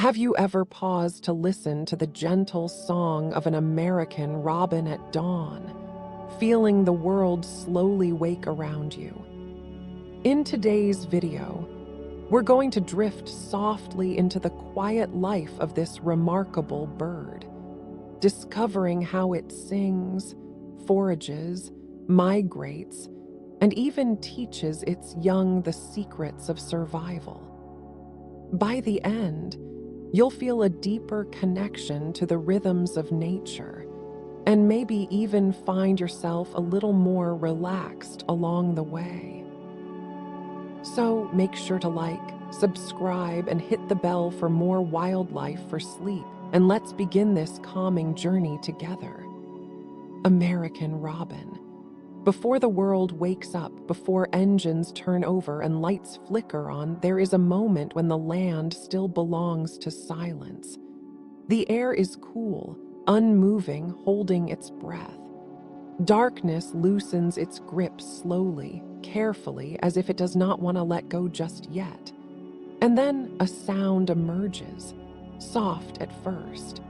Have you ever paused to listen to the gentle song of an American robin at dawn, feeling the world slowly wake around you? In today's video, we're going to drift softly into the quiet life of this remarkable bird, discovering how it sings, forages, migrates, and even teaches its young the secrets of survival. By the end, you'll feel a deeper connection to the rhythms of nature, and maybe even find yourself a little more relaxed along the way. So make sure to like, subscribe, and hit the bell for more wildlife for sleep, and let's begin this calming journey together. American robin. Before the world wakes up, before engines turn over and lights flicker on, there is a moment when the land still belongs to silence. The air is cool, unmoving, holding its breath. Darkness loosens its grip slowly, carefully, as if it does not want to let go just yet. And then a sound emerges, soft at first.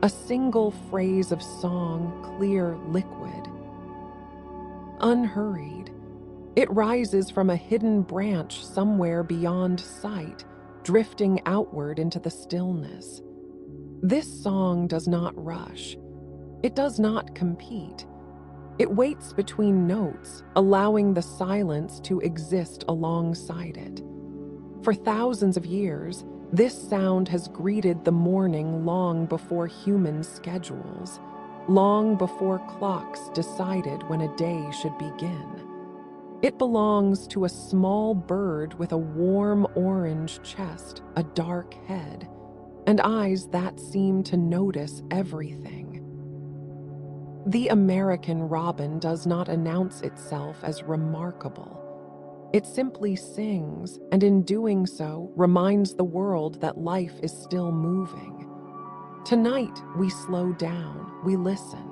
A single phrase of song, clear, liquid. Unhurried. It rises from a hidden branch somewhere beyond sight, drifting outward into the stillness. This song does not rush. It does not compete. It waits between notes, allowing the silence to exist alongside it. For thousands of years, this sound has greeted the morning long before human schedules, long before clocks decided when a day should begin. It belongs to a small bird with a warm orange chest, a dark head, and eyes that seem to notice everything. The American robin does not announce itself as remarkable. It simply sings, and in doing so, reminds the world that life is still moving. Tonight, we slow down, we listen.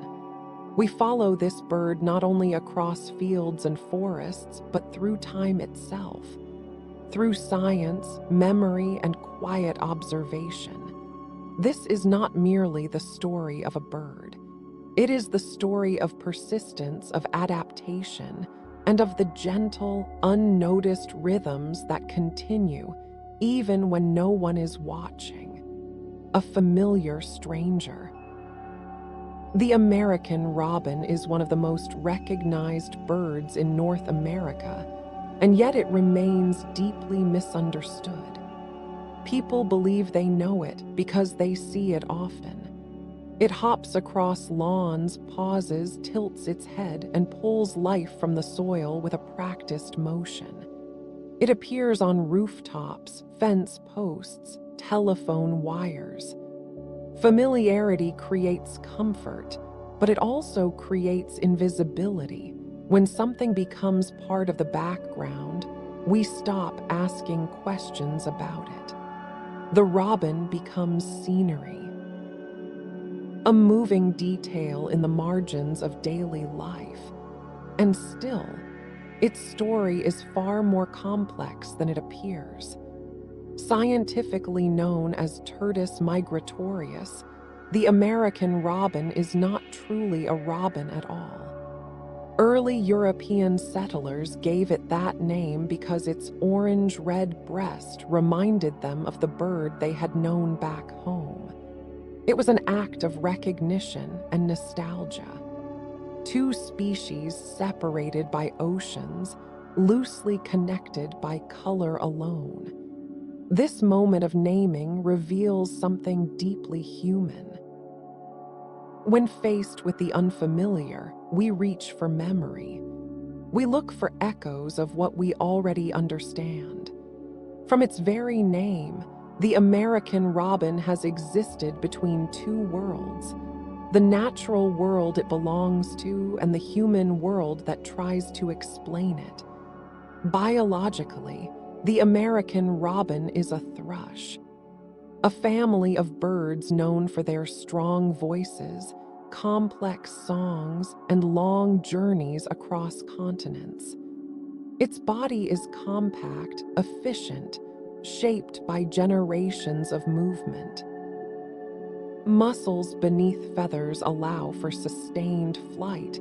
We follow this bird not only across fields and forests, but through time itself, through science, memory, and quiet observation. This is not merely the story of a bird. It is the story of persistence, of adaptation, and of the gentle, unnoticed rhythms that continue even when no one is watching. A familiar stranger. The American robin is one of the most recognized birds in North America, and yet it remains deeply misunderstood. People believe they know it because they see it often. It hops across lawns, pauses, tilts its head, and pulls life from the soil with a practiced motion. It appears on rooftops, fence posts, telephone wires. Familiarity creates comfort, but it also creates invisibility. When something becomes part of the background, we stop asking questions about it. The robin becomes scenery, a moving detail in the margins of daily life. And still, its story is far more complex than it appears. Scientifically known as Turdus migratorius, the American robin is not truly a robin at all. Early European settlers gave it that name because its orange-red breast reminded them of the bird they had known back home. It was an act of recognition and nostalgia. Two species separated by oceans, loosely connected by color alone. This moment of naming reveals something deeply human. When faced with the unfamiliar, we reach for memory. We look for echoes of what we already understand. From its very name, the American robin has existed between two worlds: the natural world it belongs to and the human world that tries to explain it. Biologically, the American robin is a thrush, a family of birds known for their strong voices, complex songs, and long journeys across continents. Its body is compact, efficient, shaped by generations of movement. Muscles beneath feathers allow for sustained flight,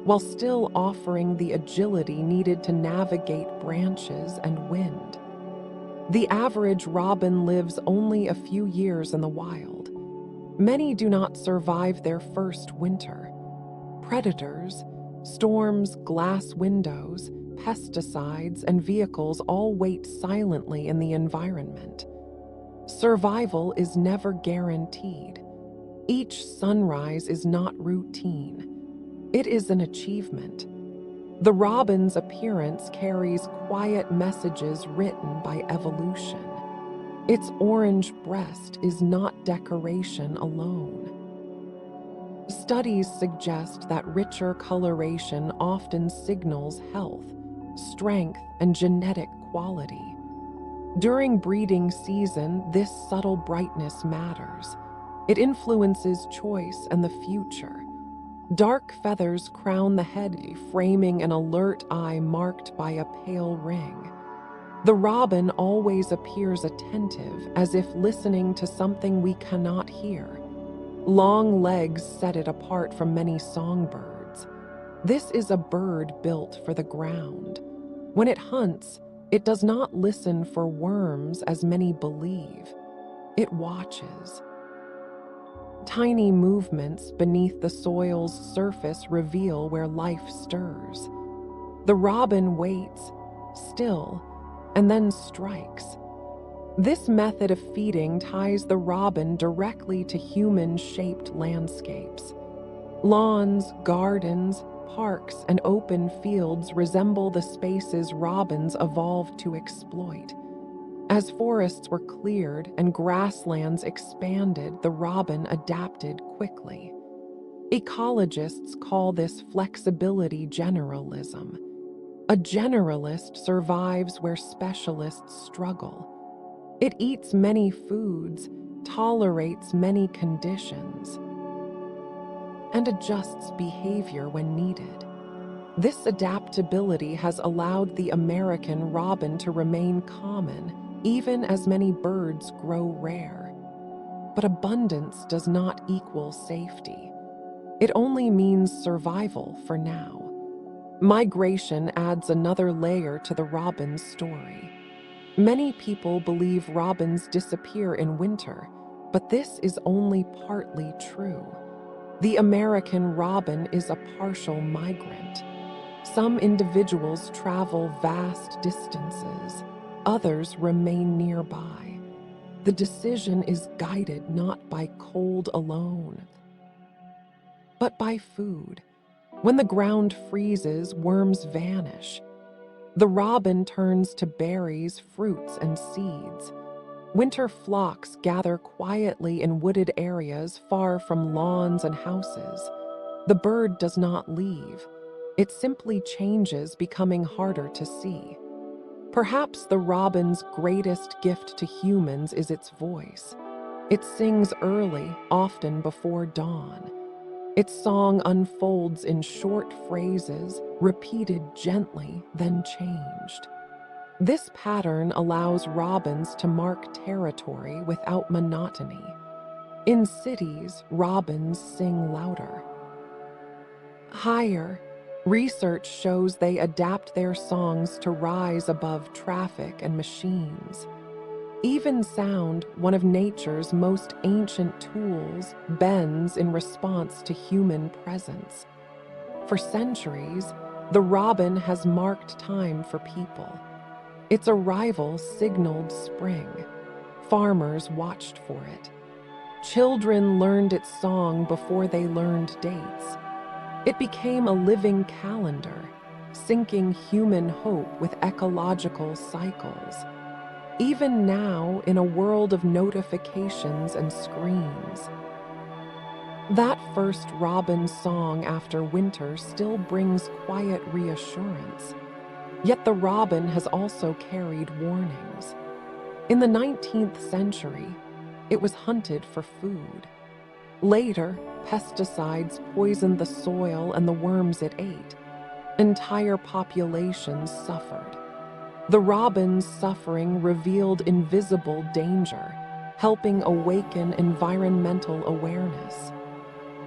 while still offering the agility needed to navigate branches and wind. The average robin lives only a few years in the wild. Many do not survive their first winter. Predators, storms, glass windows, pesticides, and vehicles all wait silently in the environment. Survival is never guaranteed. Each sunrise is not routine. It is an achievement. The robin's appearance carries quiet messages written by evolution. Its orange breast is not decoration alone. Studies suggest that richer coloration often signals health, strength, and genetic quality. During breeding season, this subtle brightness matters. It influences choice and the future. Dark feathers crown the head, framing an alert eye marked by a pale ring. The robin always appears attentive, as if listening to something we cannot hear. Long legs set it apart from many songbirds. This is a bird built for the ground. When it hunts, it does not listen for worms as many believe. It watches. Tiny movements beneath the soil's surface reveal where life stirs. The robin waits, still, and then strikes. This method of feeding ties the robin directly to human-shaped landscapes. Lawns, gardens, parks, and open fields resemble the spaces robins evolved to exploit. As forests were cleared and grasslands expanded, the robin adapted quickly. Ecologists call this flexibility generalism. A generalist survives where specialists struggle. It eats many foods, tolerates many conditions, and adjusts behavior when needed. This adaptability has allowed the American robin to remain common, even as many birds grow rare. But abundance does not equal safety. It only means survival for now. Migration adds another layer to the robin's story. Many people believe robins disappear in winter, but this is only partly true. The American robin is a partial migrant. Some individuals travel vast distances, others remain nearby. The decision is guided not by cold alone, but by food. When the ground freezes, worms vanish. The robin turns to berries, fruits, and seeds. Winter flocks gather quietly in wooded areas far from lawns and houses. The bird does not leave. It simply changes, becoming harder to see. Perhaps the robin's greatest gift to humans is its voice. It sings early, often before dawn. Its song unfolds in short phrases, repeated gently, then changed. This pattern allows robins to mark territory without monotony. In cities, robins sing louder, higher. Research shows they adapt their songs to rise above traffic and machines. Even sound, one of nature's most ancient tools, bends in response to human presence. For centuries, the robin has marked time for people. Its arrival signaled spring. Farmers watched for it. Children learned its song before they learned dates. It became a living calendar, syncing human hope with ecological cycles. Even now, in a world of notifications and screens, that first robin song after winter still brings quiet reassurance. Yet the robin has also carried warnings. In the 19th century, it was hunted for food. Later, pesticides poisoned the soil and the worms it ate. Entire populations suffered. The robin's suffering revealed invisible danger, helping awaken environmental awareness.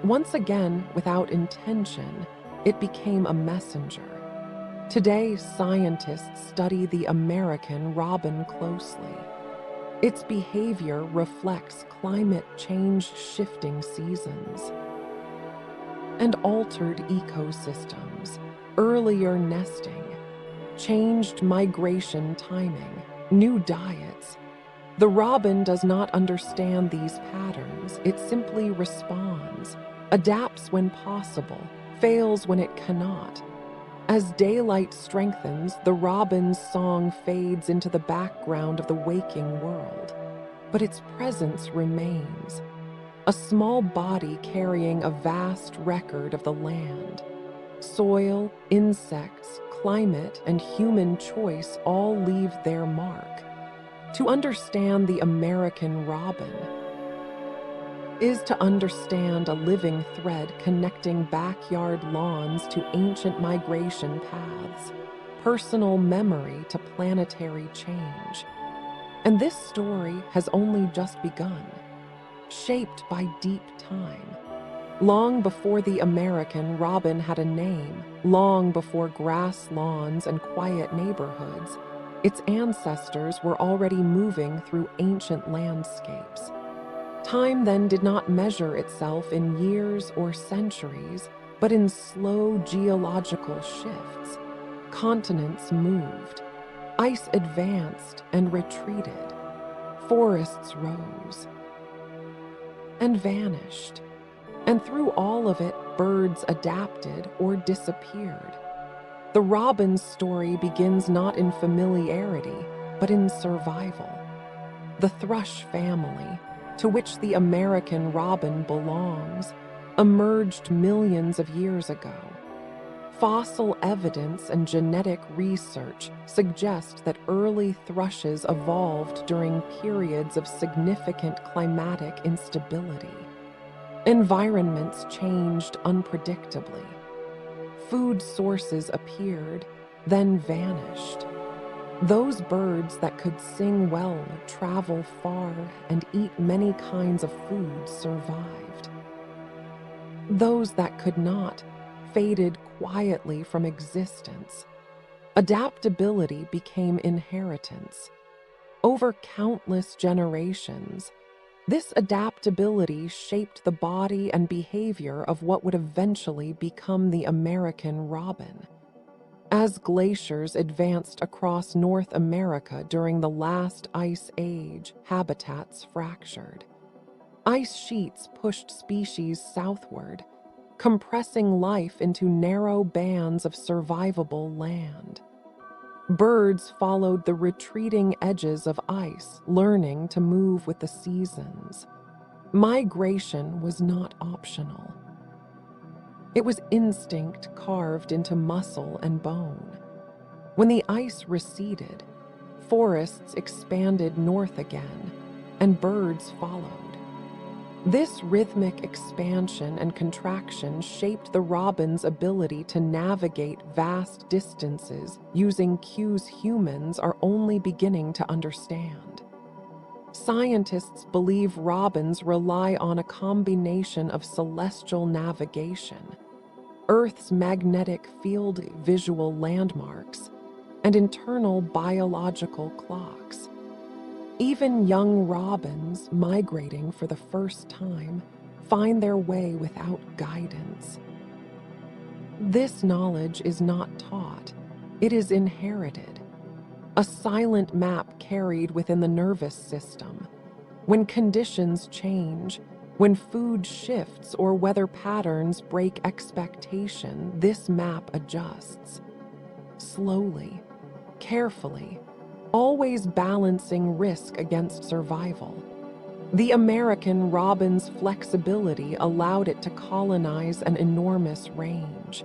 Once again, without intention, it became a messenger. Today, scientists study the American robin closely. Its behavior reflects climate change, shifting seasons, and altered ecosystems, earlier nesting, changed migration timing, new diets. The robin does not understand these patterns, it simply responds, adapts when possible, fails when it cannot. As daylight strengthens, the robin's song fades into the background of the waking world, but its presence remains, a small body carrying a vast record of the land. Soil, insects, climate, and human choice all leave their mark. To understand the American robin is to understand a living thread connecting backyard lawns to ancient migration paths, personal memory to planetary change. And this story has only just begun, shaped by deep time. Long before the American robin had a name, long before grass lawns and quiet neighborhoods, its ancestors were already moving through ancient landscapes. Time then did not measure itself in years or centuries, but in slow geological shifts. Continents moved, ice advanced and retreated, forests rose and vanished. And through all of it, birds adapted or disappeared. The robin's story begins not in familiarity, but in survival. The thrush family, to which the American robin belongs, emerged millions of years ago. Fossil evidence and genetic research suggest that early thrushes evolved during periods of significant climatic instability. Environments changed unpredictably. Food sources appeared, then vanished. Those birds that could sing well, travel far, and eat many kinds of food survived. Those that could not faded quietly from existence. Adaptability became inheritance. Over countless generations, this adaptability shaped the body and behavior of what would eventually become the American robin. As glaciers advanced across North America during the last ice age, habitats fractured. Ice sheets pushed species southward, compressing life into narrow bands of survivable land. Birds followed the retreating edges of ice, learning to move with the seasons. Migration was not optional. It was instinct carved into muscle and bone. When the ice receded, forests expanded north again, and birds followed. This rhythmic expansion and contraction shaped the robin's ability to navigate vast distances using cues humans are only beginning to understand. Scientists believe robins rely on a combination of celestial navigation, Earth's magnetic field visual landmarks, and internal biological clocks. Even young robins migrating for the first time find their way without guidance. This knowledge is not taught, it is inherited, a silent map carried within the nervous system. When conditions change, when food shifts or weather patterns break expectation, this map adjusts. Slowly, carefully, always balancing risk against survival. The American robin's flexibility allowed it to colonize an enormous range.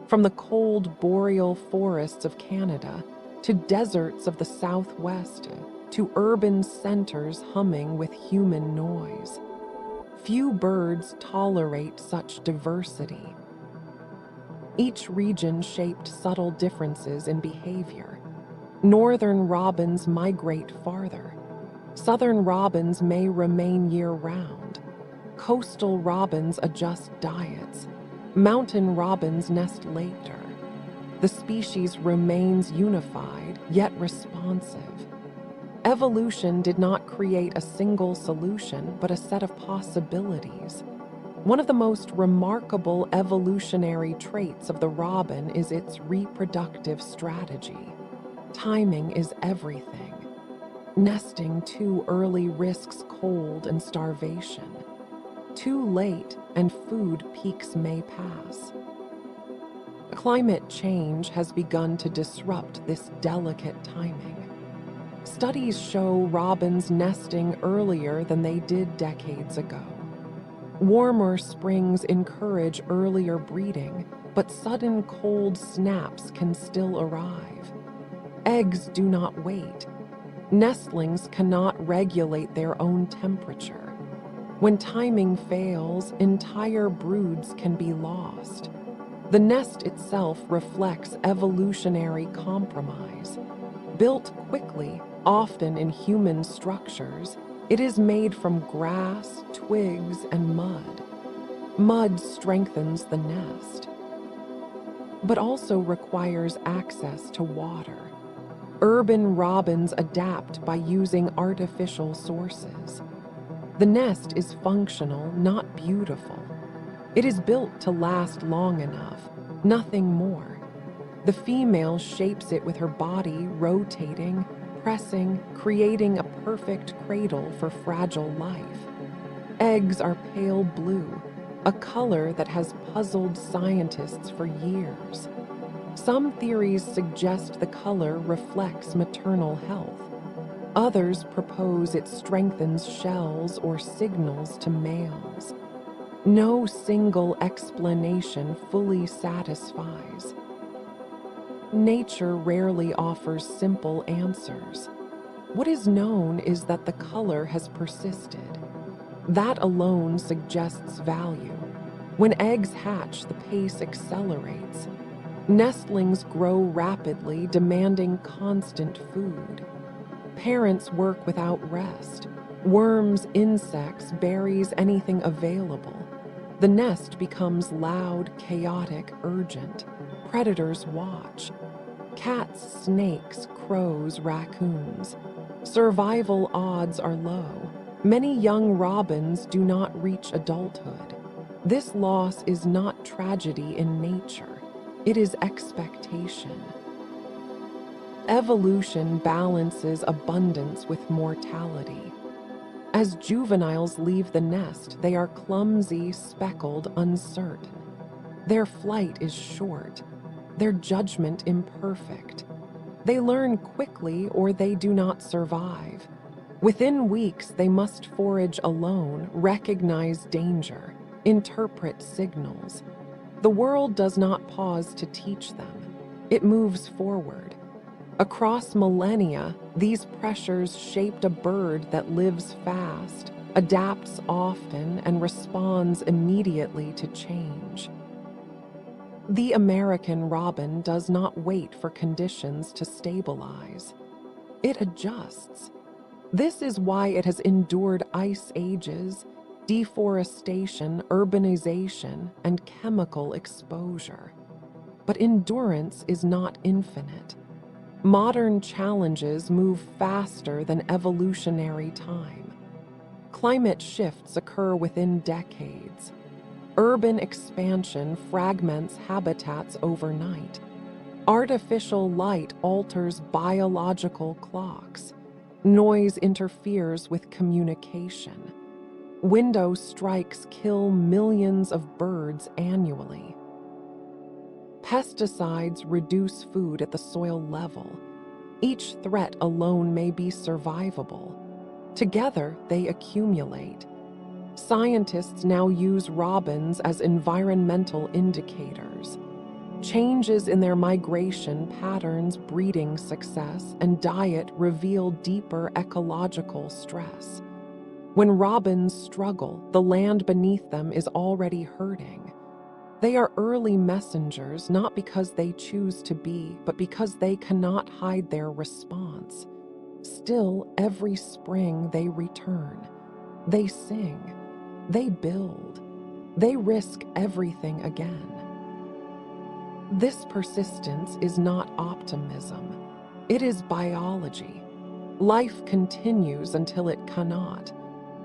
From the cold boreal forests of Canada to deserts of the Southwest to urban centers humming with human noise. Few birds tolerate such diversity. Each region shaped subtle differences in behavior. Northern robins migrate farther. Southern robins may remain year-round. Coastal robins adjust diets. Mountain robins nest later. The species remains unified, yet responsive. Evolution did not create a single solution, but a set of possibilities. One of the most remarkable evolutionary traits of the robin is its reproductive strategy. Timing is everything. Nesting too early risks cold and starvation. Too late, and food peaks may pass. Climate change has begun to disrupt this delicate timing. Studies show robins nesting earlier than they did decades ago. Warmer springs encourage earlier breeding, but sudden cold snaps can still arrive. Eggs do not wait. Nestlings cannot regulate their own temperature. When timing fails, entire broods can be lost. The nest itself reflects evolutionary compromise. Built quickly, often in human structures, it is made from grass, twigs, and mud. Mud strengthens the nest, but also requires access to water. Urban robins adapt by using artificial sources. The nest is functional, not beautiful. It is built to last long enough, nothing more. The female shapes it with her body, rotating, pressing, creating a perfect cradle for fragile life. Eggs are pale blue, a color that has puzzled scientists for years. Some theories suggest the color reflects maternal health. Others propose it strengthens shells or signals to males. No single explanation fully satisfies. Nature rarely offers simple answers. What is known is that the color has persisted. That alone suggests value. When eggs hatch, the pace accelerates. Nestlings grow rapidly, demanding constant food. Parents work without rest. Worms, insects, berries, anything available. The nest becomes loud, chaotic, urgent. Predators watch. Cats, snakes, crows, raccoons. Survival odds are low. Many young robins do not reach adulthood. This loss is not tragedy in nature. It is expectation. Evolution balances abundance with mortality. As juveniles leave the nest, they are clumsy, speckled, uncertain. Their flight is short, their judgment imperfect. They learn quickly or they do not survive. Within weeks, they must forage alone, recognize danger, interpret signals. The world does not pause to teach them. It moves forward. Across millennia, these pressures shaped a bird that lives fast, adapts often, and responds immediately to change. The American robin does not wait for conditions to stabilize. It adjusts. This is why it has endured ice ages, deforestation, urbanization, and chemical exposure. But endurance is not infinite. Modern challenges move faster than evolutionary time. Climate shifts occur within decades. Urban expansion fragments habitats overnight. Artificial light alters biological clocks. Noise interferes with communication. Window strikes kill millions of birds annually. Pesticides reduce food at the soil level. Each threat alone may be survivable. Together, they accumulate. Scientists now use robins as environmental indicators. Changes in their migration patterns, breeding success, and diet reveal deeper ecological stress. When robins struggle, the land beneath them is already hurting. They are early messengers not because they choose to be, but because they cannot hide their response. Still, every spring they return. They sing. They build. They risk everything again. This persistence is not optimism. It is biology. Life continues until it cannot.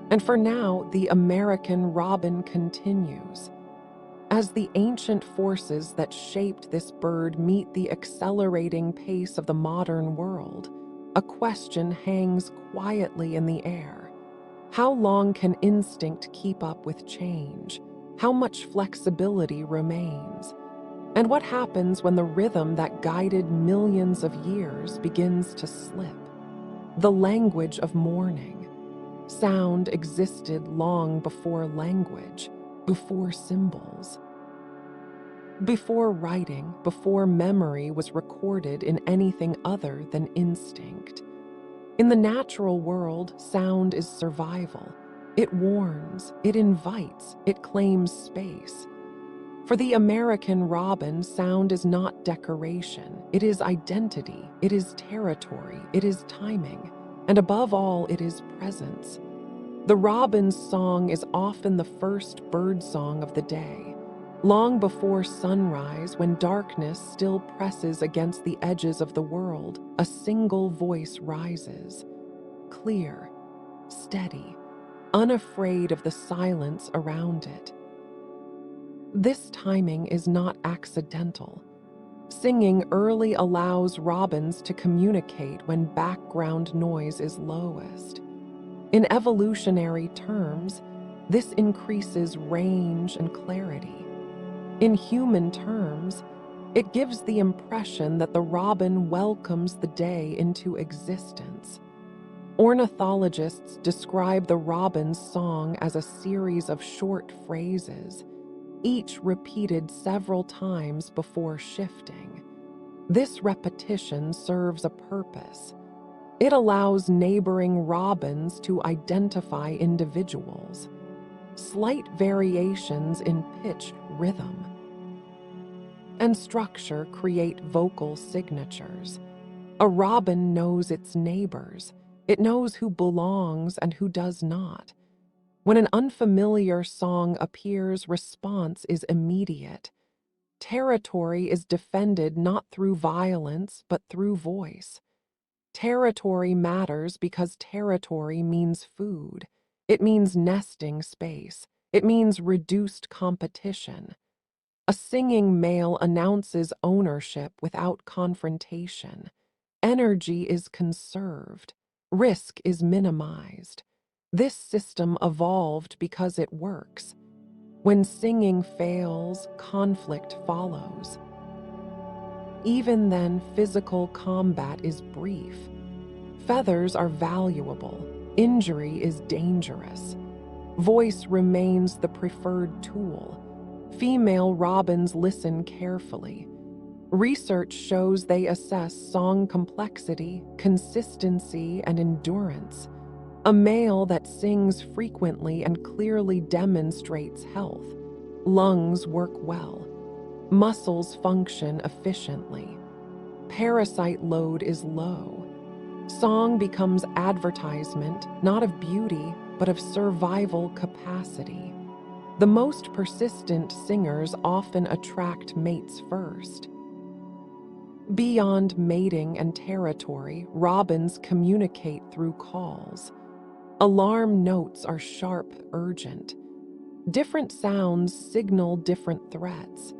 And for now, the American robin continues. As the ancient forces that shaped this bird meet the accelerating pace of the modern world, a question hangs quietly in the air. How long can instinct keep up with change? How much flexibility remains? And what happens when the rhythm that guided millions of years begins to slip? The language of mourning. Sound existed long before language, before symbols. Before writing, before memory was recorded in anything other than instinct. In the natural world, sound is survival. It warns, it invites, it claims space. For the American robin, sound is not decoration. It is identity, it is territory, it is timing, and above all, it is presence. The robin's song is often the first bird song of the day. Long before sunrise, when darkness still presses against the edges of the world, a single voice rises. Clear, steady, unafraid of the silence around it. This timing is not accidental. Singing early allows robins to communicate when background noise is lowest. In evolutionary terms, this increases range and clarity. In human terms, it gives the impression that the robin welcomes the day into existence. Ornithologists describe the robin's song as a series of short phrases, each repeated several times before shifting. This repetition serves a purpose. It allows neighboring robins to identify individuals. Slight variations in pitch, rhythm, and structure create vocal signatures. A robin knows its neighbors. It knows who belongs and who does not. When an unfamiliar song appears, response is immediate. Territory is defended not through violence, but through voice. Territory matters because territory means food. It means nesting space. It means reduced competition. A singing male announces ownership without confrontation. Energy is conserved. Risk is minimized. This system evolved because it works. When singing fails, conflict follows. Even then, physical combat is brief. Feathers are valuable. Injury is dangerous. Voice remains the preferred tool. Female robins listen carefully. Research shows they assess song complexity, consistency, and endurance. A male that sings frequently and clearly demonstrates health. Lungs work well. Muscles function efficiently. Parasite load is low. Song becomes advertisement, not of beauty, but of survival capacity. The most persistent singers often attract mates first. Beyond mating and territory, robins communicate through calls. Alarm notes are sharp, urgent. Different sounds signal different threats.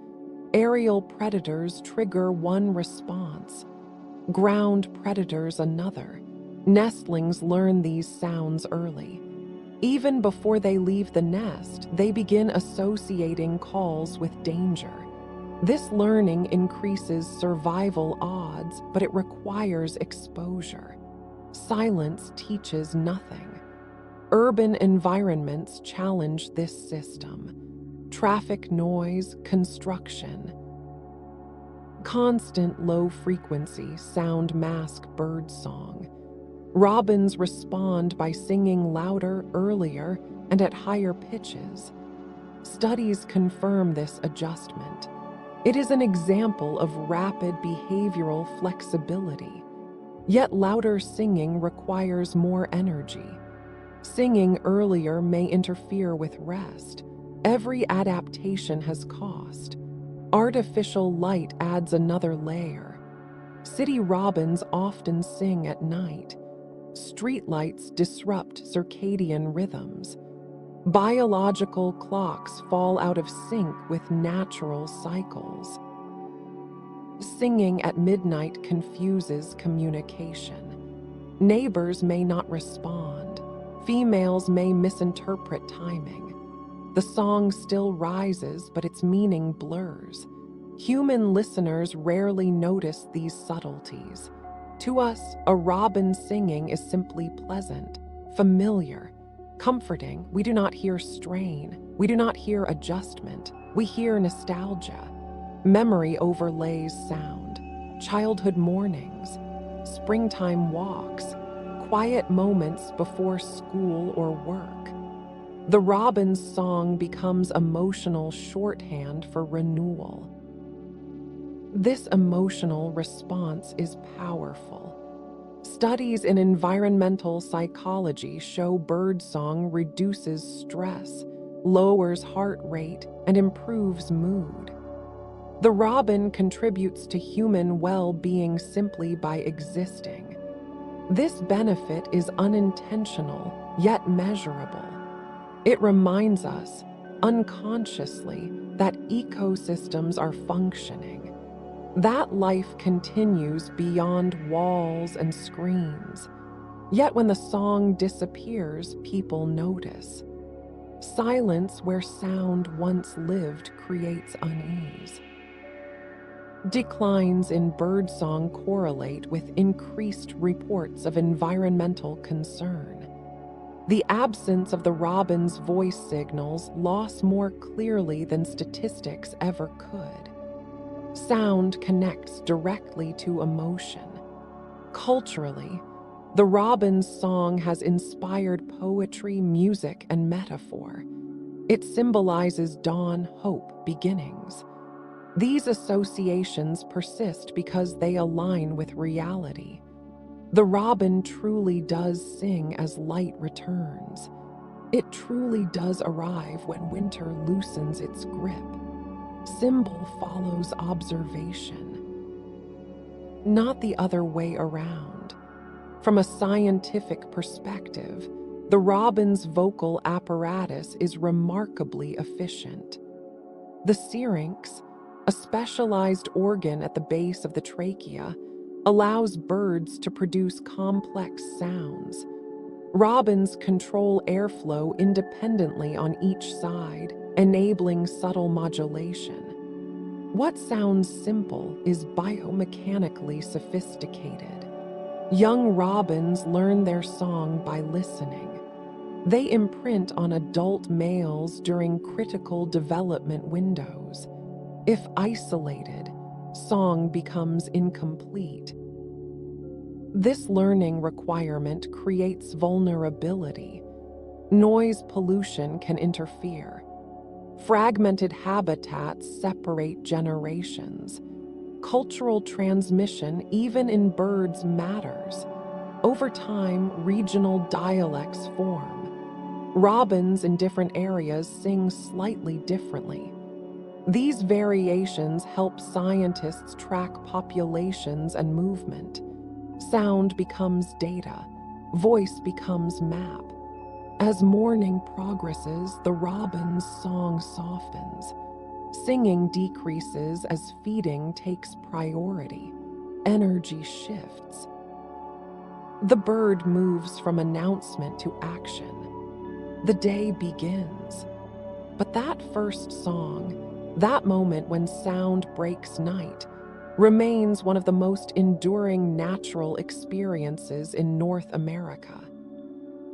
Aerial predators trigger one response. Ground predators another. Nestlings learn these sounds early. Even before they leave the nest, they begin associating calls with danger. This learning increases survival odds, but it requires exposure. Silence teaches nothing. Urban environments challenge this system. Traffic noise, construction. Constant low-frequency sound mask bird song. Robins respond by singing louder, earlier, and at higher pitches. Studies confirm this adjustment. It is an example of rapid behavioral flexibility. Yet louder singing requires more energy. Singing earlier may interfere with rest. Every adaptation has cost. Artificial light adds another layer. City robins often sing at night. Streetlights disrupt circadian rhythms. Biological clocks fall out of sync with natural cycles. Singing at midnight confuses communication. Neighbors may not respond. Females may misinterpret timing. The song still rises, but its meaning blurs. Human listeners rarely notice these subtleties. To us, a robin singing is simply pleasant, familiar, comforting. We do not hear strain. We do not hear adjustment. We hear nostalgia. Memory overlays sound. Childhood mornings, springtime walks, quiet moments before school or work. The robin's song becomes emotional shorthand for renewal. This emotional response is powerful. Studies in environmental psychology show birdsong reduces stress, lowers heart rate, and improves mood. The robin contributes to human well-being simply by existing. This benefit is unintentional, yet measurable. It reminds us, unconsciously, that ecosystems are functioning, that life continues beyond walls and screens. Yet when the song disappears, people notice. Silence where sound once lived creates unease. Declines in birdsong correlate with increased reports of environmental concern. The absence of the robin's voice signals loss more clearly than statistics ever could. Sound connects directly to emotion. Culturally, the robin's song has inspired poetry, music, and metaphor. It symbolizes dawn, hope, beginnings. These associations persist because they align with reality. The robin truly does sing as light returns. It truly does arrive when winter loosens its grip. Symbol follows observation, not the other way around. From a scientific perspective, the robin's vocal apparatus is remarkably efficient. The syrinx, a specialized organ at the base of the trachea, allows birds to produce complex sounds. Robins control airflow independently on each side, enabling subtle modulation. What sounds simple is biomechanically sophisticated. Young robins learn their song by listening. They imprint on adult males during critical development windows. If isolated, song becomes incomplete. This learning requirement creates vulnerability. Noise pollution can interfere. Fragmented habitats separate generations. Cultural transmission, even in birds, matters. Over time, regional dialects form. Robins in different areas sing slightly differently. These variations help scientists track populations and movement. Sound becomes data. Voice becomes map. As morning progresses, the robin's song softens. Singing decreases as feeding takes priority. Energy shifts. The bird moves from announcement to action. The day begins. But that first song, that moment when sound breaks night, remains one of the most enduring natural experiences in North America.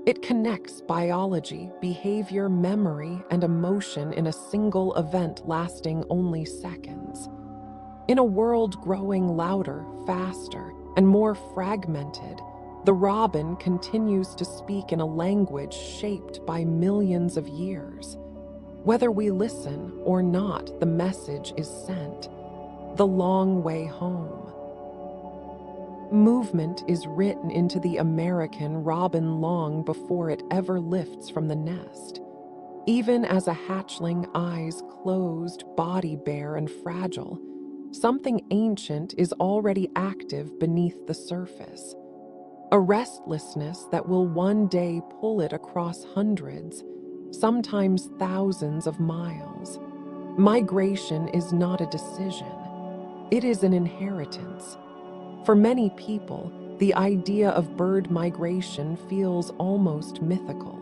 It connects biology, behavior, memory, and emotion in a single event lasting only seconds. In a world growing louder, faster, and more fragmented, the robin continues to speak in a language shaped by millions of years. Whether we listen or not, the message is sent. The long way home. Movement is written into the American robin long before it ever lifts from the nest. Even as a hatchling, eyes closed, body bare and fragile, something ancient is already active beneath the surface. A restlessness that will one day pull it across hundreds, sometimes thousands of miles. Migration is not a decision. It is an inheritance. For many people, the idea of bird migration feels almost mythical.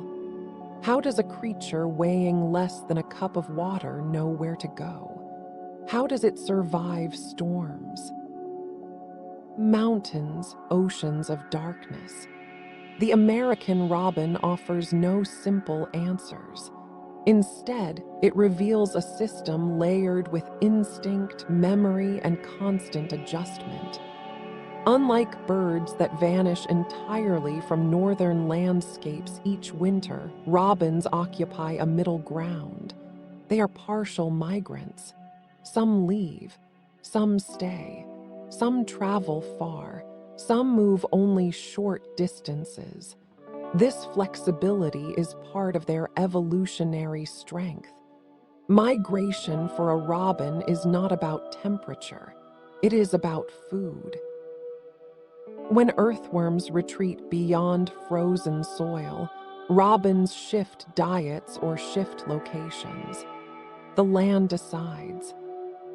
How does a creature weighing less than a cup of water know where to go? How does it survive storms? Mountains, oceans of darkness. The American robin offers no simple answers. Instead, it reveals a system layered with instinct, memory, and constant adjustment. Unlike birds that vanish entirely from northern landscapes each winter, robins occupy a middle ground. They are partial migrants. Some leave, some stay, some travel far, some move only short distances. This flexibility is part of their evolutionary strength. Migration for a robin is not about temperature. It is about food. When earthworms retreat beyond frozen soil, robins shift diets or shift locations. The land decides.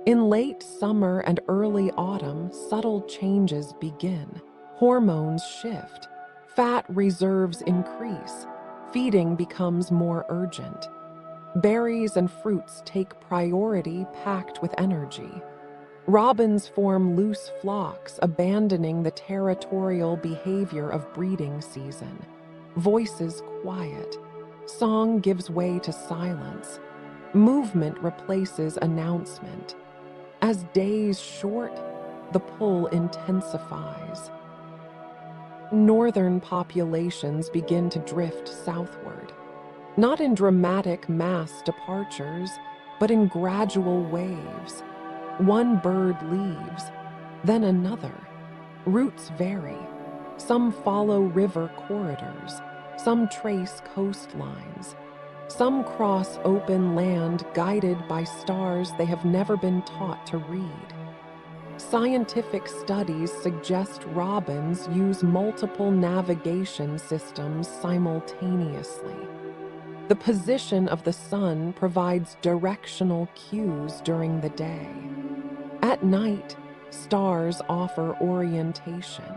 In late summer and early autumn, subtle changes begin. Hormones shift. Fat reserves increase. Feeding becomes more urgent. Berries and fruits take priority, packed with energy. Robins form loose flocks, abandoning the territorial behavior of breeding season. Voices quiet. Song gives way to silence. Movement replaces announcement. As days short, the pull intensifies. Northern populations begin to drift southward, not in dramatic mass departures, but in gradual waves. One bird leaves, then another. Routes vary. Some follow river corridors, some trace coastlines. Some cross open land guided by stars they have never been taught to read. Scientific studies suggest robins use multiple navigation systems simultaneously. The position of the sun provides directional cues during the day. At night, stars offer orientation.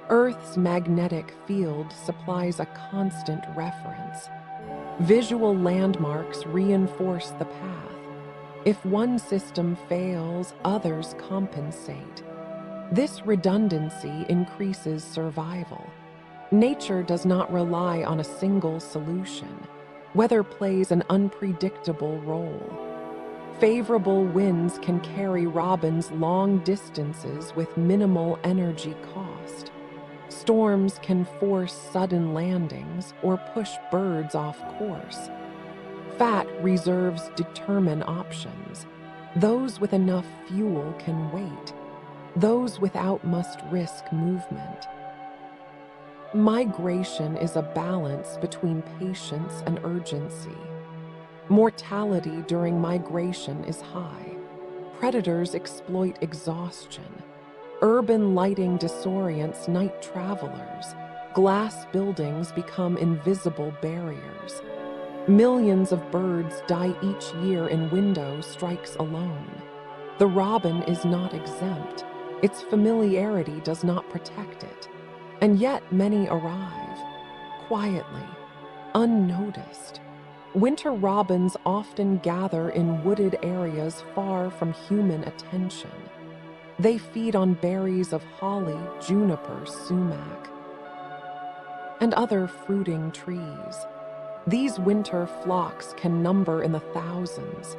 Earth's magnetic field supplies a constant reference. Visual landmarks reinforce the path. If one system fails, others compensate. This redundancy increases survival. Nature does not rely on a single solution. Weather plays an unpredictable role. Favorable winds can carry robins long distances with minimal energy cost. Storms can force sudden landings or push birds off course. Fat reserves determine options. Those with enough fuel can wait. Those without must risk movement. Migration is a balance between patience and urgency. Mortality during migration is high. Predators exploit exhaustion. Urban lighting disorients night travelers. Glass buildings become invisible barriers. Millions of birds die each year in window strikes alone. The robin is not exempt. Its familiarity does not protect it. And yet many arrive, quietly, unnoticed. Winter robins often gather in wooded areas far from human attention. They feed on berries of holly, juniper, sumac, and other fruiting trees. These winter flocks can number in the thousands.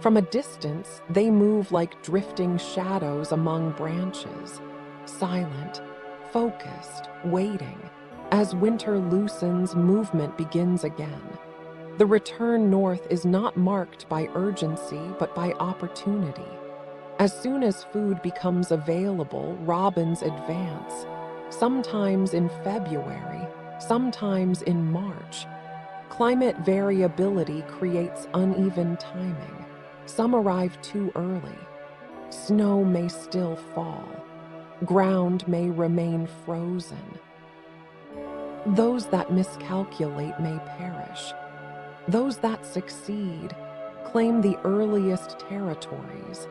From a distance, they move like drifting shadows among branches, silent, focused, waiting. As winter loosens, movement begins again. The return north is not marked by urgency, but by opportunity. As soon as food becomes available, robins advance, sometimes in February, sometimes in March. Climate variability creates uneven timing. Some arrive too early. Snow may still fall. Ground may remain frozen. Those that miscalculate may perish. Those that succeed claim the earliest territories.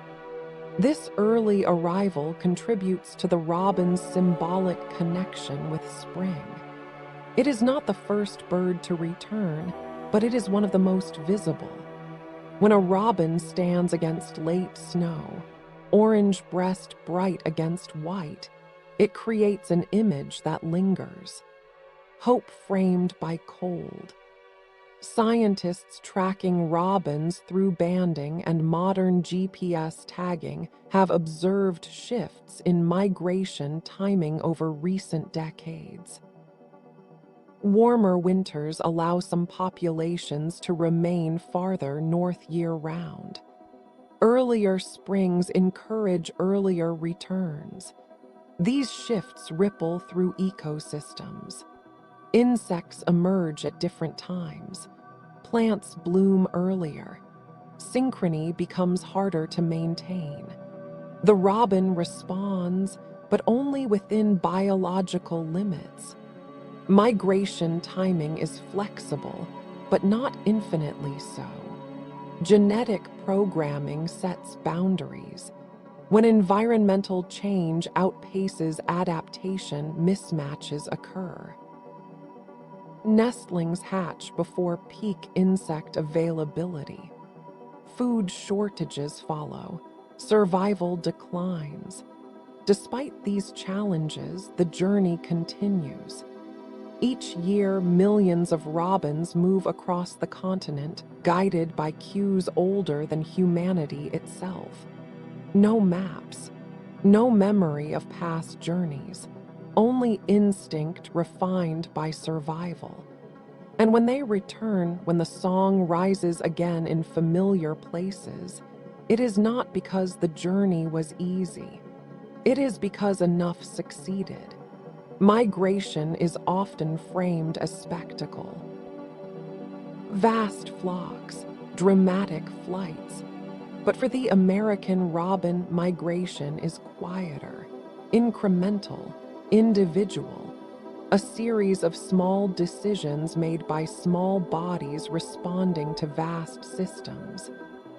This early arrival contributes to the robin's symbolic connection with spring. It is not the first bird to return, but it is one of the most visible. When a robin stands against late snow, orange breast bright against white, it creates an image that lingers. Hope framed by cold. Scientists tracking robins through banding and modern GPS tagging have observed shifts in migration timing over recent decades. Warmer winters allow some populations to remain farther north year-round. Earlier springs encourage earlier returns. These shifts ripple through ecosystems. Insects emerge at different times. Plants bloom earlier. Synchrony becomes harder to maintain. The robin responds, but only within biological limits. Migration timing is flexible, but not infinitely so. Genetic programming sets boundaries. When environmental change outpaces adaptation, mismatches occur. Nestlings hatch before peak insect availability. Food shortages follow. Survival declines. Despite these challenges, the journey continues. Each year, millions of robins move across the continent, guided by cues older than humanity itself. No maps, no memory of past journeys, only instinct refined by survival. And when they return, when the song rises again in familiar places, it is not because the journey was easy. It is because enough succeeded. Migration is often framed as spectacle. Vast flocks, dramatic flights. But for the American robin, migration is quieter, incremental, individual, a series of small decisions made by small bodies responding to vast systems.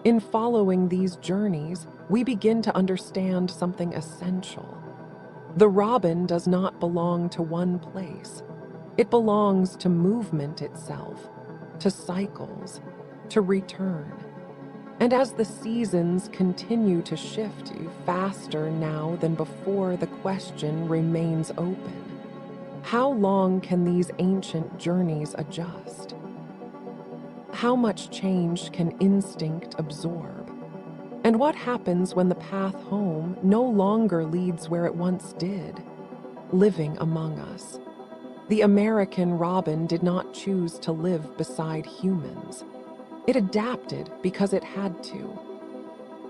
In following these journeys, we begin to understand something essential. The robin does not belong to one place. It belongs to movement itself, to cycles, to return. And as the seasons continue to shift faster now than before, the question remains open. How long can these ancient journeys adjust? How much change can instinct absorb? And what happens when the path home no longer leads where it once did, living among us? The American robin did not choose to live beside humans. It adapted because it had to.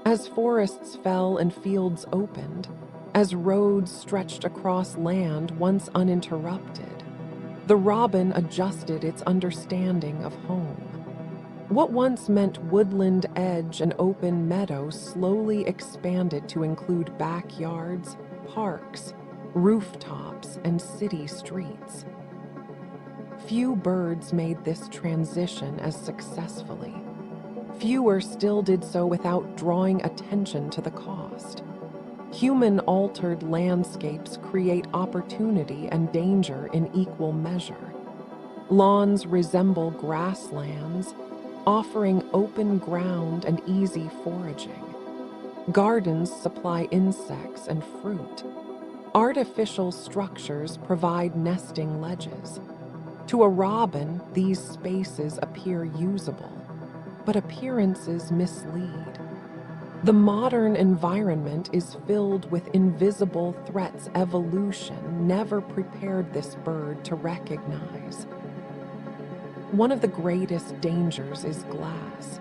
As forests fell and fields opened, as roads stretched across land once uninterrupted, the robin adjusted its understanding of home. What once meant woodland edge and open meadow slowly expanded to include backyards, parks, rooftops, and city streets. Few birds made this transition as successfully. Fewer still did so without drawing attention to the cost. Human-altered landscapes create opportunity and danger in equal measure. Lawns resemble grasslands, offering open ground and easy foraging. Gardens supply insects and fruit. Artificial structures provide nesting ledges. To a robin, these spaces appear usable, but appearances mislead. The modern environment is filled with invisible threats evolution never prepared this bird to recognize. One of the greatest dangers is glass.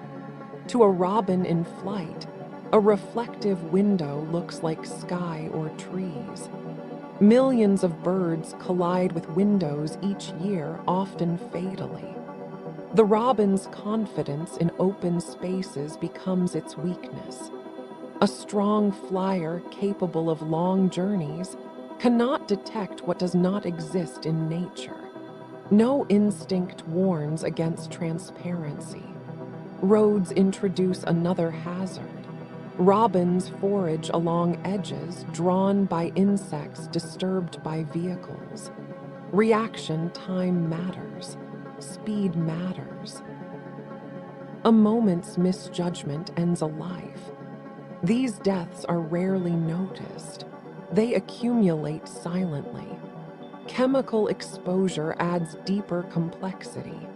To a robin in flight, a reflective window looks like sky or trees. Millions of birds collide with windows each year, often fatally. The robin's confidence in open spaces becomes its weakness. A strong flyer capable of long journeys cannot detect what does not exist in nature. No instinct warns against transparency. Roads introduce another hazard. Robins forage along edges drawn by insects disturbed by vehicles. Reaction time matters. Speed matters. A moment's misjudgment ends a life. These deaths are rarely noticed. They accumulate silently. Chemical exposure adds deeper complexity.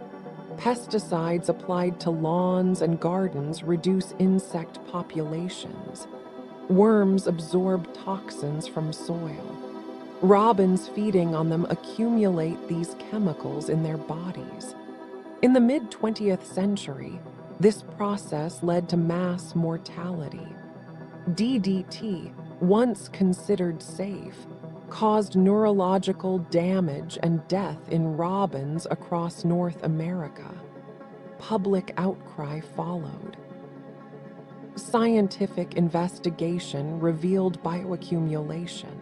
Pesticides applied to lawns and gardens reduce insect populations. Worms absorb toxins from soil. Robins feeding on them accumulate these chemicals in their bodies. In the mid-20th century, this process led to mass mortality. DDT, once considered safe, caused neurological damage and death in robins across North America. Public outcry followed. Scientific investigation revealed bioaccumulation.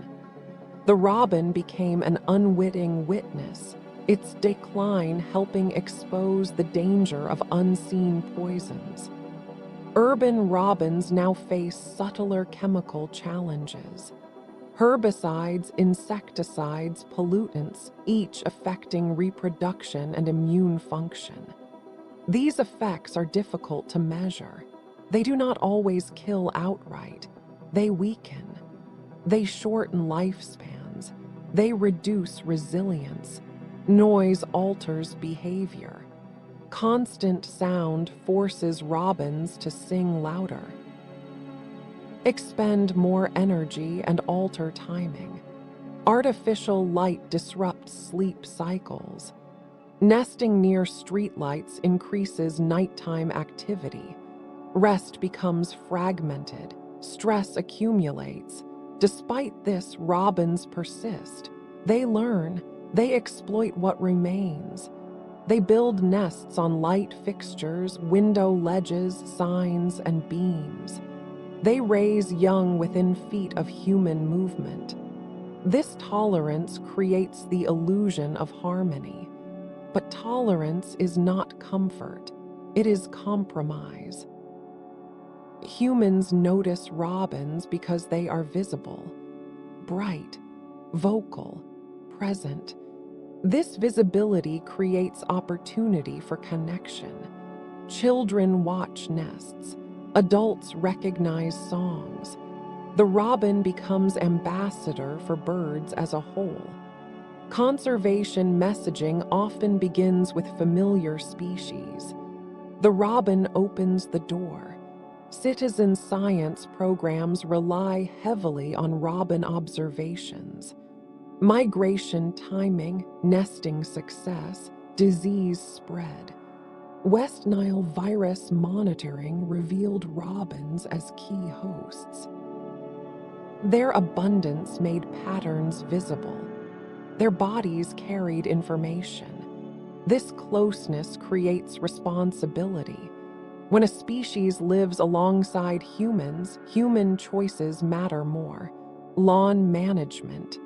The robin became an unwitting witness, its decline helping expose the danger of unseen poisons. Urban robins now face subtler chemical challenges. Herbicides, insecticides, pollutants, each affecting reproduction and immune function. These effects are difficult to measure. They do not always kill outright. They weaken. They shorten lifespans. They reduce resilience. Noise alters behavior. Constant sound forces robins to sing louder, expend more energy, and alter timing. Artificial light disrupts sleep cycles. Nesting near streetlights increases nighttime activity. Rest becomes fragmented. Stress accumulates. Despite this, robins persist. They learn. They exploit what remains. They build nests on light fixtures, window ledges, signs, and beams. They raise young within feet of human movement. This tolerance creates the illusion of harmony. But tolerance is not comfort. It is compromise. Humans notice robins because they are visible, bright, vocal, present. This visibility creates opportunity for connection. Children watch nests. Adults recognize songs. The robin becomes ambassador for birds as a whole. Conservation messaging often begins with familiar species. The robin opens the door. Citizen science programs rely heavily on robin observations. Migration timing, nesting success, disease spread. West Nile virus monitoring revealed robins as key hosts. Their abundance made patterns visible. Their bodies carried information. This closeness creates responsibility. When a species lives alongside humans, human choices matter more. Lawn management,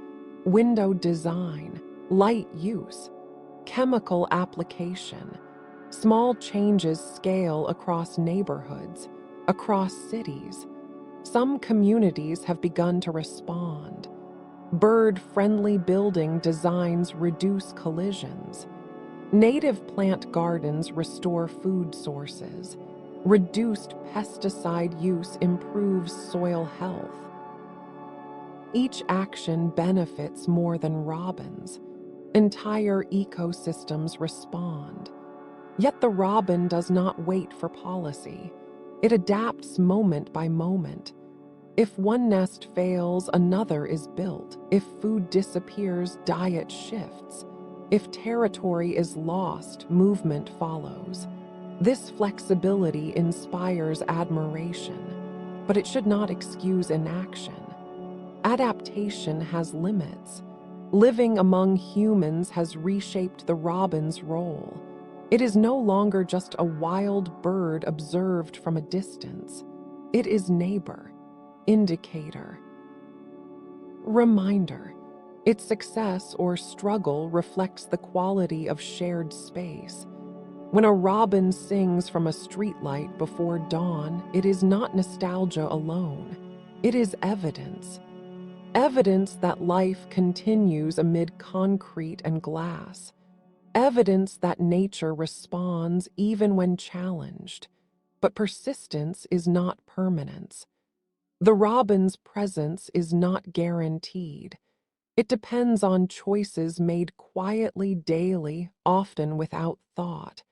window design, light use, chemical application. Small changes scale across neighborhoods, across cities. Some communities have begun to respond. Bird-friendly building designs reduce collisions. Native plant gardens restore food sources. Reduced pesticide use improves soil health. Each action benefits more than robins. Entire ecosystems respond. Yet the robin does not wait for policy. It adapts moment by moment. If one nest fails, another is built. If food disappears, diet shifts. If territory is lost, movement follows. This flexibility inspires admiration, but it should not excuse inaction. Adaptation has limits. Living among humans has reshaped the robin's role. It is no longer just a wild bird observed from a distance. It is neighbor, indicator, reminder. Its success or struggle reflects the quality of shared space. When a robin sings from a streetlight before dawn, it is not nostalgia alone. It is evidence. Evidence that life continues amid concrete and glass. Evidence that nature responds even when challenged. But persistence is not permanence. The robin's presence is not guaranteed. It depends on choices made quietly daily, often without thought.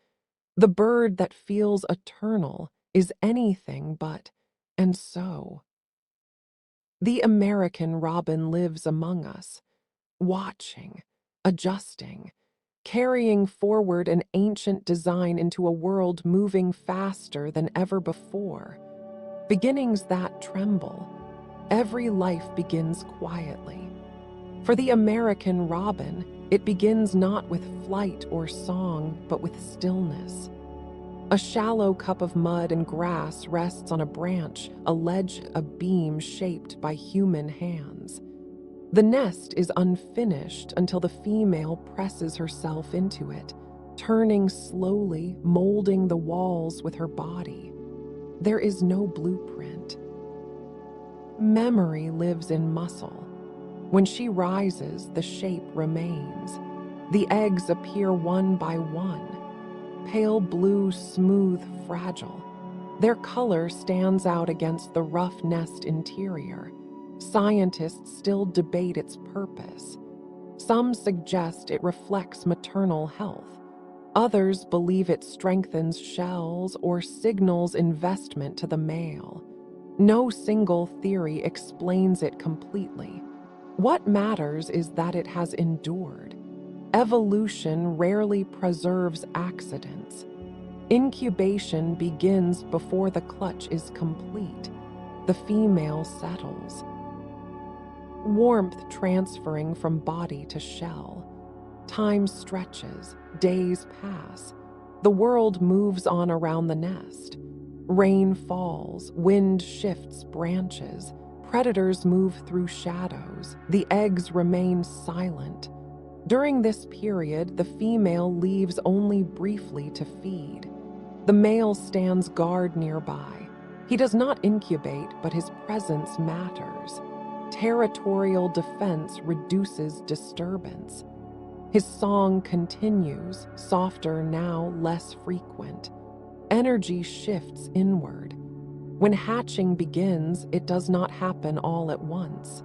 The bird that feels eternal is anything but, and so. The American robin lives among us, watching, adjusting, carrying forward an ancient design into a world moving faster than ever before. Beginnings that tremble. Every life begins quietly. For the American robin, it begins not with flight or song, but with stillness. A shallow cup of mud and grass rests on a branch, a ledge, a beam shaped by human hands. The nest is unfinished until the female presses herself into it, turning slowly, molding the walls with her body. There is no blueprint. Memory lives in muscle. When she rises, the shape remains. The eggs appear one by one. Pale blue, smooth, fragile. Their color stands out against the rough nest interior. Scientists still debate its purpose. Some suggest it reflects maternal health. Others believe it strengthens shells or signals investment to the male. No single theory explains it completely. What matters is that it has endured. Evolution rarely preserves accidents. Incubation begins before the clutch is complete. The female settles. Warmth transferring from body to shell. Time stretches, days pass. The world moves on around the nest. Rain falls, wind shifts branches. Predators move through shadows. The eggs remain silent. During this period, the female leaves only briefly to feed. The male stands guard nearby. He does not incubate, but his presence matters. Territorial defense reduces disturbance. His song continues, softer now, less frequent. Energy shifts inward. When hatching begins, it does not happen all at once.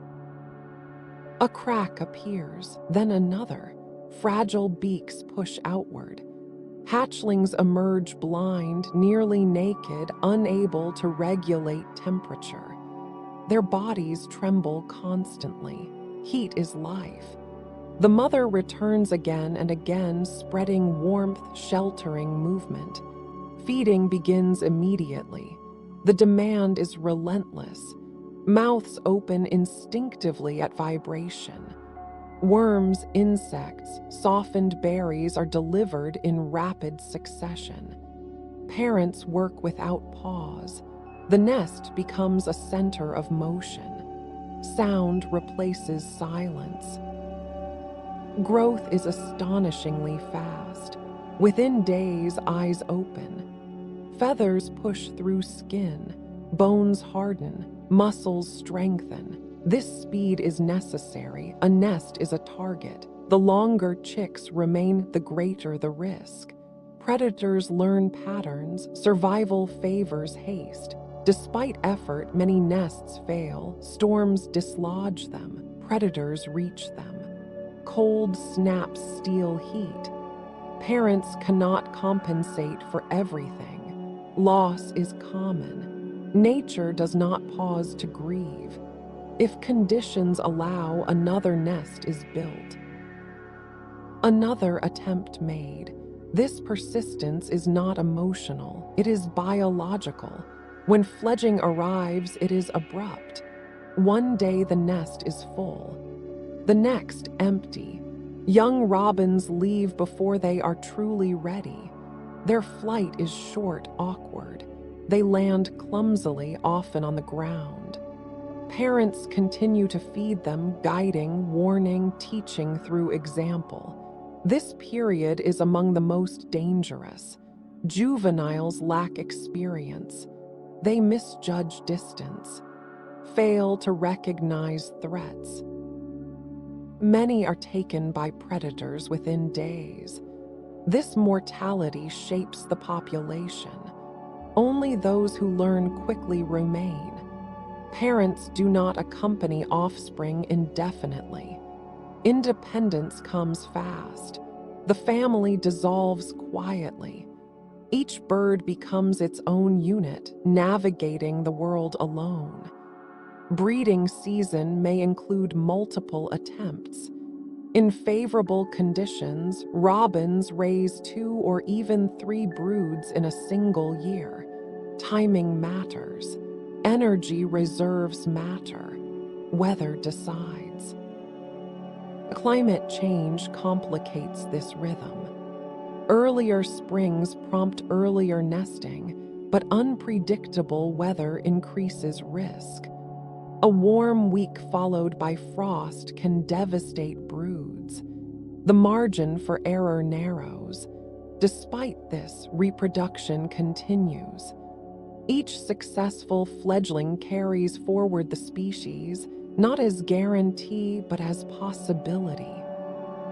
A crack appears, then another. Fragile beaks push outward. Hatchlings emerge blind, nearly naked, unable to regulate temperature. Their bodies tremble constantly. Heat is life. The mother returns again and again, spreading warmth, sheltering movement. Feeding begins immediately. The demand is relentless. Mouths open instinctively at vibration. Worms, insects, softened berries are delivered in rapid succession. Parents work without pause. The nest becomes a center of motion. Sound replaces silence. Growth is astonishingly fast. Within days, eyes open. Feathers push through skin. Bones harden. Muscles strengthen. This speed is necessary. A nest is a target. The longer chicks remain, the greater the risk. Predators learn patterns. Survival favors haste. Despite effort, many nests fail. Storms dislodge them. Predators reach them. Cold snaps steal heat. Parents cannot compensate for everything. Loss is common. Nature does not pause to grieve. If conditions allow, another nest is built. Another attempt made. This persistence is not emotional, it is biological. When fledging arrives, it is abrupt. One day the nest is full, the next empty. Young robins leave before they are truly ready. Their flight is short, awkward. They land clumsily, often on the ground. Parents continue to feed them, guiding, warning, teaching through example. This period is among the most dangerous. Juveniles lack experience. They misjudge distance, fail to recognize threats. Many are taken by predators within days. This mortality shapes the population. Only those who learn quickly remain. Parents do not accompany offspring indefinitely. Independence comes fast. The family dissolves quietly. Each bird becomes its own unit, navigating the world alone. Breeding season may include multiple attempts. In favorable conditions, robins raise 2 or even 3 broods in a single year. Timing matters. Energy reserves matter. Weather decides. Climate change complicates this rhythm. Earlier springs prompt earlier nesting, but unpredictable weather increases risk. A warm week followed by frost can devastate broods. The margin for error narrows. Despite this, reproduction continues. Each successful fledgling carries forward the species, not as guarantee, but as possibility.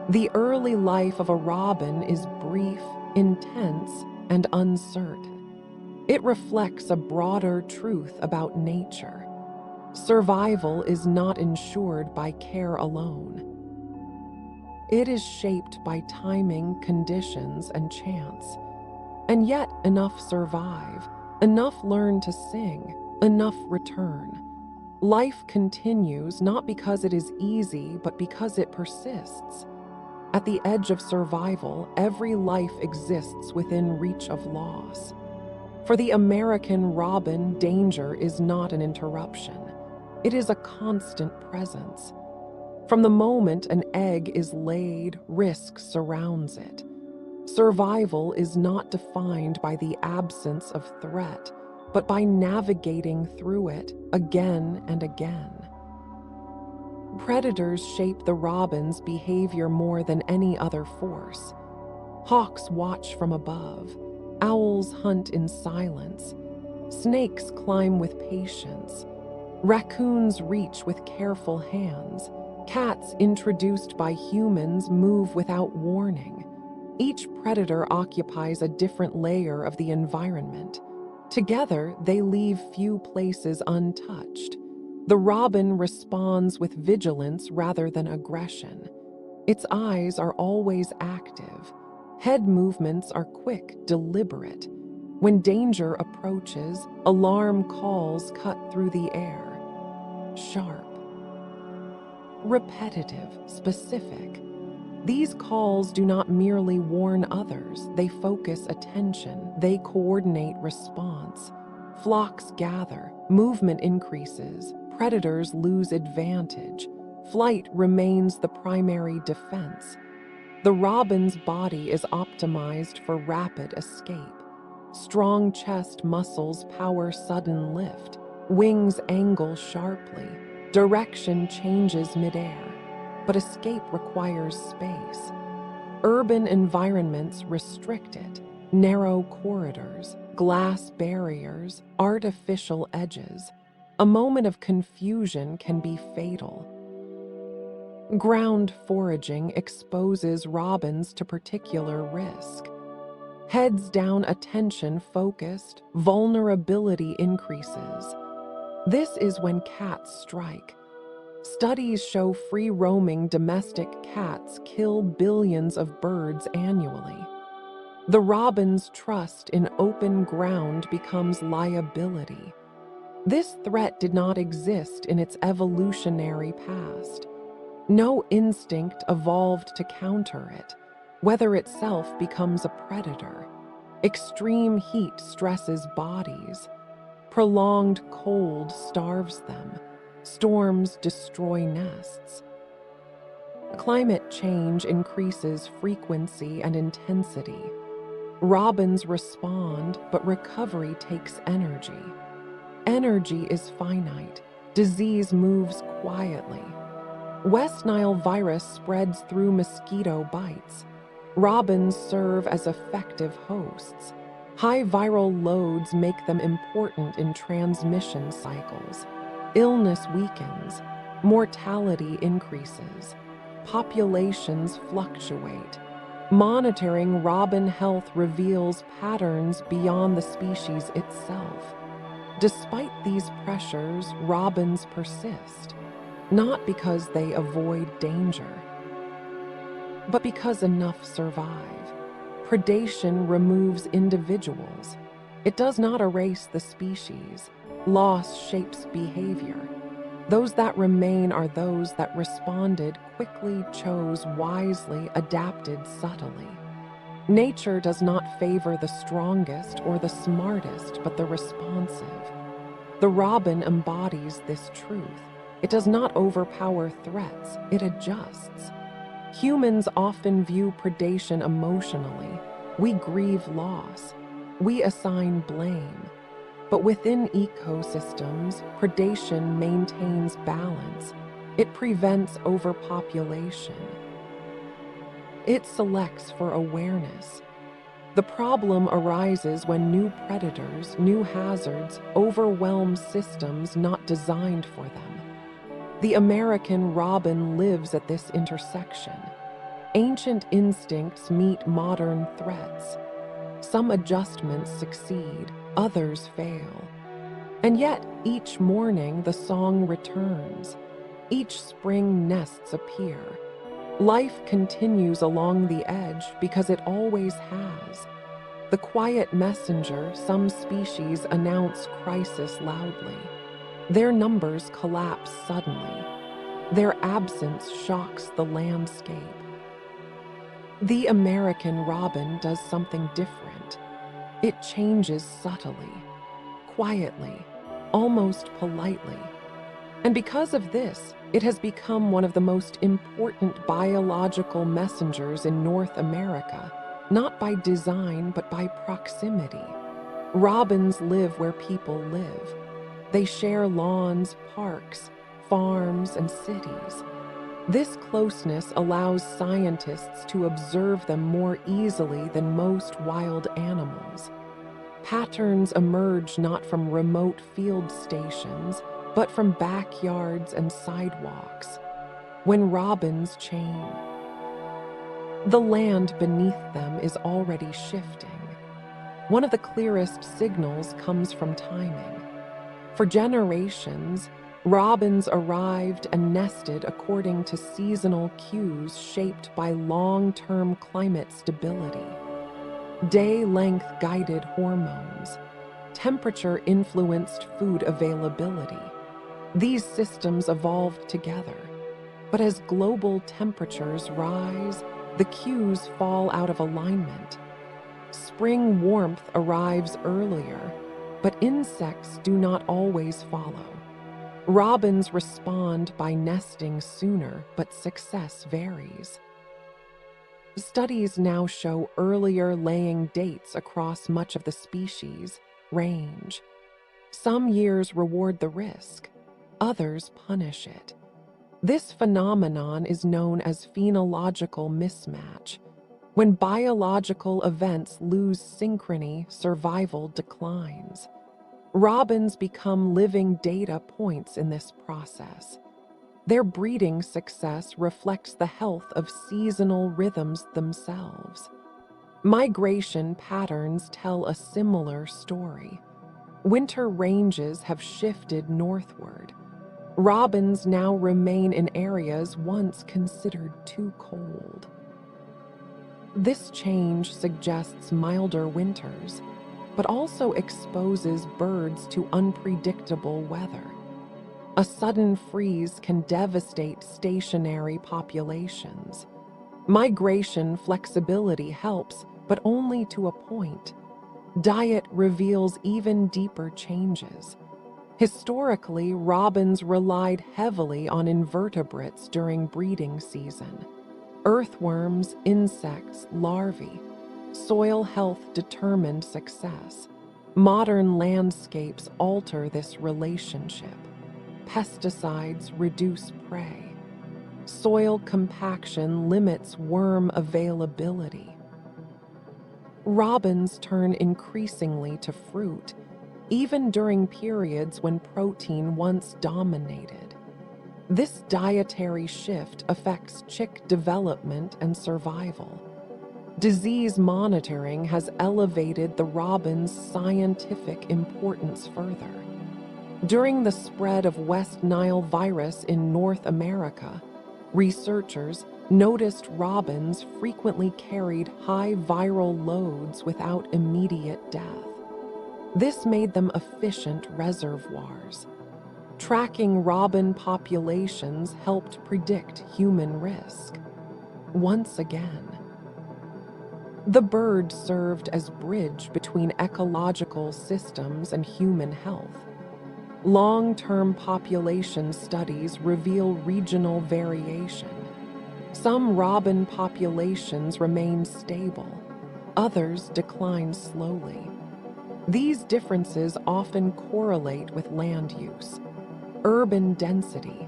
The early life of a robin is brief, intense, and uncertain. It reflects a broader truth about nature. Survival is not ensured by care alone. It is shaped by timing, conditions, and chance. And yet enough survive, enough learn to sing, enough return. Life continues not because it is easy, but because it persists. At the edge of survival, every life exists within reach of loss. For the American robin, danger is not an interruption. It is a constant presence. From the moment an egg is laid, risk surrounds it. Survival is not defined by the absence of threat, but by navigating through it again and again. Predators shape the robin's behavior more than any other force. Hawks watch from above. Owls hunt in silence. Snakes climb with patience. Raccoons reach with careful hands. Cats introduced by humans move without warning. Each predator occupies a different layer of the environment. Together, they leave few places untouched. The robin responds with vigilance rather than aggression. Its eyes are always active. Head movements are quick, deliberate. When danger approaches, alarm calls cut through the air. Sharp, repetitive, specific. These calls do not merely warn others, they focus attention, they coordinate response. Flocks gather, movement increases, predators lose advantage. Flight remains the primary defense. The robin's body is optimized for rapid escape. Strong chest muscles power sudden lift. Wings angle sharply. Direction changes midair. But escape requires space. Urban environments restrict it. Narrow corridors, glass barriers, artificial edges. A moment of confusion can be fatal. Ground foraging exposes robins to particular risk. Heads down, attention focused, vulnerability increases. This is when cats strike. Studies show free-roaming domestic cats kill billions of birds annually. The robin's trust in open ground becomes liability. This threat did not exist in its evolutionary past. No instinct evolved to counter it. Weather itself becomes a predator. Extreme heat stresses bodies. Prolonged cold starves them. Storms destroy nests. Climate change increases frequency and intensity. Robins respond, but recovery takes energy. Energy is finite. Disease moves quietly. West Nile virus spreads through mosquito bites. Robins serve as effective hosts. High viral loads make them important in transmission cycles. Illness weakens. Mortality increases. Populations fluctuate. Monitoring robin health reveals patterns beyond the species itself. Despite these pressures, robins persist, not because they avoid danger, but because enough survive. Predation removes individuals. It does not erase the species. Loss shapes behavior. Those that remain are those that responded quickly, chose wisely, adapted subtly. Nature does not favor the strongest or the smartest, but the responsive. The robin embodies this truth. It does not overpower threats, it adjusts. Humans often view predation emotionally. We grieve loss. We assign blame. But within ecosystems, predation maintains balance. It prevents overpopulation. It selects for awareness. The problem arises when new predators, new hazards, overwhelm systems not designed for them. The American robin lives at this intersection. Ancient instincts meet modern threats. Some adjustments succeed, others fail. And yet, each morning the song returns. Each spring nests appear. Life continues along the edge because it always has. The quiet messenger, some species announce crisis loudly. Their numbers collapse suddenly. Their absence shocks the landscape. The American robin does something different. It changes subtly, quietly, almost politely. And because of this, it has become one of the most important biological messengers in North America, not by design, but by proximity. Robins live where people live. They share lawns, parks, farms, and cities. This closeness allows scientists to observe them more easily than most wild animals. Patterns emerge not from remote field stations, but from backyards and sidewalks. When robins chain, the land beneath them is already shifting. One of the clearest signals comes from timing. For generations, robins arrived and nested according to seasonal cues shaped by long-term climate stability. Day-length guided hormones. Temperature-influenced food availability. These systems evolved together. But as global temperatures rise, the cues fall out of alignment. Spring warmth arrives earlier, but insects do not always follow. Robins respond by nesting sooner, but success varies. Studies now show earlier laying dates across much of the species range. Some years reward the risk, others punish it. This phenomenon is known as phenological mismatch. When biological events lose synchrony, survival declines. Robins become living data points in this process. Their breeding success reflects the health of seasonal rhythms themselves. Migration patterns tell a similar story. Winter ranges have shifted northward. Robins now remain in areas once considered too cold. This change suggests milder winters, but also exposes birds to unpredictable weather. A sudden freeze can devastate stationary populations. Migration flexibility helps, but only to a point. Diet reveals even deeper changes. Historically, robins relied heavily on invertebrates during breeding season. Earthworms, insects, larvae. Soil health determined success. Modern landscapes alter this relationship. Pesticides reduce prey. Soil compaction limits worm availability. Robins turn increasingly to fruit, even during periods when protein once dominated. This dietary shift affects chick development and survival. Disease monitoring has elevated the robin's scientific importance further. During the spread of West Nile virus in North America, researchers noticed robins frequently carried high viral loads without immediate death. This made them efficient reservoirs. Tracking robin populations helped predict human risk. Once again, the bird served as bridge between ecological systems and human health. Long-term population studies reveal regional variation. Some robin populations remain stable, others decline slowly. These differences often correlate with land use, urban density,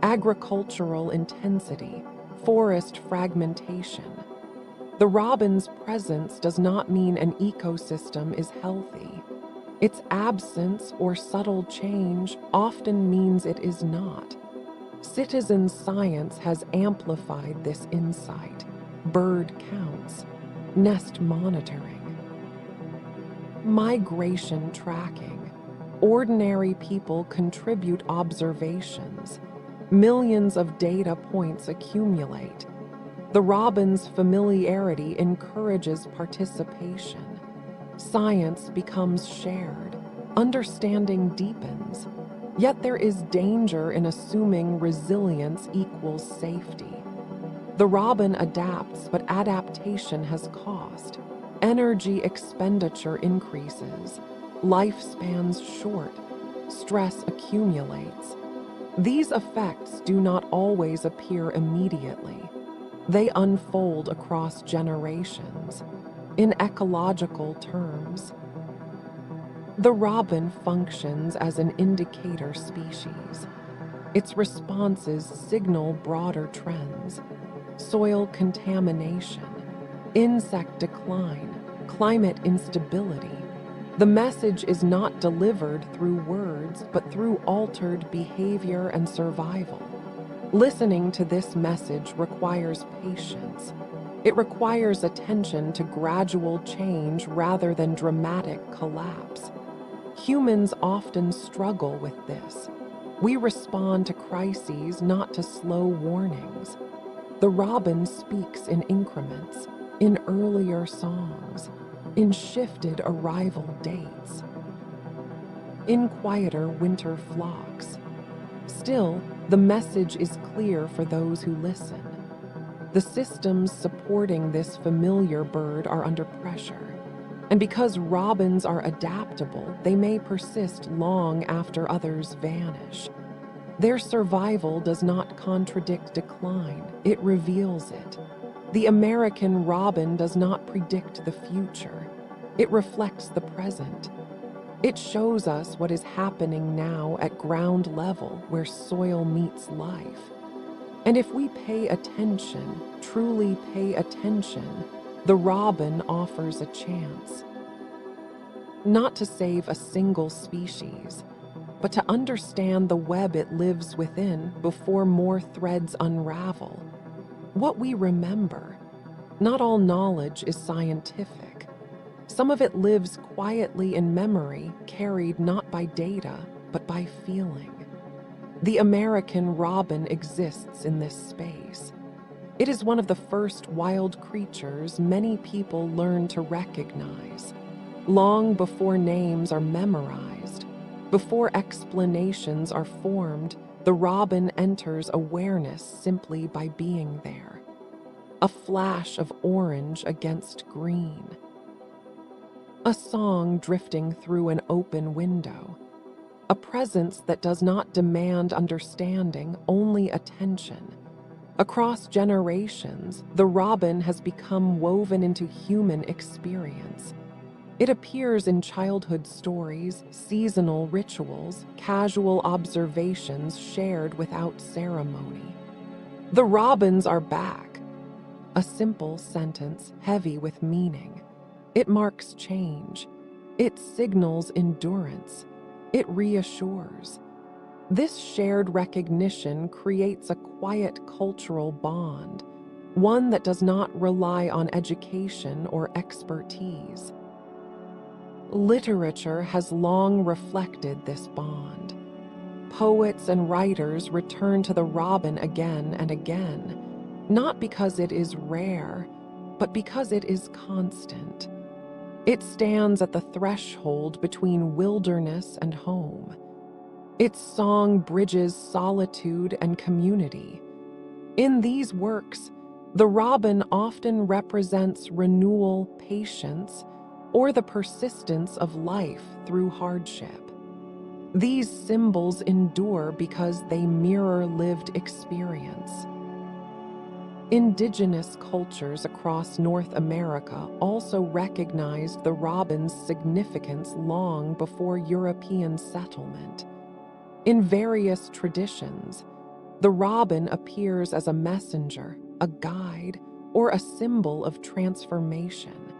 agricultural intensity, forest fragmentation. The robin's presence does not mean an ecosystem is healthy. Its absence or subtle change often means it is not. Citizen science has amplified this insight. Bird counts, nest monitoring, migration tracking. Ordinary people contribute observations. Millions of data points accumulate. The robin's familiarity encourages participation. Science becomes shared. Understanding deepens. Yet there is danger in assuming resilience equals safety. The robin adapts, but adaptation has cost. Energy expenditure increases. Lifespans short. Stress accumulates. These effects do not always appear immediately. They unfold across generations. In ecological terms, the robin functions as an indicator species. Its responses signal broader trends: soil contamination, insect decline, climate instability. The message is not delivered through words, but through altered behavior and survival. Listening to this message requires patience. It requires attention to gradual change rather than dramatic collapse. Humans often struggle with this. We respond to crises, not to slow warnings. The robin speaks in increments, in earlier songs, in shifted arrival dates, in quieter winter flocks. Still, the message is clear for those who listen. The systems supporting this familiar bird are under pressure. And because robins are adaptable, they may persist long after others vanish. Their survival does not contradict decline, it reveals it. The American robin does not predict the future, it reflects the present. It shows us what is happening now at ground level where soil meets life. And if we pay attention, truly pay attention, the robin offers a chance. Not to save a single species, but to understand the web it lives within before more threads unravel. What we remember. Not all knowledge is scientific. Some of it lives quietly in memory, carried not by data, but by feeling. The American robin exists in this space. It is one of the first wild creatures many people learn to recognize. Long before names are memorized, before explanations are formed, the robin enters awareness simply by being there. a flash of orange against green, a song drifting through an open window, a presence that does not demand understanding, only attention. Across generations, the robin has become woven into human experience. It appears in childhood stories, seasonal rituals, casual observations shared without ceremony. The robins are back. A simple sentence heavy with meaning. It marks change. It signals endurance. It reassures. This shared recognition creates a quiet cultural bond, one that does not rely on education or expertise. Literature has long reflected this bond. Poets and writers return to the robin again and again, not because it is rare, but because it is constant. It stands at the threshold between wilderness and home. Its song bridges solitude and community. In these works, the robin often represents renewal, patience, or the persistence of life through hardship. These symbols endure because they mirror lived experience. Indigenous cultures across North America also recognized the robin's significance long before European settlement. In various traditions, the robin appears as a messenger, a guide, or a symbol of transformation.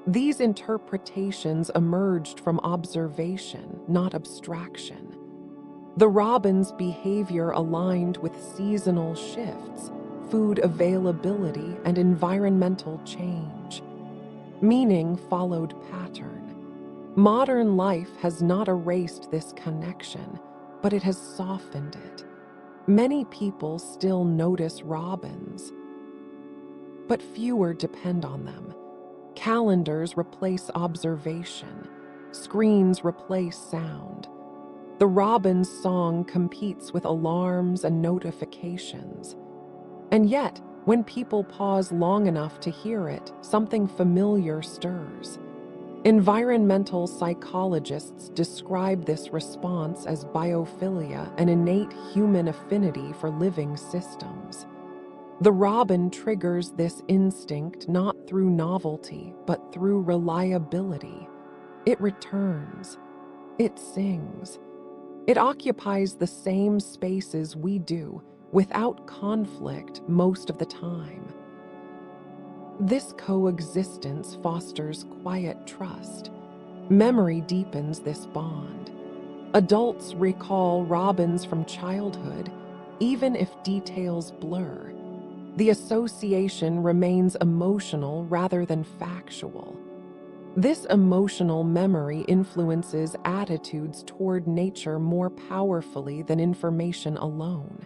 These interpretations emerged from observation, not abstraction. The robin's behavior aligned with seasonal shifts, food availability, and environmental change. Meaning followed pattern. Modern life has not erased this connection, but it has softened it. Many people still notice robins, but fewer depend on them. Calendars replace observation. Screens replace sound. The robin's song competes with alarms and notifications. And yet, when people pause long enough to hear it, something familiar stirs. Environmental psychologists describe this response as biophilia, an innate human affinity for living systems. The robin triggers this instinct not through novelty, but through reliability. It returns. It sings. It occupies the same spaces we do, without conflict most of the time. This coexistence fosters quiet trust. Memory deepens this bond. Adults recall robins from childhood, even if details blur. The association remains emotional rather than factual. This emotional memory influences attitudes toward nature more powerfully than information alone.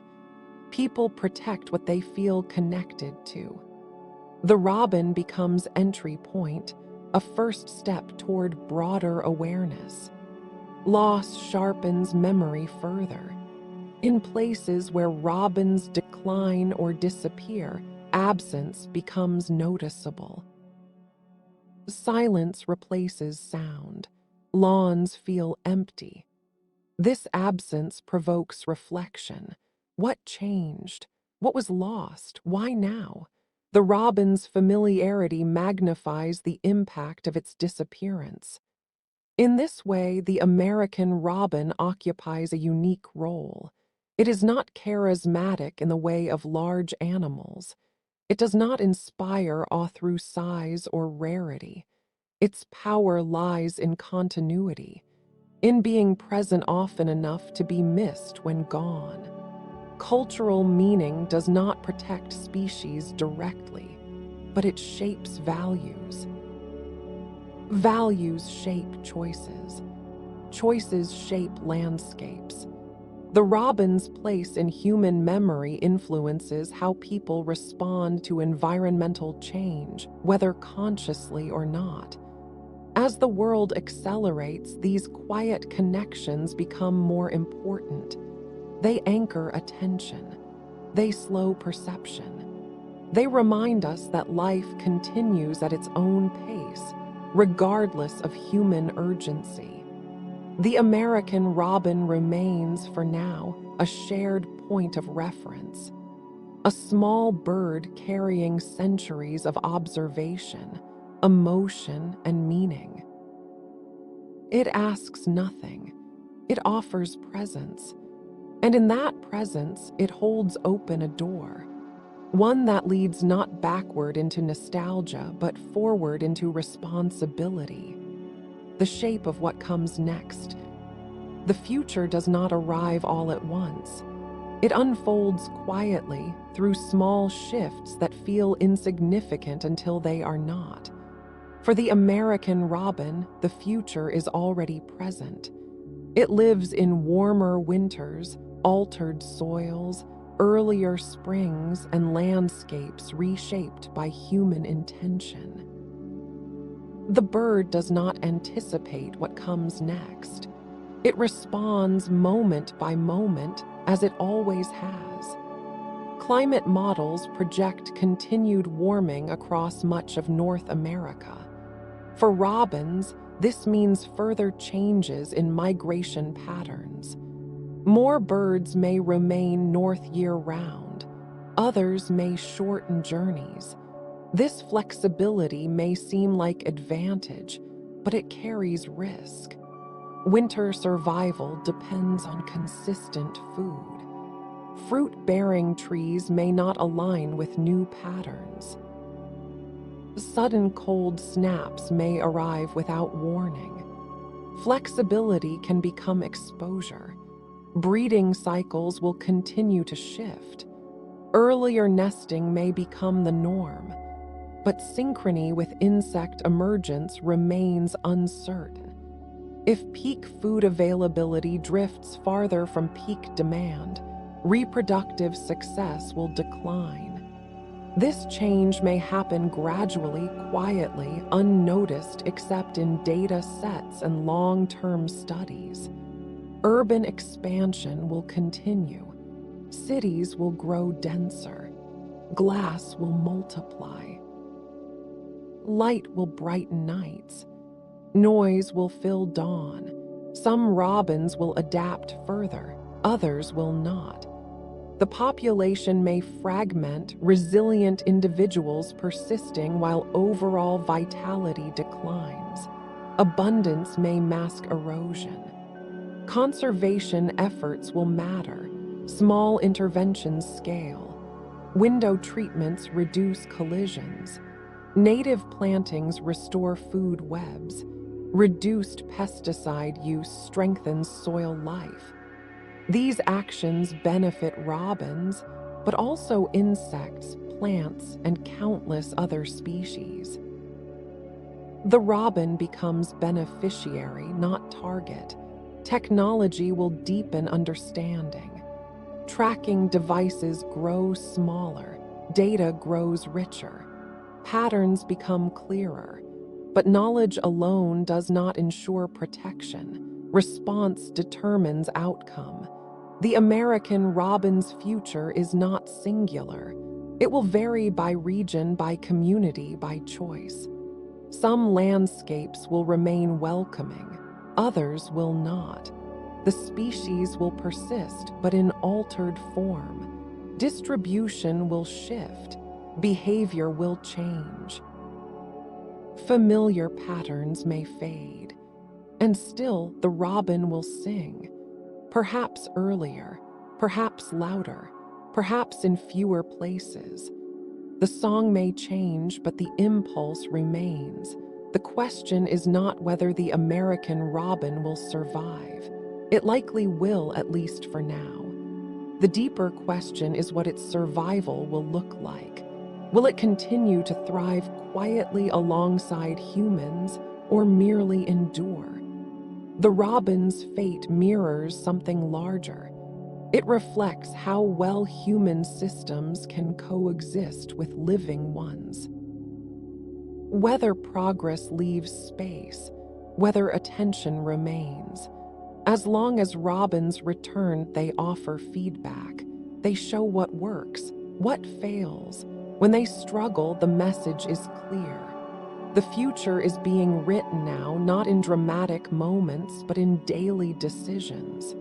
People protect what they feel connected to. The robin becomes entry point, a first step toward broader awareness. Loss sharpens memory further. In places where robins decline or disappear, absence becomes noticeable. Silence replaces sound. Lawns feel empty. This absence provokes reflection. What changed? What was lost? Why now? The robin's familiarity magnifies the impact of its disappearance. In this way, the American robin occupies a unique role. It is not charismatic in the way of large animals. It does not inspire awe through size or rarity. Its power lies in continuity, in being present often enough to be missed when gone. Cultural meaning does not protect species directly, but it shapes values. Values shape choices. Choices shape landscapes. The robin's place in human memory influences how people respond to environmental change, whether consciously or not. As the world accelerates, these quiet connections become more important. They anchor attention. They slow perception. They remind us that life continues at its own pace, regardless of human urgency. The American robin remains, for now, a shared point of reference, a small bird carrying centuries of observation, emotion, and meaning. It asks nothing. It offers presence. And in that presence, it holds open a door, one that leads not backward into nostalgia, but forward into responsibility, the shape of what comes next. The future does not arrive all at once. It unfolds quietly through small shifts that feel insignificant until they are not. For the American robin, the future is already present. It lives in warmer winters, altered soils, earlier springs, and landscapes reshaped by human intention. The bird does not anticipate what comes next. It responds moment by moment, as it always has. Climate models project continued warming across much of North America. For robins, this means further changes in migration patterns. More birds may remain north year-round. Others may shorten journeys. This flexibility may seem like advantage, but it carries risk. Winter survival depends on consistent food. Fruit-bearing trees may not align with new patterns. Sudden cold snaps may arrive without warning. Flexibility can become exposure. Breeding cycles will continue to shift. Earlier nesting may become the norm, but synchrony with insect emergence remains uncertain. If peak food availability drifts farther from peak demand, reproductive success will decline. This change may happen gradually, quietly, unnoticed except in data sets and long-term studies. Urban expansion will continue. Cities will grow denser. Glass will multiply. Light will brighten nights. Noise will fill dawn. Some robins will adapt further, others will not. The population may fragment, resilient individuals persisting while overall vitality declines. Abundance may mask erosion. Conservation efforts will matter. Small interventions scale. Window treatments reduce collisions. Native plantings restore food webs. Reduced pesticide use strengthens soil life. These actions benefit robins, but also insects, plants, and countless other species. The robin becomes beneficiary, not target. Technology will deepen understanding. Tracking devices grow smaller, data grows richer. Patterns become clearer, but knowledge alone does not ensure protection. Response determines outcome. The American robin's future is not singular. It will vary by region, by community, by choice. Some landscapes will remain welcoming, others will not. The species will persist, but in altered form. Distribution will shift, behavior will change. Familiar patterns may fade, and still the robin will sing. Perhaps earlier, perhaps louder, perhaps in fewer places. The song may change, but the impulse remains. The question is not whether the American robin will survive. It likely will, at least for now. The deeper question is what its survival will look like. Will it continue to thrive quietly alongside humans, or merely endure? The robin's fate mirrors something larger. It reflects how well human systems can coexist with living ones. Whether progress leaves space, whether attention remains. As long as robins return, they offer feedback. They show what works, what fails, When they struggle, the message is clear. The future is being written now, not in dramatic moments, but in daily decisions.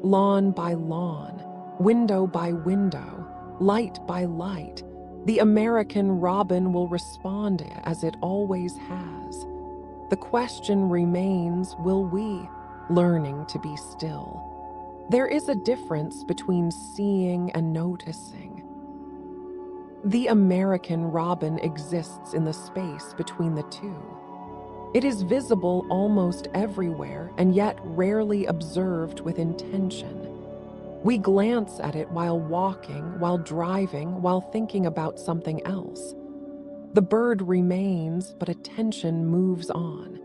Lawn by lawn, window by window, light by light, the American robin will respond as it always has. The question remains, will we, learning to be still? There is a difference between seeing and noticing. The American robin exists in the space between the two. It is visible almost everywhere and yet rarely observed with intention. We glance at it while walking, while driving, while thinking about something else. The bird remains, but attention moves on.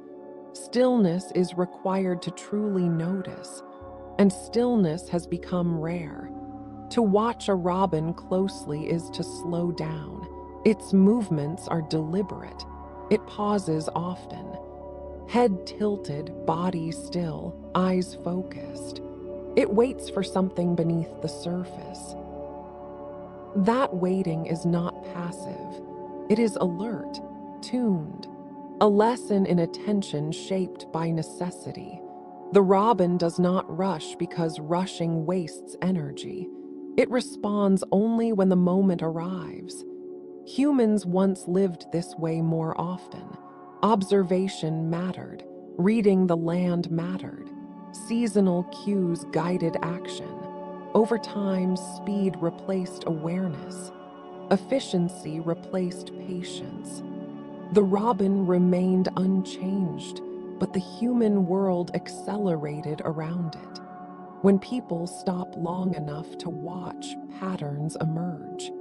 Stillness is required to truly notice, and stillness has become rare. To watch a robin closely is to slow down. Its movements are deliberate. It pauses often. Head tilted, body still, eyes focused. It waits for something beneath the surface. That waiting is not passive. It is alert, tuned, a lesson in attention shaped by necessity. The robin does not rush because rushing wastes energy. It responds only when the moment arrives. Humans once lived this way more often. Observation mattered. Reading the land mattered. Seasonal cues guided action. Over time, speed replaced awareness. Efficiency replaced patience. The robin remained unchanged, but the human world accelerated around it. When people stop long enough to watch, patterns emerge.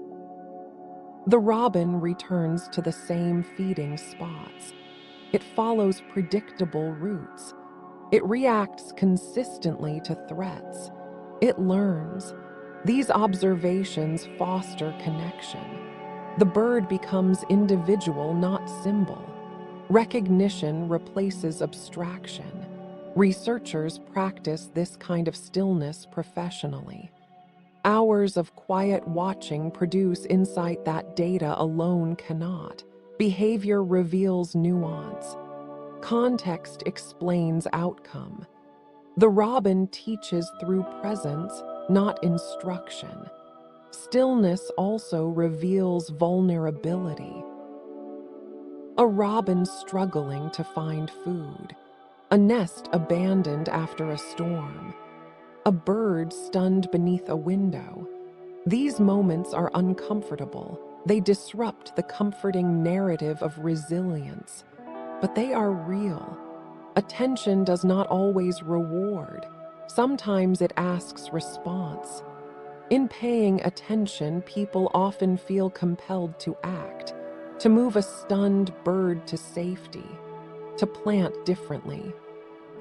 The robin returns to the same feeding spots. It follows predictable routes. It reacts consistently to threats. It learns. These observations foster connection. The bird becomes individual, not symbol. Recognition replaces abstraction. Researchers practice this kind of stillness professionally. Hours of quiet watching produce insight that data alone cannot. Behavior reveals nuance. Context explains outcome. The robin teaches through presence, not instruction. Stillness also reveals vulnerability. A robin struggling to find food. A nest abandoned after a storm. A bird stunned beneath a window. These moments are uncomfortable. They disrupt the comforting narrative of resilience. But they are real. Attention does not always reward. Sometimes it asks response. In paying attention, people often feel compelled to act, to move a stunned bird to safety, to plant differently,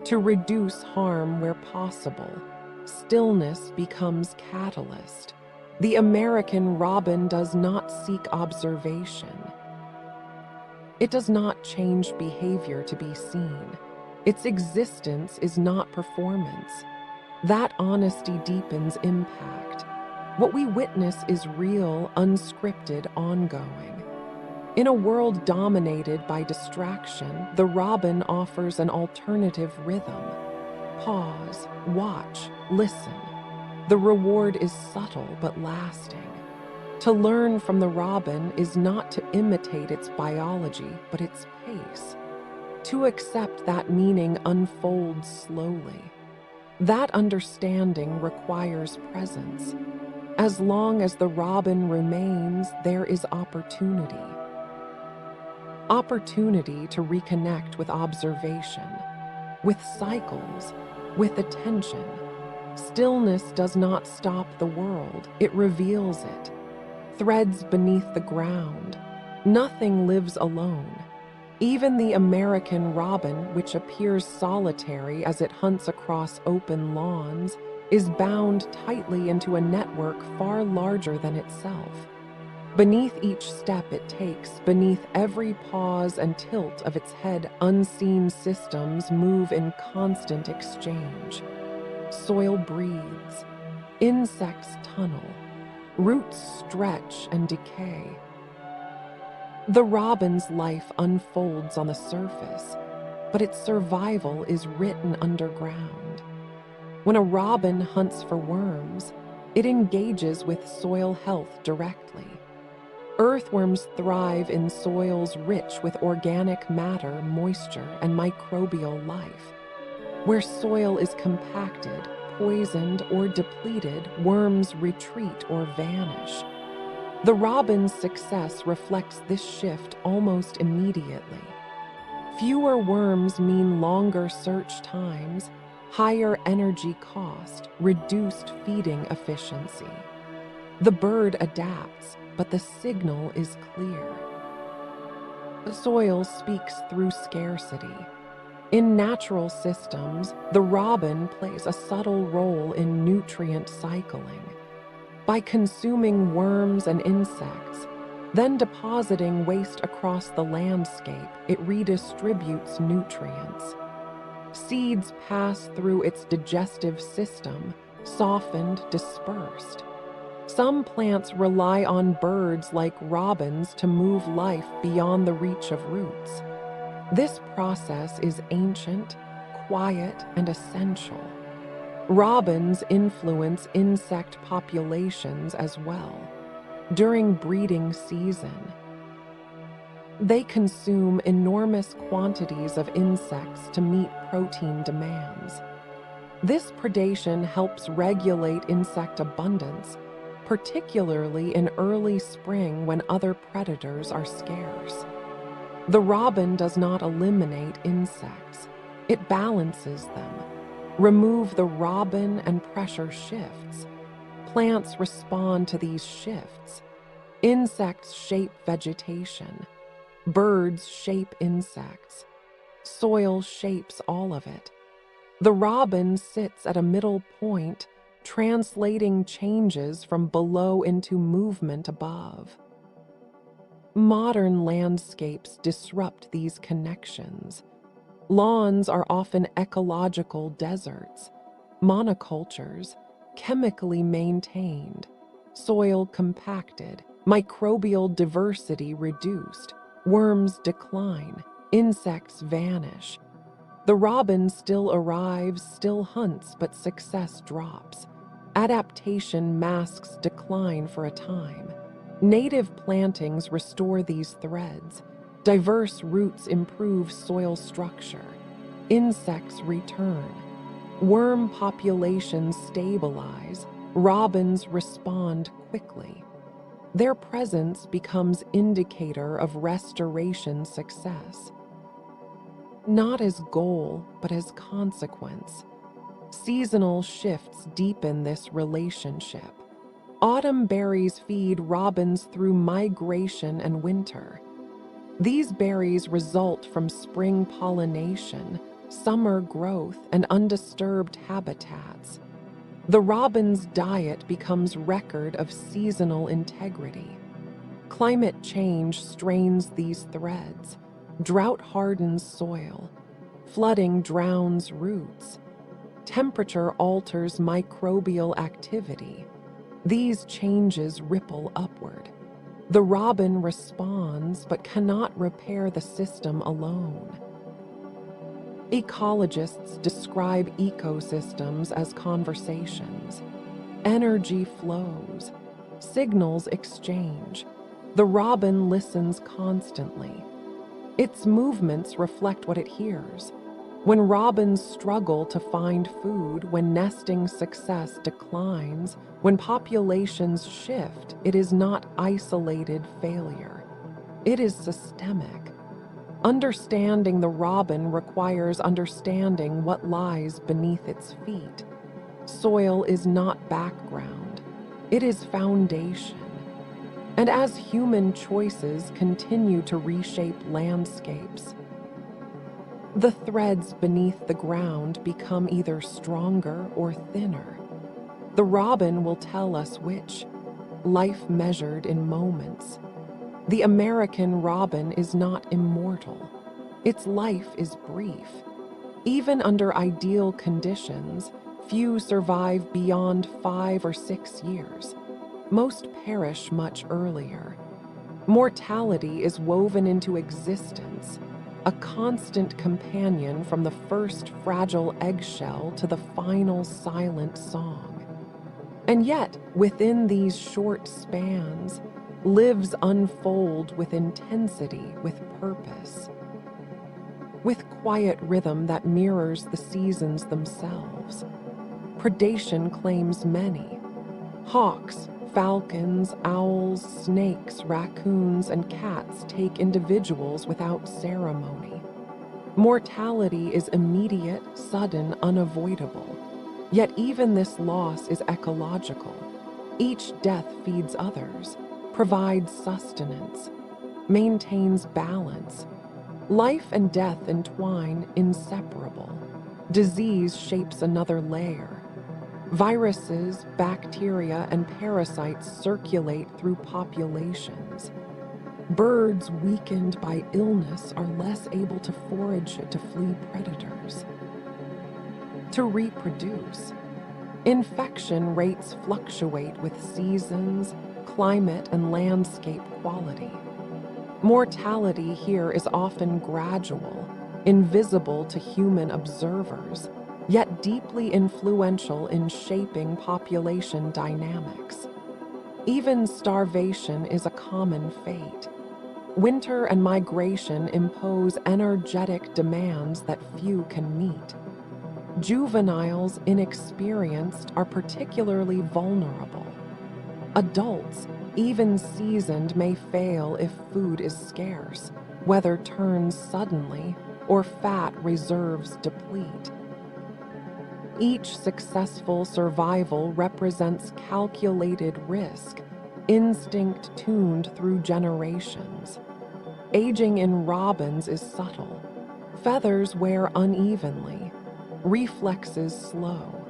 to reduce harm where possible. Stillness becomes catalyst. The American robin does not seek observation. It does not change behavior to be seen. Its existence is not performance. That honesty deepens impact. What we witness is real, unscripted, ongoing. In a world dominated by distraction, the robin offers an alternative rhythm. Pause, watch, listen. The reward is subtle but lasting. To learn from the robin is not to imitate its biology, but its pace. To accept that meaning unfolds slowly. That understanding requires presence. As long as the robin remains, there is opportunity. Opportunity to reconnect with observation, with cycles, with attention. Stillness does not stop the world, it reveals it. Threads beneath the ground. Nothing lives alone. Even the American robin, which appears solitary as it hunts across open lawns, is bound tightly into a network far larger than itself. Beneath each step it takes, beneath every pause and tilt of its head, unseen systems move in constant exchange. Soil breathes. Insects tunnel. Roots stretch and decay. The robin's life unfolds on the surface, but its survival is written underground. When a robin hunts for worms, it engages with soil health directly. Earthworms thrive in soils rich with organic matter, moisture, and microbial life. Where soil is compacted, poisoned, or depleted, worms retreat or vanish. The robin's success reflects this shift almost immediately. Fewer worms mean longer search times, higher energy cost, reduced feeding efficiency. The bird adapts, but the signal is clear. The soil speaks through scarcity. In natural systems, the robin plays a subtle role in nutrient cycling. By consuming worms and insects, then depositing waste across the landscape, it redistributes nutrients. Seeds pass through its digestive system, softened, dispersed. Some plants rely on birds like robins to move life beyond the reach of roots. This process is ancient, quiet, and essential. Robins influence insect populations as well. During breeding season, they consume enormous quantities of insects to meet protein demands. This predation helps regulate insect abundance, particularly in early spring when other predators are scarce. The robin does not eliminate insects, it balances them. Remove the robin and pressure shifts. Plants respond to these shifts. Insects shape vegetation. Birds shape insects. Soil shapes all of it. The robin sits at a middle point, translating changes from below into movement above. Modern landscapes disrupt these connections. Lawns are often ecological deserts, monocultures, chemically maintained, soil compacted, microbial diversity reduced, worms decline, insects vanish. The robin still arrives, still hunts, but success drops. Adaptation masks decline for a time. Native plantings restore these threads. Diverse roots improve soil structure. Insects return. Worm populations stabilize. Robins respond quickly. Their presence becomes indicator of restoration success. Not as goal, but as consequence. Seasonal shifts deepen this relationship. Autumn berries feed robins through migration and winter. These berries result from spring pollination, summer growth, and undisturbed habitats. The robin's diet becomes record of seasonal integrity. Climate change strains these threads. Drought hardens soil. Flooding drowns roots. Temperature alters microbial activity. These changes ripple upward. The robin responds but cannot repair the system alone. Ecologists describe ecosystems as conversations. Energy flows. Signals exchange. The robin listens constantly. Its movements reflect what it hears. When robins struggle to find food, when nesting success declines, when populations shift, it is not isolated failure. It is systemic. Understanding the robin requires understanding what lies beneath its feet. Soil is not background. It is foundation. And as human choices continue to reshape landscapes, the threads beneath the ground become either stronger or thinner. The robin will tell us which. Life measured in moments. The American robin is not immortal. Its life is brief. Even under ideal conditions, few survive beyond 5 or 6 years. Most perish much earlier. Mortality is woven into existence, a constant companion from the first fragile eggshell to the final silent song. And yet, within these short spans, lives unfold with intensity, with purpose, with quiet rhythm that mirrors the seasons themselves. Predation claims many. Hawks, falcons, owls, snakes, raccoons, and cats take individuals without ceremony. Mortality is immediate, sudden, unavoidable. Yet even this loss is ecological. Each death feeds others, provides sustenance, maintains balance. Life and death entwine, inseparable. Disease shapes another layer. Viruses, bacteria, and parasites circulate through populations. Birds weakened by illness are less able to forage to flee predators. To reproduce, infection rates fluctuate with seasons, climate, and landscape quality. Mortality here is often gradual, invisible to human observers, yet deeply influential in shaping population dynamics. Even starvation is a common fate. Winter and migration impose energetic demands that few can meet. Juveniles, inexperienced, are particularly vulnerable. Adults, even seasoned, may fail if food is scarce, weather turns suddenly, or fat reserves deplete. Each successful survival represents calculated risk, instinct tuned through generations. Aging in robins is subtle. Feathers wear unevenly, reflexes slow.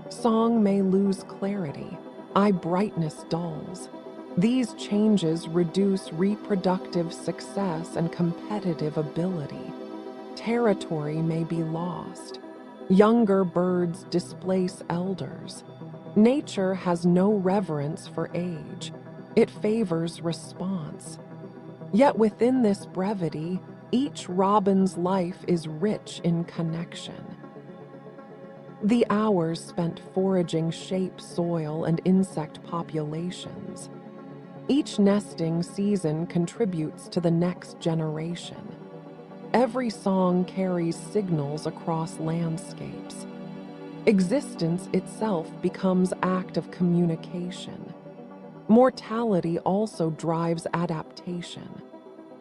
Song may lose clarity, eye brightness dulls. These changes reduce reproductive success and competitive ability. Territory may be lost. Younger birds displace elders. Nature has no reverence for age. It favors response. Yet within this brevity, each robin's life is rich in connection. The hours spent foraging shape soil and insect populations. Each nesting season contributes to the next generation. Every song carries signals across landscapes. Existence itself becomes act of communication. Mortality also drives adaptation.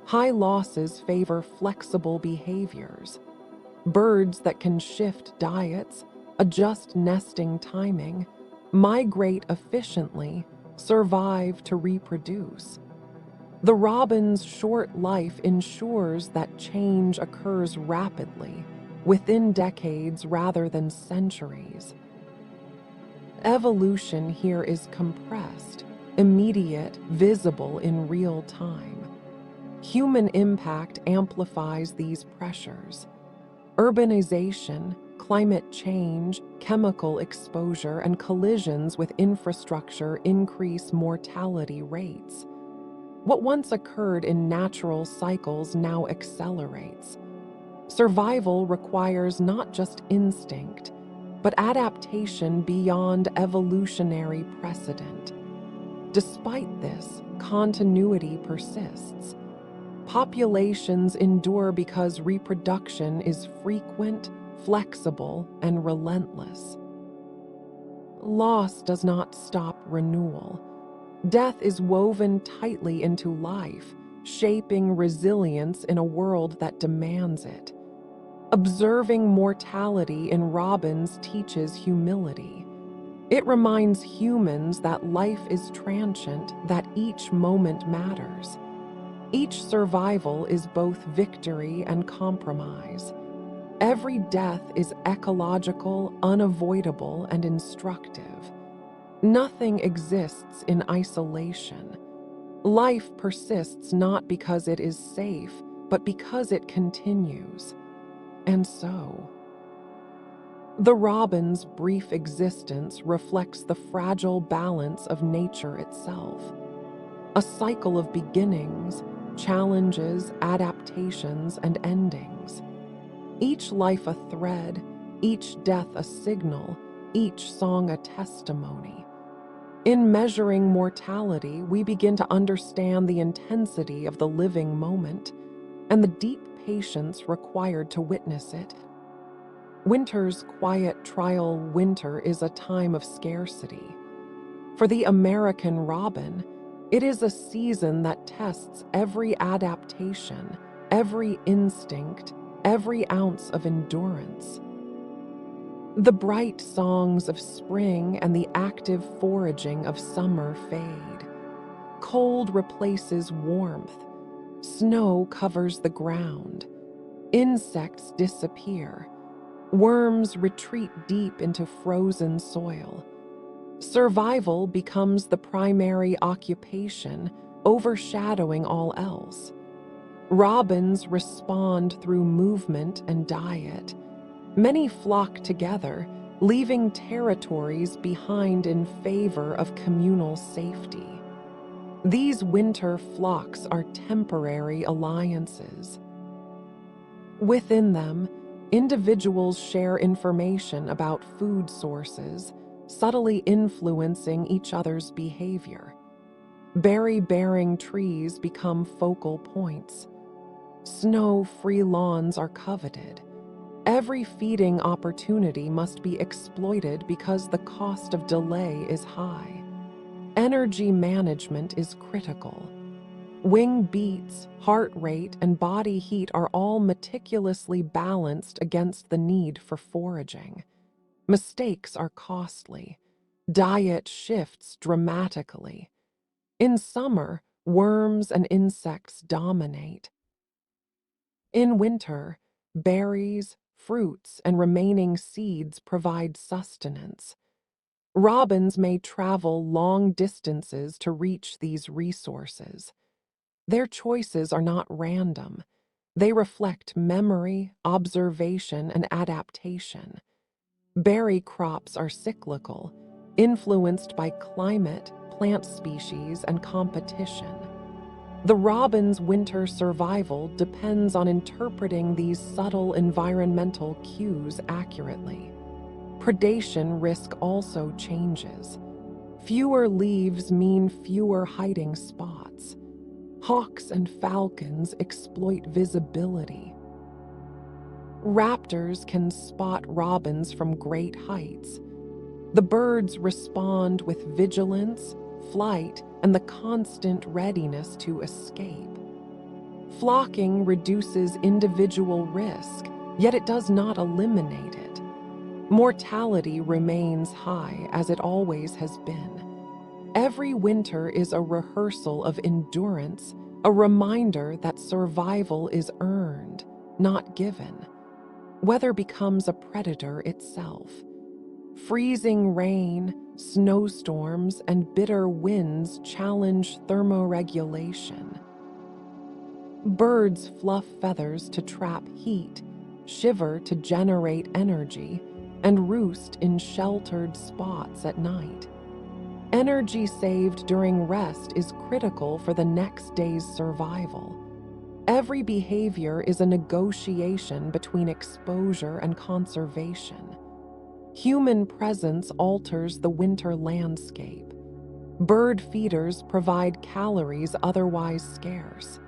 High losses favor flexible behaviors. Birds that can shift diets, adjust nesting timing, migrate efficiently, survive to reproduce. The robin's short life ensures that change occurs rapidly, within decades rather than centuries. Evolution here is compressed, immediate, visible in real time. Human impact amplifies these pressures. Urbanization, climate change, chemical exposure, and collisions with infrastructure increase mortality rates. What once occurred in natural cycles now accelerates. Survival requires not just instinct, but adaptation beyond evolutionary precedent. Despite this, continuity persists. Populations endure because reproduction is frequent, flexible, and relentless. Loss does not stop renewal. Death is woven tightly into life, shaping resilience in a world that demands it. Observing mortality in robins teaches humility. It reminds humans that life is transient, that each moment matters. Each survival is both victory and compromise. Every death is ecological, unavoidable, and instructive. Nothing exists in isolation. Life persists not because it is safe, but because it continues. And so, the robin's brief existence reflects the fragile balance of nature itself. a cycle of beginnings, challenges, adaptations, and endings. Each life a thread, each death a signal, each song a testimony. In measuring mortality, we begin to understand the intensity of the living moment and the deep patience required to witness it. Winter's quiet trial winter is a time of scarcity. For the American robin, it is a season that tests every adaptation, every instinct, every ounce of endurance. The bright songs of spring and the active foraging of summer fade. Cold replaces warmth. Snow covers the ground. Insects disappear. Worms retreat deep into frozen soil. Survival becomes the primary occupation, overshadowing all else. Robins respond through movement and diet. Many flock together, leaving territories behind in favor of communal safety. These winter flocks are temporary alliances. Within them, individuals share information about food sources, subtly influencing each other's behavior. Berry-bearing trees become focal points. Snow-free lawns are coveted. Every feeding opportunity must be exploited because the cost of delay is high. Energy management is critical. Wing beats, heart rate, and body heat are all meticulously balanced against the need for foraging. Mistakes are costly. Diet shifts dramatically. In summer, worms and insects dominate. In winter, berries, fruits, and remaining seeds provide sustenance. Robins may travel long distances to reach these resources. Their choices are not random. They reflect memory, observation, and adaptation. Berry crops are cyclical, influenced by climate, plant species, and competition. The robin's winter survival depends on interpreting these subtle environmental cues accurately. Predation risk also changes. Fewer leaves mean fewer hiding spots. Hawks and falcons exploit visibility. Raptors can spot robins from great heights. The birds respond with vigilance, flight, and the constant readiness to escape. Flocking reduces individual risk, yet it does not eliminate it. Mortality remains high, as it always has been. Every winter is a rehearsal of endurance, a reminder that survival is earned, not given. Weather becomes a predator itself. Freezing rain, snowstorms, and bitter winds challenge thermoregulation. Birds fluff feathers to trap heat, shiver to generate energy, and roost in sheltered spots at night. Energy saved during rest is critical for the next day's survival. Every behavior is a negotiation between exposure and conservation. Human presence alters the winter landscape. Bird feeders provide calories otherwise scarce.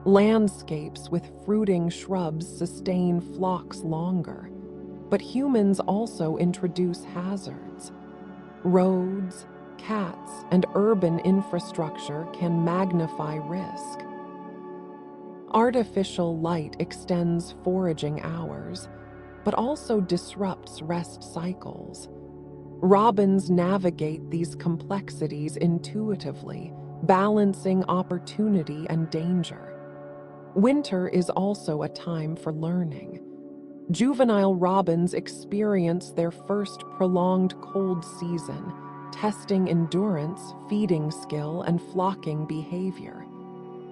Landscapes with fruiting shrubs sustain flocks longer, but humans also introduce hazards. Roads, cats, and urban infrastructure can magnify risk. Artificial light extends foraging hours, but also disrupts rest cycles. Robins navigate these complexities intuitively, balancing opportunity and danger. Winter is also a time for learning. Juvenile robins experience their first prolonged cold season, testing endurance, feeding skill, and flocking behavior.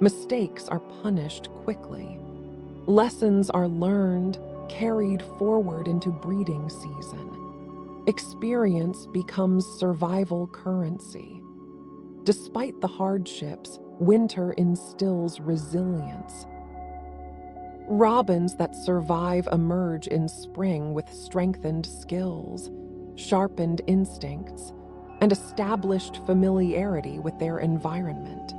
Mistakes are punished quickly. Lessons are learned, carried forward into breeding season. Experience becomes survival currency. Despite the hardships, winter instills resilience. Robins that survive emerge in spring with strengthened skills, sharpened instincts, and established familiarity with their environment.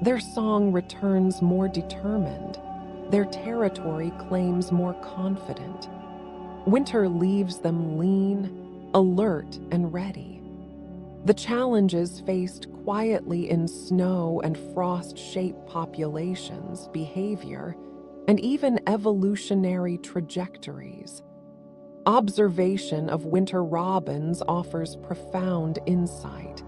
Their song returns more determined. Their territory claims more confident. Winter leaves them lean, alert, and ready. The challenges faced quietly in snow and frost shape populations, behavior, and even evolutionary trajectories. Observation of winter robins offers profound insight.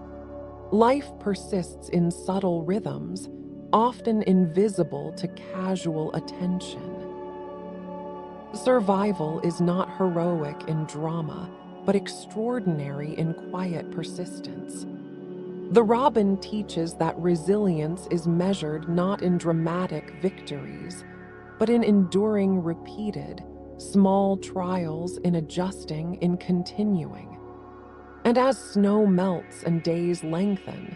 Life persists in subtle rhythms, often invisible to casual attention. Survival is not heroic in drama, but extraordinary in quiet persistence. The robin teaches that resilience is measured not in dramatic victories, but in enduring repeated, small trials, in adjusting, in continuing. And as snow melts and days lengthen,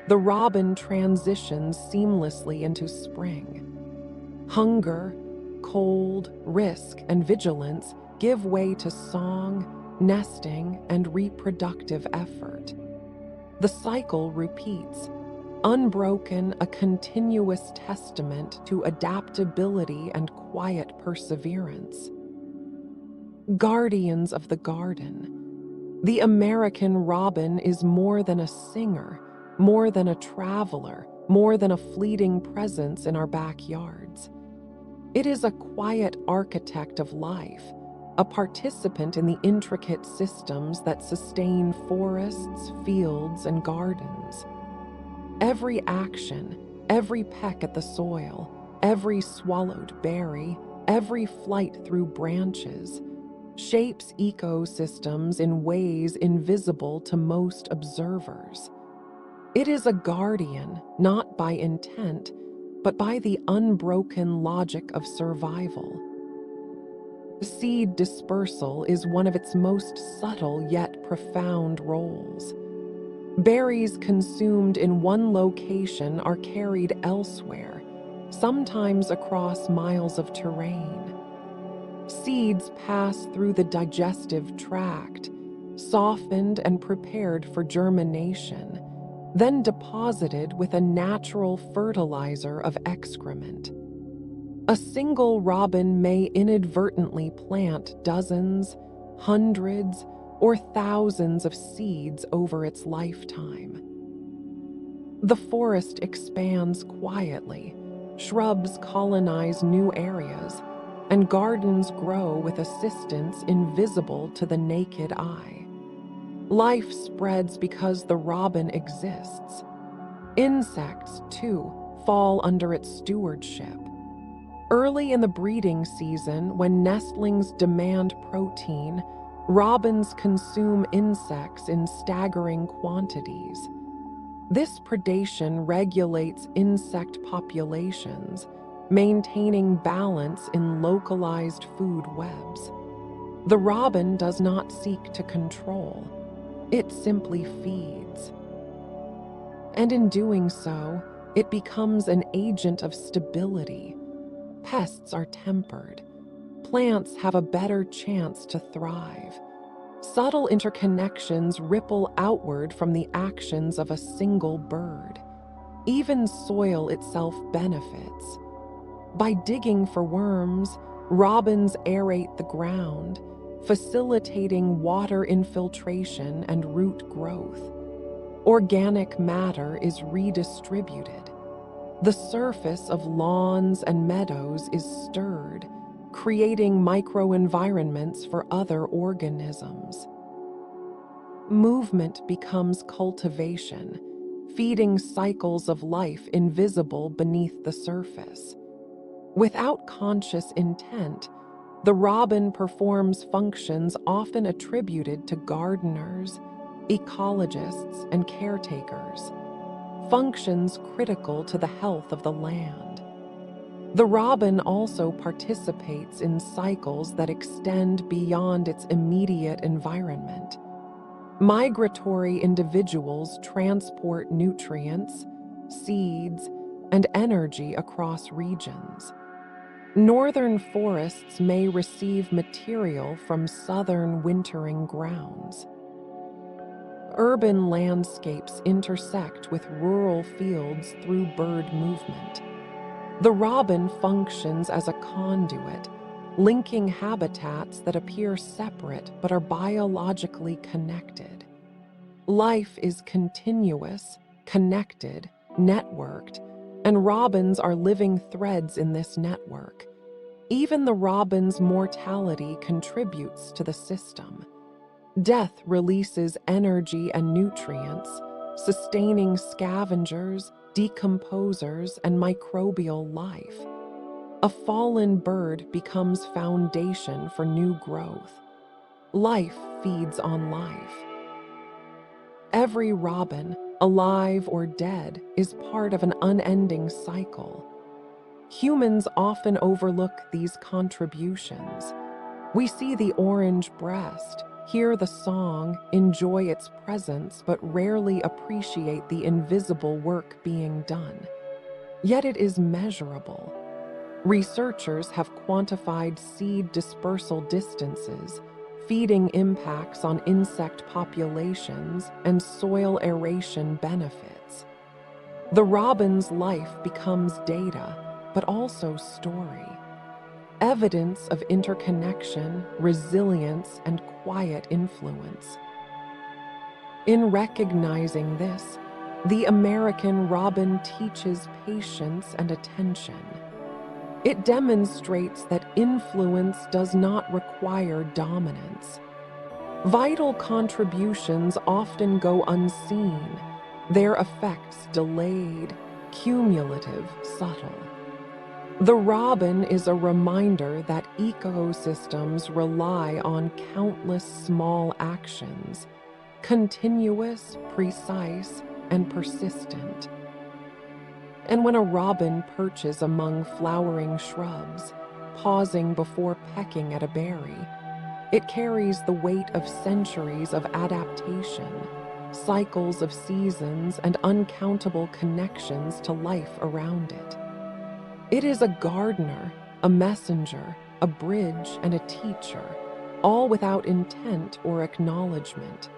the robin transitions seamlessly into spring. Hunger, cold, risk, and vigilance give way to song, nesting, and reproductive effort. The cycle repeats, unbroken, a continuous testament to adaptability and quiet perseverance. Guardians of the garden. The American robin is more than a singer, more than a traveler, more than a fleeting presence in our backyards. It is a quiet architect of life, a participant in the intricate systems that sustain forests, fields, and gardens. Every action, every peck at the soil, every swallowed berry, every flight through branches, shapes ecosystems in ways invisible to most observers. It is a guardian, not by intent, but by the unbroken logic of survival. Seed dispersal is one of its most subtle yet profound roles. Berries consumed in one location are carried elsewhere, sometimes across miles of terrain. Seeds pass through the digestive tract, softened and prepared for germination, then deposited with a natural fertilizer of excrement. A single robin may inadvertently plant dozens, hundreds, or thousands of seeds over its lifetime. The forest expands quietly, shrubs colonize new areas, and gardens grow with assistance invisible to the naked eye. Life spreads because the robin exists. Insects, too, fall under its stewardship. Early in the breeding season, when nestlings demand protein, robins consume insects in staggering quantities. This predation regulates insect populations, maintaining balance in localized food webs. The robin does not seek to control, it simply feeds. And in doing so, it becomes an agent of stability. Pests are tempered. Plants have a better chance to thrive. Subtle interconnections ripple outward from the actions of a single bird. Even soil itself benefits. By digging for worms, robins aerate the ground, facilitating water infiltration and root growth. Organic matter is redistributed. The surface of lawns and meadows is stirred, creating microenvironments for other organisms. Movement becomes cultivation, feeding cycles of life invisible beneath the surface. Without conscious intent, the robin performs functions often attributed to gardeners, ecologists, and caretakers, functions critical to the health of the land. The robin also participates in cycles that extend beyond its immediate environment. Migratory individuals transport nutrients, seeds, and energy across regions. Northern forests may receive material from southern wintering grounds. Urban landscapes intersect with rural fields through bird movement. The robin functions as a conduit, linking habitats that appear separate but are biologically connected. Life is continuous, connected, networked, and robins are living threads in this network. Even the robin's mortality contributes to the system. Death releases energy and nutrients, sustaining scavengers, decomposers, and microbial life. A fallen bird becomes foundation for new growth. Life feeds on life. Every robin, alive or dead, is part of an unending cycle. Humans often overlook these contributions. We see the orange breast, hear the song, enjoy its presence, but rarely appreciate the invisible work being done. Yet it is measurable. Researchers have quantified seed dispersal distances, feeding impacts on insect populations, and soil aeration benefits. The robin's life becomes data, but also story. Evidence of interconnection, resilience, and quiet influence. In recognizing this, the American robin teaches patience and attention. It demonstrates that influence does not require dominance. Vital contributions often go unseen, their effects delayed, cumulative, subtle. The robin is a reminder that ecosystems rely on countless small actions, continuous, precise, and persistent. And when a robin perches among flowering shrubs, pausing before pecking at a berry, it carries the weight of centuries of adaptation, cycles of seasons, and uncountable connections to life around it. It is a gardener, a messenger, a bridge, and a teacher, all without intent or acknowledgement.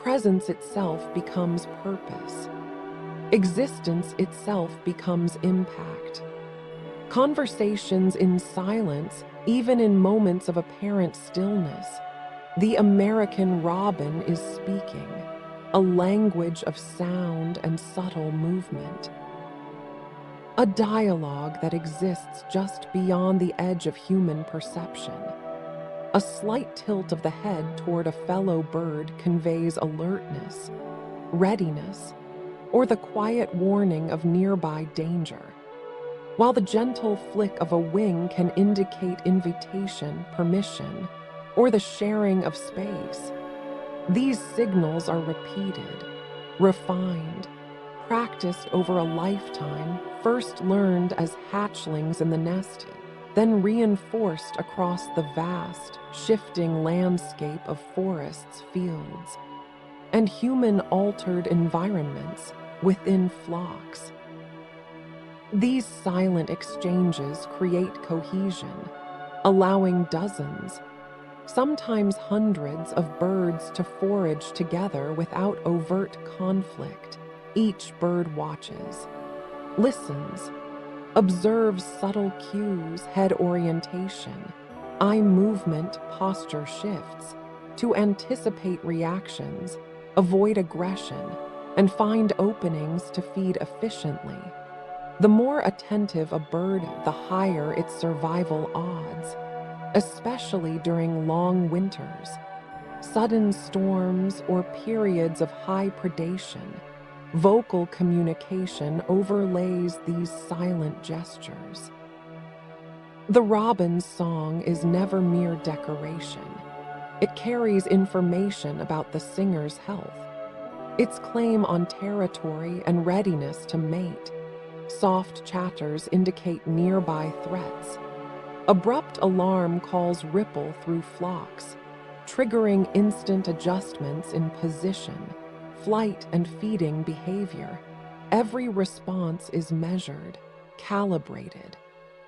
Presence itself becomes purpose. Existence itself becomes impact. Conversations in silence, even in moments of apparent stillness. The American robin is speaking, a language of sound and subtle movement. A dialogue that exists just beyond the edge of human perception. A slight tilt of the head toward a fellow bird conveys alertness, readiness, or the quiet warning of nearby danger, while the gentle flick of a wing can indicate invitation, permission, or the sharing of space. These signals are repeated, refined, practiced over a lifetime, first learned as hatchlings in the nest, then reinforced across the vast, shifting landscape of forests, fields, and human-altered environments within flocks. These silent exchanges create cohesion, allowing dozens, sometimes hundreds of birds to forage together without overt conflict. Each bird watches, listens, observes subtle cues, head orientation, eye movement, posture shifts, to anticipate reactions, avoid aggression, and find openings to feed efficiently. The more attentive a bird, the higher its survival odds, especially during long winters, sudden storms, or periods of high predation. Vocal communication overlays these silent gestures. The robin's song is never mere decoration. It carries information about the singer's health, its claim on territory and readiness to mate. Soft chatters indicate nearby threats. Abrupt alarm calls ripple through flocks, triggering instant adjustments in position, flight, and feeding behavior. Every response is measured, calibrated,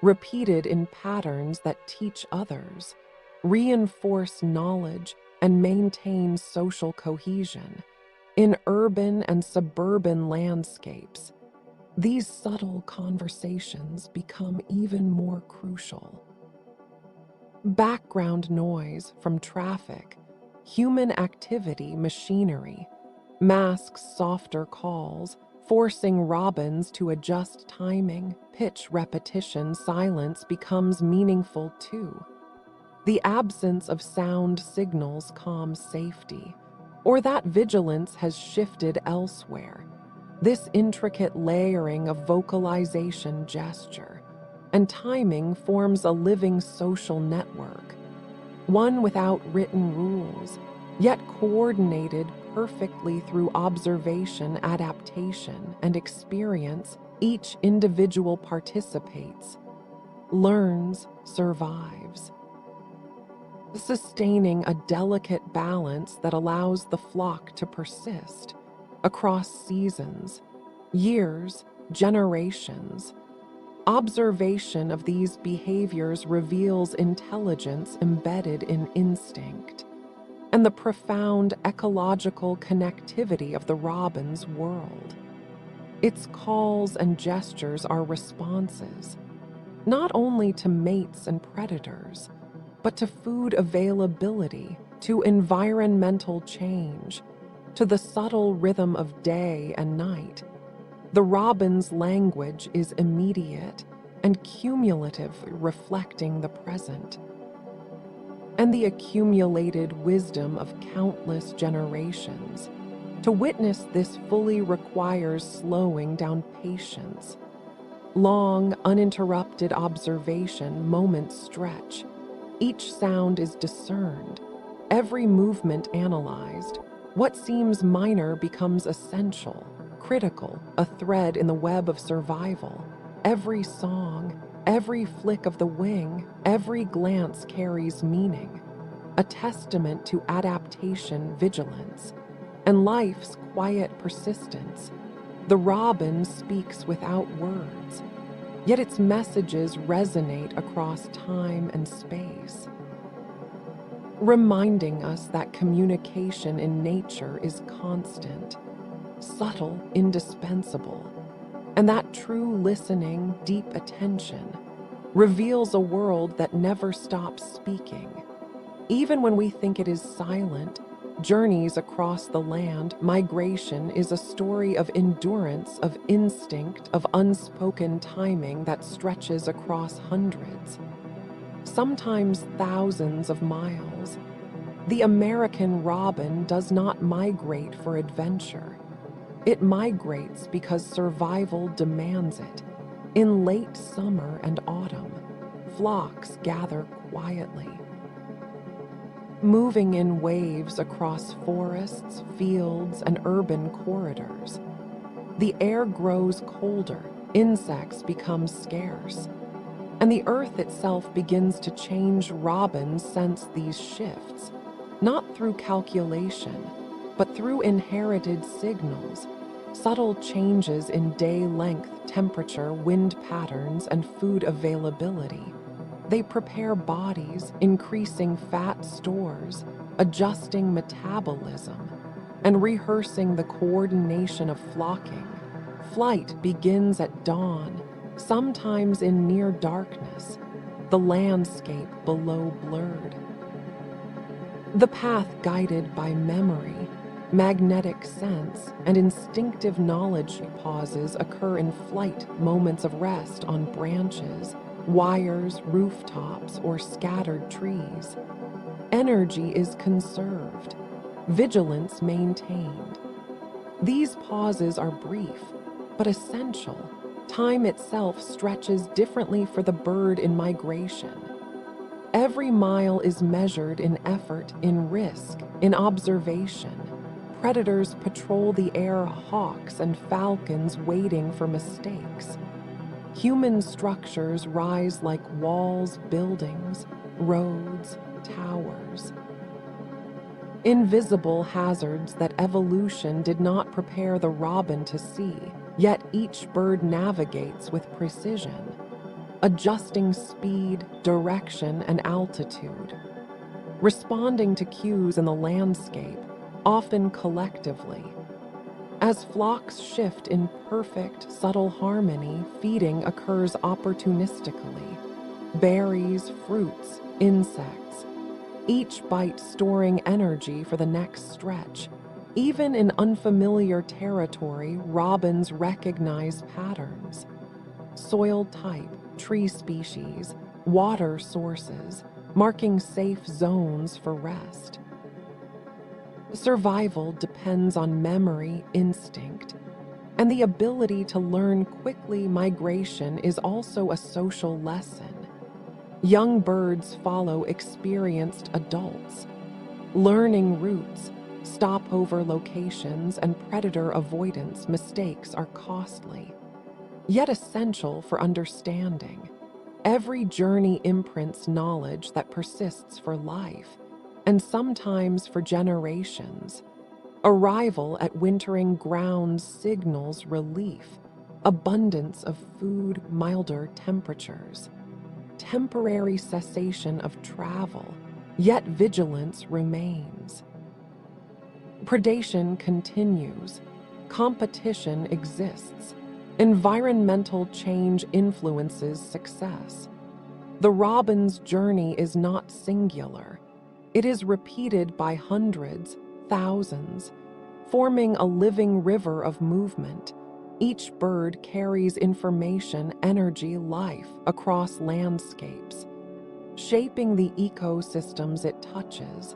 repeated in patterns that teach others, reinforce knowledge, and maintain social cohesion. In urban and suburban landscapes, these subtle conversations become even more crucial. Background noise from traffic, human activity, machinery, masks softer calls, forcing robins to adjust timing, pitch, repetition. Silence becomes meaningful too. The absence of sound signals calms safety, or that vigilance has shifted elsewhere. This intricate layering of vocalization, gesture, and timing forms a living social network, one without written rules, yet coordinated perfectly through observation, adaptation, and experience. Each individual participates, learns, survives, sustaining a delicate balance that allows the flock to persist across seasons, years, generations. Observation of these behaviors reveals intelligence embedded in instinct and the profound ecological connectivity of the robin's world. Its calls and gestures are responses, not only to mates and predators, but to food availability, to environmental change, to the subtle rhythm of day and night. The robin's language is immediate and cumulative, reflecting the present and the accumulated wisdom of countless generations. To witness this fully requires slowing down, patience. Long, uninterrupted observation, moments stretch. Each sound is discerned, every movement analyzed. What seems minor becomes essential, critical, a thread in the web of survival. Every song, every flick of the wing, every glance carries meaning, a testament to adaptation, vigilance, and life's quiet persistence. The robin speaks without words, yet its messages resonate across time and space, reminding us that communication in nature is constant, subtle, indispensable, and that true listening, deep attention, reveals a world that never stops speaking. Even when we think it is silent, journeys across the land, migration is a story of endurance, of instinct, of unspoken timing that stretches across hundreds, sometimes thousands of miles. The American robin does not migrate for adventure. It migrates because survival demands it. In late summer and autumn, flocks gather quietly, moving in waves across forests, fields, and urban corridors. The air grows colder, insects become scarce, and the earth itself begins to change. Robins sense these shifts, not through calculation, but through inherited signals, subtle changes in day length, temperature, wind patterns, and food availability. They prepare bodies, increasing fat stores, adjusting metabolism, and rehearsing the coordination of flocking. Flight begins at dawn, sometimes in near darkness, the landscape below blurred. The path guided by memory, magnetic sense, and instinctive knowledge. Pauses occur in flight, moments of rest on branches, wires, rooftops, or scattered trees. Energy is conserved, vigilance maintained. These pauses are brief, but essential. Time itself stretches differently for the bird in migration. Every mile is measured in effort, in risk, in observation. Predators patrol the air, hawks and falcons waiting for mistakes. Human structures rise like walls, buildings, roads, towers. invisible hazards that evolution did not prepare the robin to see, yet each bird navigates with precision, adjusting speed, direction, and altitude, responding to cues in the landscape, often collectively. As flocks shift in perfect, subtle harmony, feeding occurs opportunistically. Berries, fruits, insects, each bite storing energy for the next stretch. Even in unfamiliar territory, robins recognize patterns. Soil type, tree species, water sources, marking safe zones for rest. Survival depends on memory, instinct, and the ability to learn quickly. Migration is also a social lesson. Young birds follow experienced adults, learning routes, stopover locations, and predator avoidance. Mistakes are costly, yet essential for understanding. Every journey imprints knowledge that persists for life, and sometimes for generations. Arrival at wintering grounds signals relief, abundance of food, milder temperatures, temporary cessation of travel, yet vigilance remains. Predation continues, competition exists, environmental change influences success. The robin's journey is not singular. It is repeated by hundreds, thousands, forming a living river of movement. Each bird carries information, energy, life across landscapes, shaping the ecosystems it touches.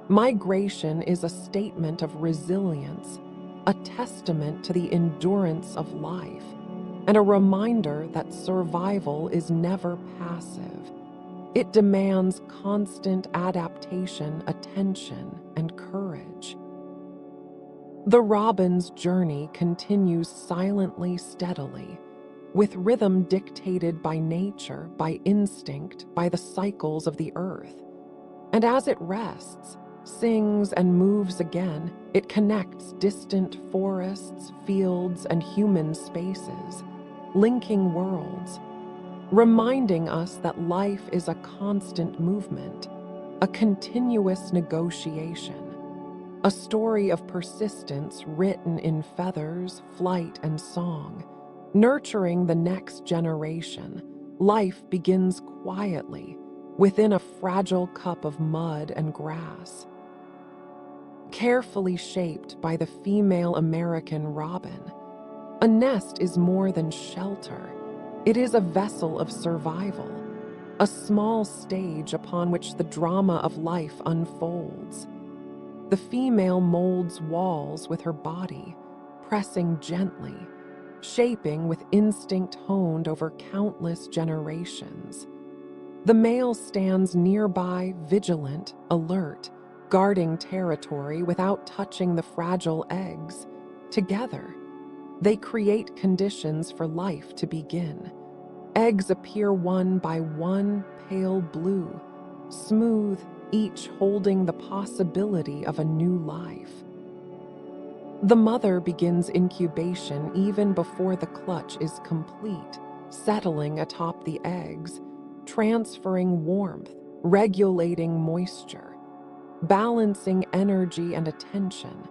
Migration is a statement of resilience, a testament to the endurance of life, and a reminder that survival is never passive. It demands constant adaptation, attention, and courage. The robin's journey continues silently, steadily, with rhythm dictated by nature, by instinct, by the cycles of the earth. And as it rests, sings, and moves again, it connects distant forests, fields, and human spaces, linking worlds, reminding us that life is a constant movement, a continuous negotiation, a story of persistence written in feathers, flight, and song, nurturing the next generation. Life begins quietly, within a fragile cup of mud and grass, carefully shaped by the female American robin. A nest is more than shelter. It is a vessel of survival, a small stage upon which the drama of life unfolds. The female molds walls with her body, pressing gently, shaping with instinct honed over countless generations. The male stands nearby, vigilant, alert, guarding territory without touching the fragile eggs. Together, they create conditions for life to begin. Eggs appear one by one, pale blue, smooth, each holding the possibility of a new life. The mother begins incubation even before the clutch is complete, settling atop the eggs, transferring warmth, regulating moisture, balancing energy and attention.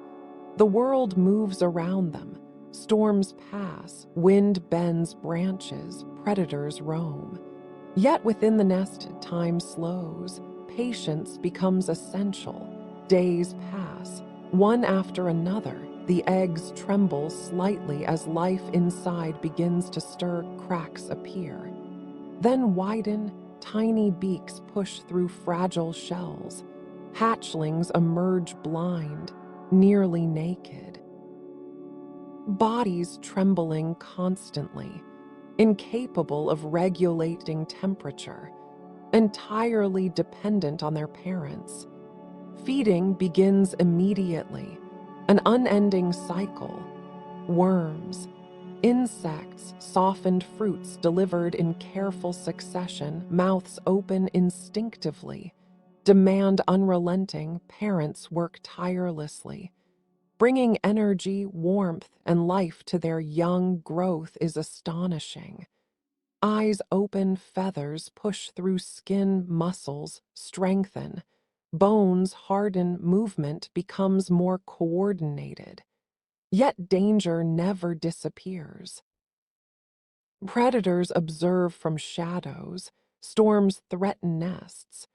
The world moves around them. Storms pass, wind bends branches, predators roam. Yet within the nest, time slows. Patience becomes essential. Days pass, one after another. The eggs tremble slightly as life inside begins to stir. Cracks appear, then widen. Tiny beaks push through fragile shells. Hatchlings emerge blind, nearly naked, bodies trembling constantly, incapable of regulating temperature, entirely dependent on their parents. Feeding begins immediately, an unending cycle. Worms, insects, softened fruits delivered in careful succession, mouths open instinctively. demand unrelenting, parents work tirelessly. Bringing energy, warmth, and life to their young growth is astonishing. Eyes open, feathers push through skin, muscles strengthen. Bones harden, movement becomes more coordinated. Yet danger never disappears. Predators observe from shadows, storms threaten nests.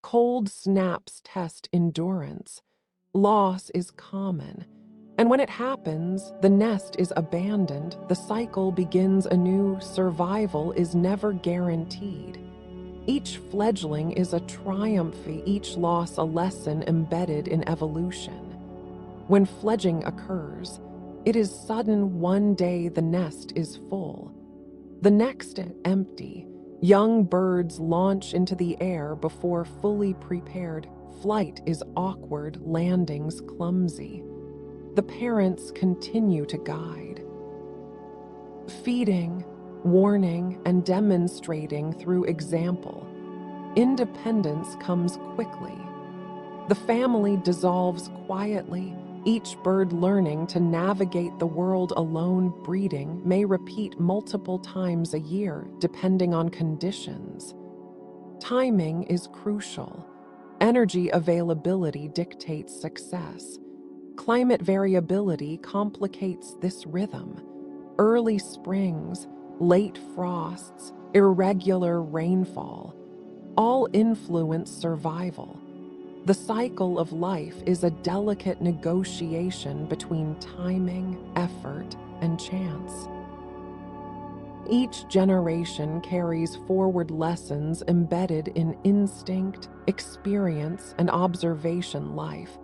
Cold snaps test endurance. Loss is common. And when it happens, the nest is abandoned, the cycle begins anew, survival is never guaranteed. Each fledgling is a triumph, each loss a lesson embedded in evolution. When fledging occurs, it is sudden. One day the nest is full, the next empty. Young birds launch into the air before fully prepared. Flight is awkward, landings clumsy. The parents continue to guide, feeding, warning, and demonstrating through example. Independence comes quickly. The family dissolves quietly, each bird learning to navigate the world alone. Breeding may repeat multiple times a year, depending on conditions. Timing is crucial. Energy availability dictates success. Climate variability complicates this rhythm. Early springs, late frosts, irregular rainfall, all influence survival. The cycle of life is a delicate negotiation between timing, effort, and chance. Each generation carries forward lessons embedded in instinct, experience, and observation. Life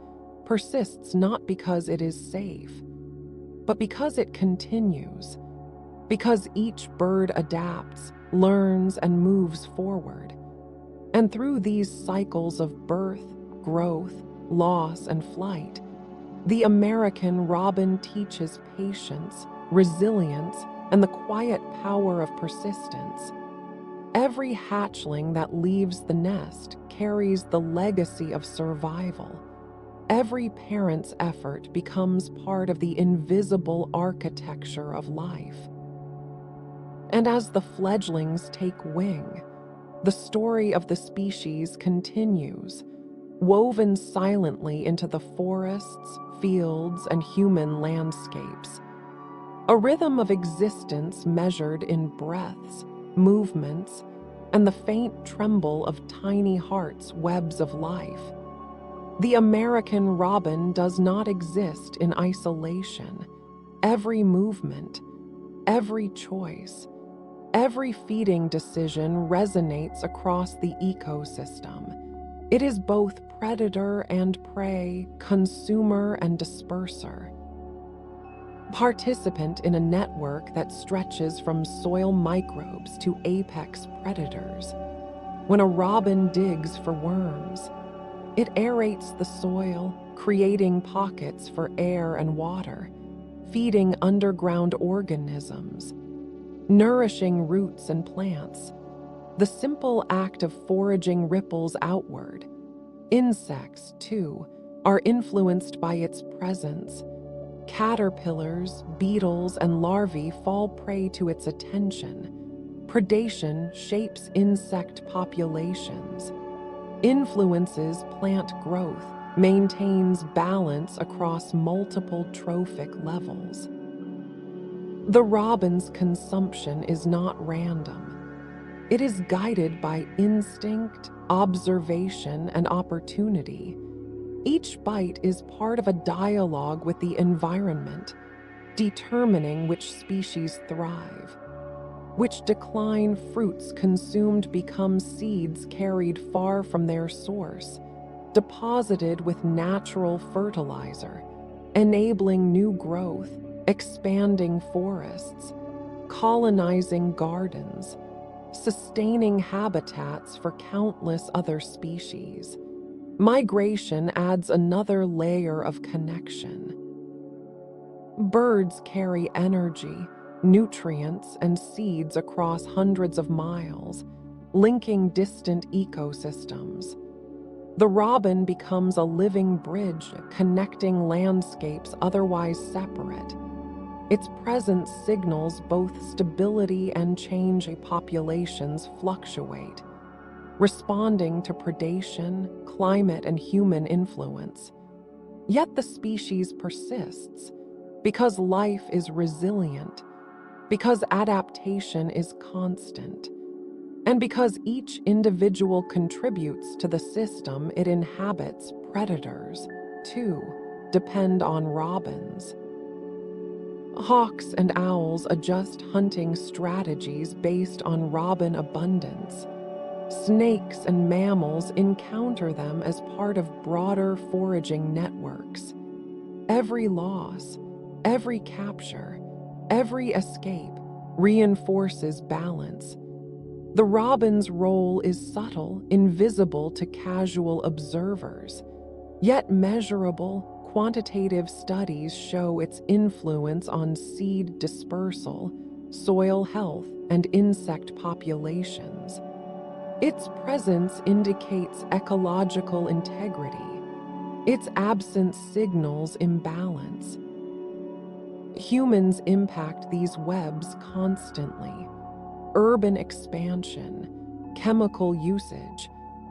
persists not because it is safe, but because it continues, because each bird adapts, learns, and moves forward. And through these cycles of birth, growth, loss, and flight, the American robin teaches patience, resilience, and the quiet power of persistence. Every hatchling that leaves the nest carries the legacy of survival. Every parent's effort becomes part of the invisible architecture of life. And as the fledglings take wing, the story of the species continues, woven silently into the forests, fields, and human landscapes. A rhythm of existence measured in breaths, movements, and the faint tremble of tiny hearts, webs of life. The American robin does not exist in isolation. Every movement, every choice, every feeding decision resonates across the ecosystem. It is both predator and prey, consumer and disperser. Participant in a network that stretches from soil microbes to apex predators. When a robin digs for worms, it aerates the soil, creating pockets for air and water, feeding underground organisms, nourishing roots and plants. The simple act of foraging ripples outward. Insects, too, are influenced by its presence. Caterpillars, beetles, and larvae fall prey to its attention. Predation shapes insect populations, influences plant growth, maintains balance across multiple trophic levels. The robin's consumption is not random. It is guided by instinct, observation, and opportunity. Each bite is part of a dialogue with the environment, determining which species thrive, which decline. Fruits consumed become seeds carried far from their source, deposited with natural fertilizer, enabling new growth, expanding forests, colonizing gardens, sustaining habitats for countless other species. Migration adds another layer of connection. Birds carry energy, nutrients, and seeds across hundreds of miles, linking distant ecosystems. The robin becomes a living bridge connecting landscapes otherwise separate. Its presence signals both stability and change. Populations fluctuate, responding to predation, climate, and human influence. Yet the species persists because life is resilient, because adaptation is constant, and because each individual contributes to the system it inhabits. Predators, too, depend on robins. Hawks and owls adjust hunting strategies based on robin abundance. Snakes and mammals encounter them as part of broader foraging networks. Every loss, every capture, every escape reinforces balance. The robin's role is subtle, invisible to casual observers, yet measurable, quantitative studies show its influence on seed dispersal, soil health, and insect populations. Its presence indicates ecological integrity. Its absence signals imbalance. Humans impact these webs constantly. Urban expansion, chemical usage,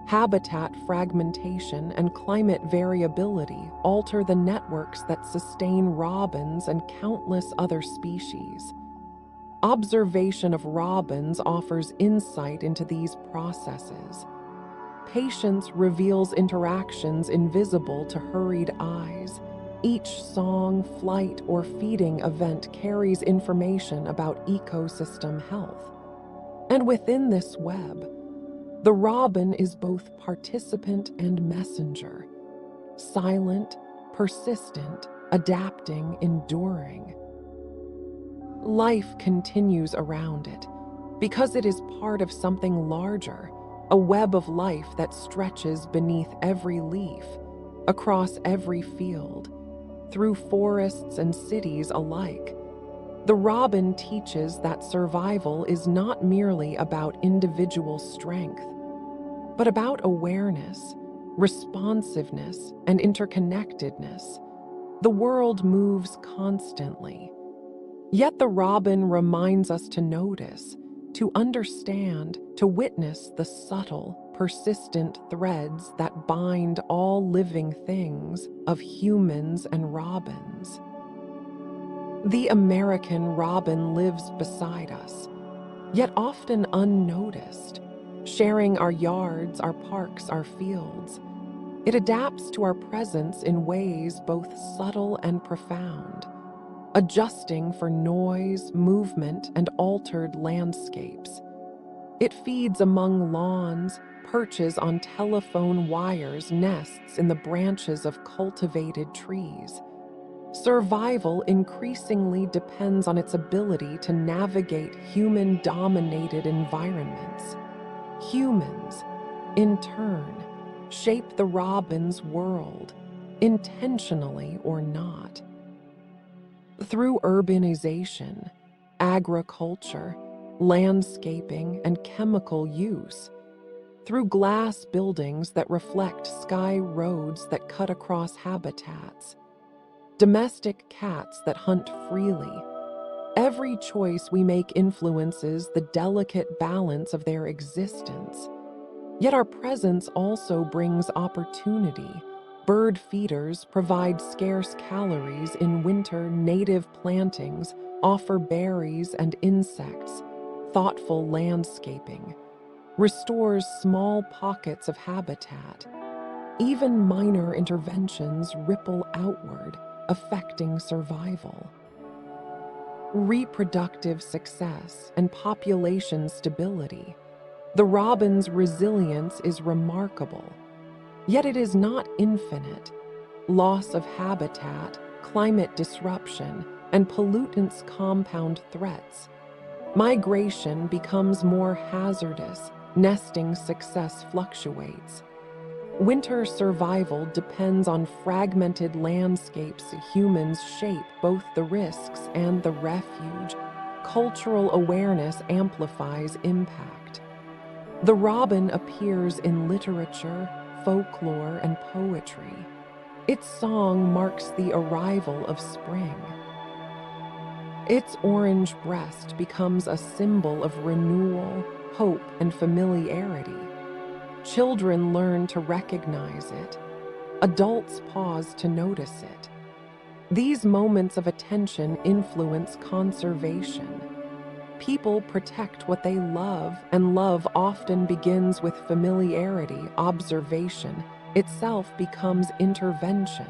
habitat fragmentation, and climate variability alter the networks that sustain robins and countless other species. Observation of robins offers insight into these processes. Patience reveals interactions invisible to hurried eyes. Each song, flight, or feeding event carries information about ecosystem health. And within this web, the robin is both participant and messenger, silent, persistent, adapting, enduring. Life continues around it because it is part of something larger, a web of life that stretches beneath every leaf, across every field, through forests and cities alike. The robin teaches that survival is not merely about individual strength, but about awareness, responsiveness, and interconnectedness. The world moves constantly. Yet the robin reminds us to notice, to understand, to witness the subtle, persistent threads that bind all living things of humans and robins. The American robin lives beside us, yet often unnoticed, sharing our yards, our parks, our fields. It adapts to our presence in ways both subtle and profound, adjusting for noise, movement, and altered landscapes. It feeds among lawns, perches on telephone wires, nests in the branches of cultivated trees. Survival increasingly depends on its ability to navigate human-dominated environments. Humans, in turn, shape the robin's world, intentionally or not. Through urbanization, agriculture, landscaping, and chemical use, through glass buildings that reflect sky roads that cut across habitats, domestic cats that hunt freely. Every choice we make influences the delicate balance of their existence. Yet our presence also brings opportunity. Bird feeders provide scarce calories in winter. Native plantings offer berries and insects. Thoughtful landscaping restores small pockets of habitat. Even minor interventions ripple outward, affecting survival. Reproductive success and population stability. The robin's resilience is remarkable, yet it is not infinite. Loss of habitat, climate disruption, and pollutants compound threats. Migration becomes more hazardous, nesting success fluctuates. Winter survival depends on fragmented landscapes. Humans shape both the risks and the refuge. Cultural awareness amplifies impact. The robin appears in literature, folklore, and poetry. Its song marks the arrival of spring. Its orange breast becomes a symbol of renewal, hope, and familiarity. Children learn to recognize it. Adults pause to notice it. These moments of attention influence conservation. People protect what they love, and love often begins with familiarity. Observation itself becomes intervention.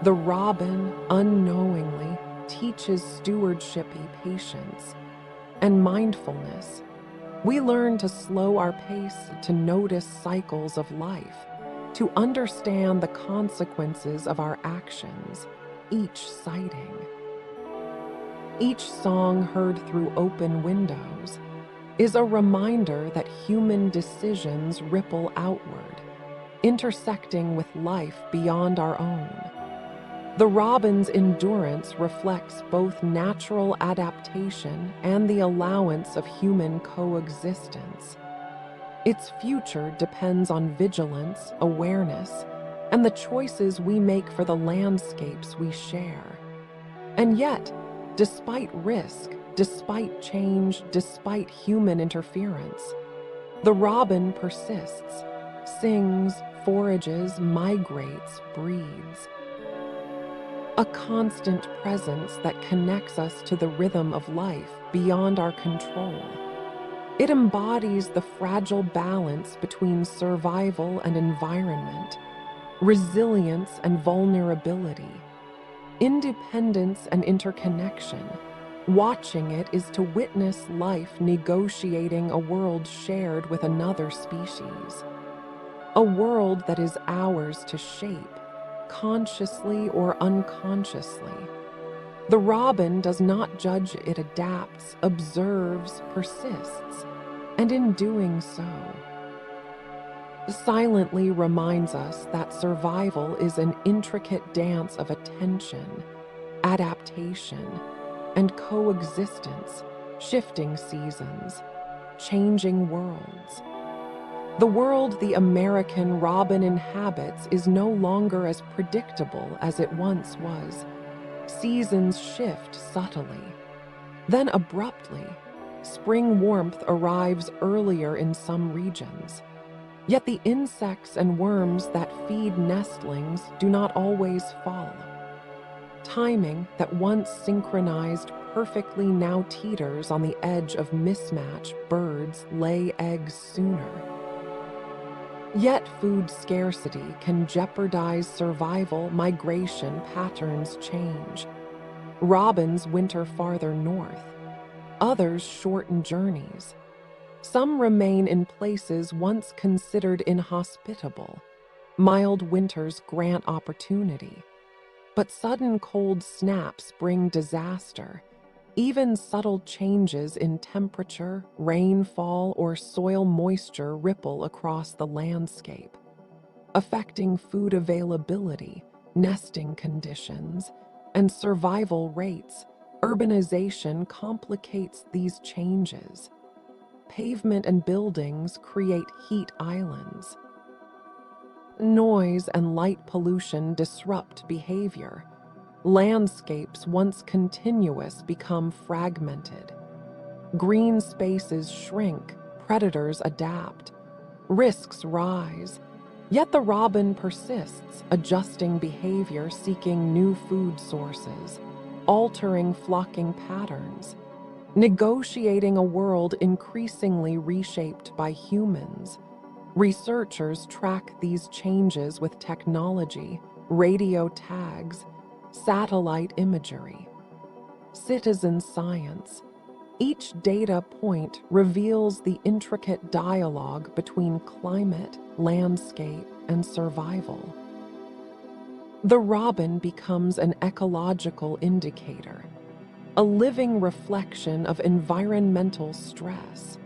The robin, unknowingly, teaches stewardship, patience, and mindfulness. We learn to slow our pace, to notice cycles of life, to understand the consequences of our actions, each sighting. Each song heard through open windows is a reminder that human decisions ripple outward, intersecting with life beyond our own. The robin's endurance reflects both natural adaptation and the allowance of human coexistence. Its future depends on vigilance, awareness, and the choices we make for the landscapes we share. And yet, despite risk, despite change, despite human interference, the robin persists, sings, forages, migrates, breeds. A constant presence that connects us to the rhythm of life beyond our control. It embodies the fragile balance between survival and environment, resilience and vulnerability, independence and interconnection. Watching it is to witness life negotiating a world shared with another species. A world that is ours to shape, consciously or unconsciously. The robin does not judge, it adapts, observes, persists, and in doing so, silently reminds us that survival is an intricate dance of attention, adaptation, and coexistence, shifting seasons, changing worlds. The world the American robin inhabits is no longer as predictable as it once was. Seasons shift subtly. Then abruptly, spring warmth arrives earlier in some regions. Yet the insects and worms that feed nestlings do not always follow. Timing that once synchronized perfectly now teeters on the edge of mismatch. Birds lay eggs sooner. Yet food scarcity can jeopardize survival. Migration patterns change. Robins winter farther north. Others shorten journeys. Some remain in places once considered inhospitable. Mild winters grant opportunity. But sudden cold snaps bring disaster. Even subtle changes in temperature, rainfall, or soil moisture ripple across the landscape, affecting food availability, nesting conditions, and survival rates. Urbanization complicates these changes. Pavement and buildings create heat islands. Noise and light pollution disrupt behavior. Landscapes once continuous become fragmented. Green spaces shrink, predators adapt, risks rise. Yet the robin persists, adjusting behavior, seeking new food sources, altering flocking patterns, negotiating a world increasingly reshaped by humans. Researchers track these changes with technology, radio tags, satellite imagery, citizen science. Each data point reveals the intricate dialogue between climate, landscape, and survival. The robin becomes an ecological indicator, a living reflection of environmental stress.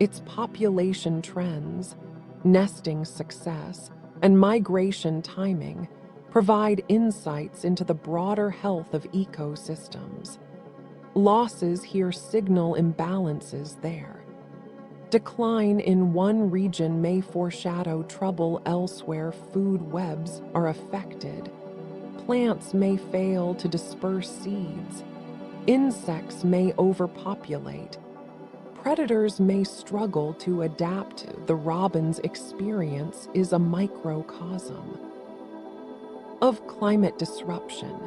Its population trends, nesting success, and migration timing provide insights into the broader health of ecosystems. Losses here signal imbalances there. Decline in one region may foreshadow trouble elsewhere. Food webs are affected. Plants may fail to disperse seeds. Insects may overpopulate. Predators may struggle to adapt. The robin's experience is a microcosm of climate disruption,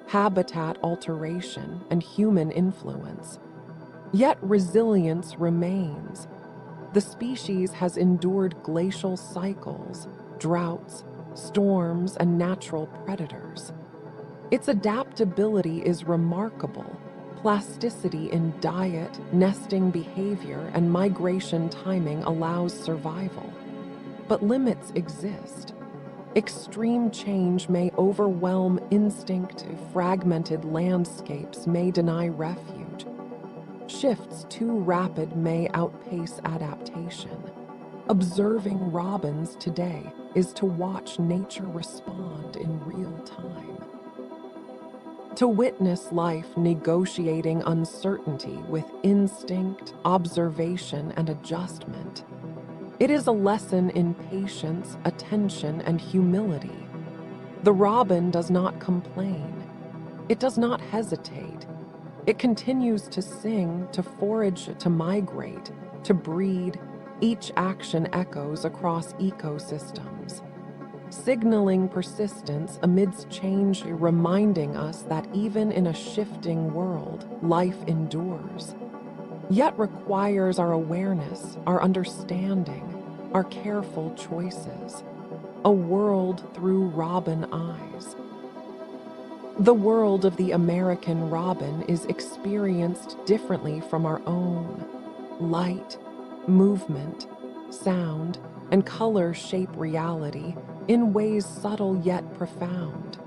habitat alteration, and human influence. Yet resilience remains. The species has endured glacial cycles, droughts, storms, and natural predators. Its adaptability is remarkable. Plasticity in diet, nesting behavior, and migration timing allows survival. But limits exist. Extreme change may overwhelm instinct, fragmented landscapes may deny refuge. Shifts too rapid may outpace adaptation. Observing robins today is to watch nature respond in real time. To witness life negotiating uncertainty with instinct, observation, and adjustment. It is a lesson in patience, attention, and humility. The robin does not complain. It does not hesitate. It continues to sing, to forage, to migrate, to breed. Each action echoes across ecosystems, signaling persistence amidst change, reminding us that even in a shifting world, life endures. Yet requires our awareness, our understanding, our careful choices. A world through robin eyes. The world of the American robin is experienced differently from our own. Light, movement, sound, and color shape reality in ways subtle yet profound.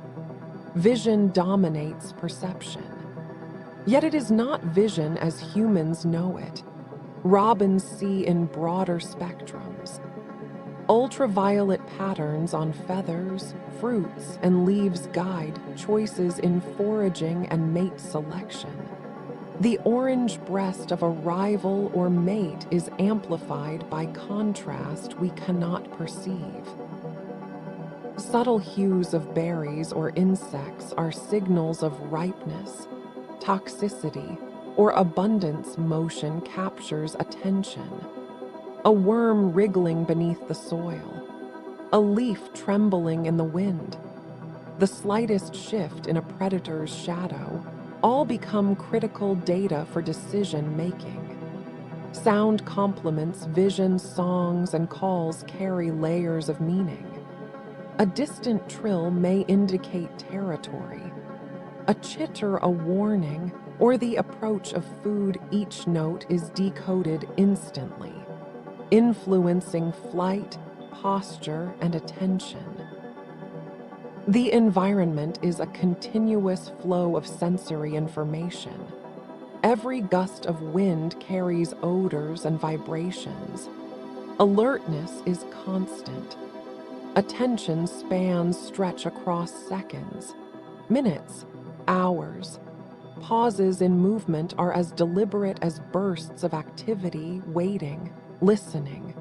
Vision dominates perception. Yet it is not vision as humans know it. Robins see in broader spectrums. Ultraviolet patterns on feathers, fruits, and leaves guide choices in foraging and mate selection. The orange breast of a rival or mate is amplified by contrast we cannot perceive. Subtle hues of berries or insects are signals of ripeness, toxicity, or abundance. Motion captures attention. A worm wriggling beneath the soil, a leaf trembling in the wind, the slightest shift in a predator's shadow, all become critical data for decision-making. Sound complements vision, songs, and calls carry layers of meaning. A distant trill may indicate territory, a chitter a warning, or the approach of food. Each note is decoded instantly, influencing flight, posture, and attention. The environment is a continuous flow of sensory information. Every gust of wind carries odors and vibrations. Alertness is constant. Attention spans stretch across seconds, minutes, hours. Pauses in movement are as deliberate as bursts of activity, waiting, listening,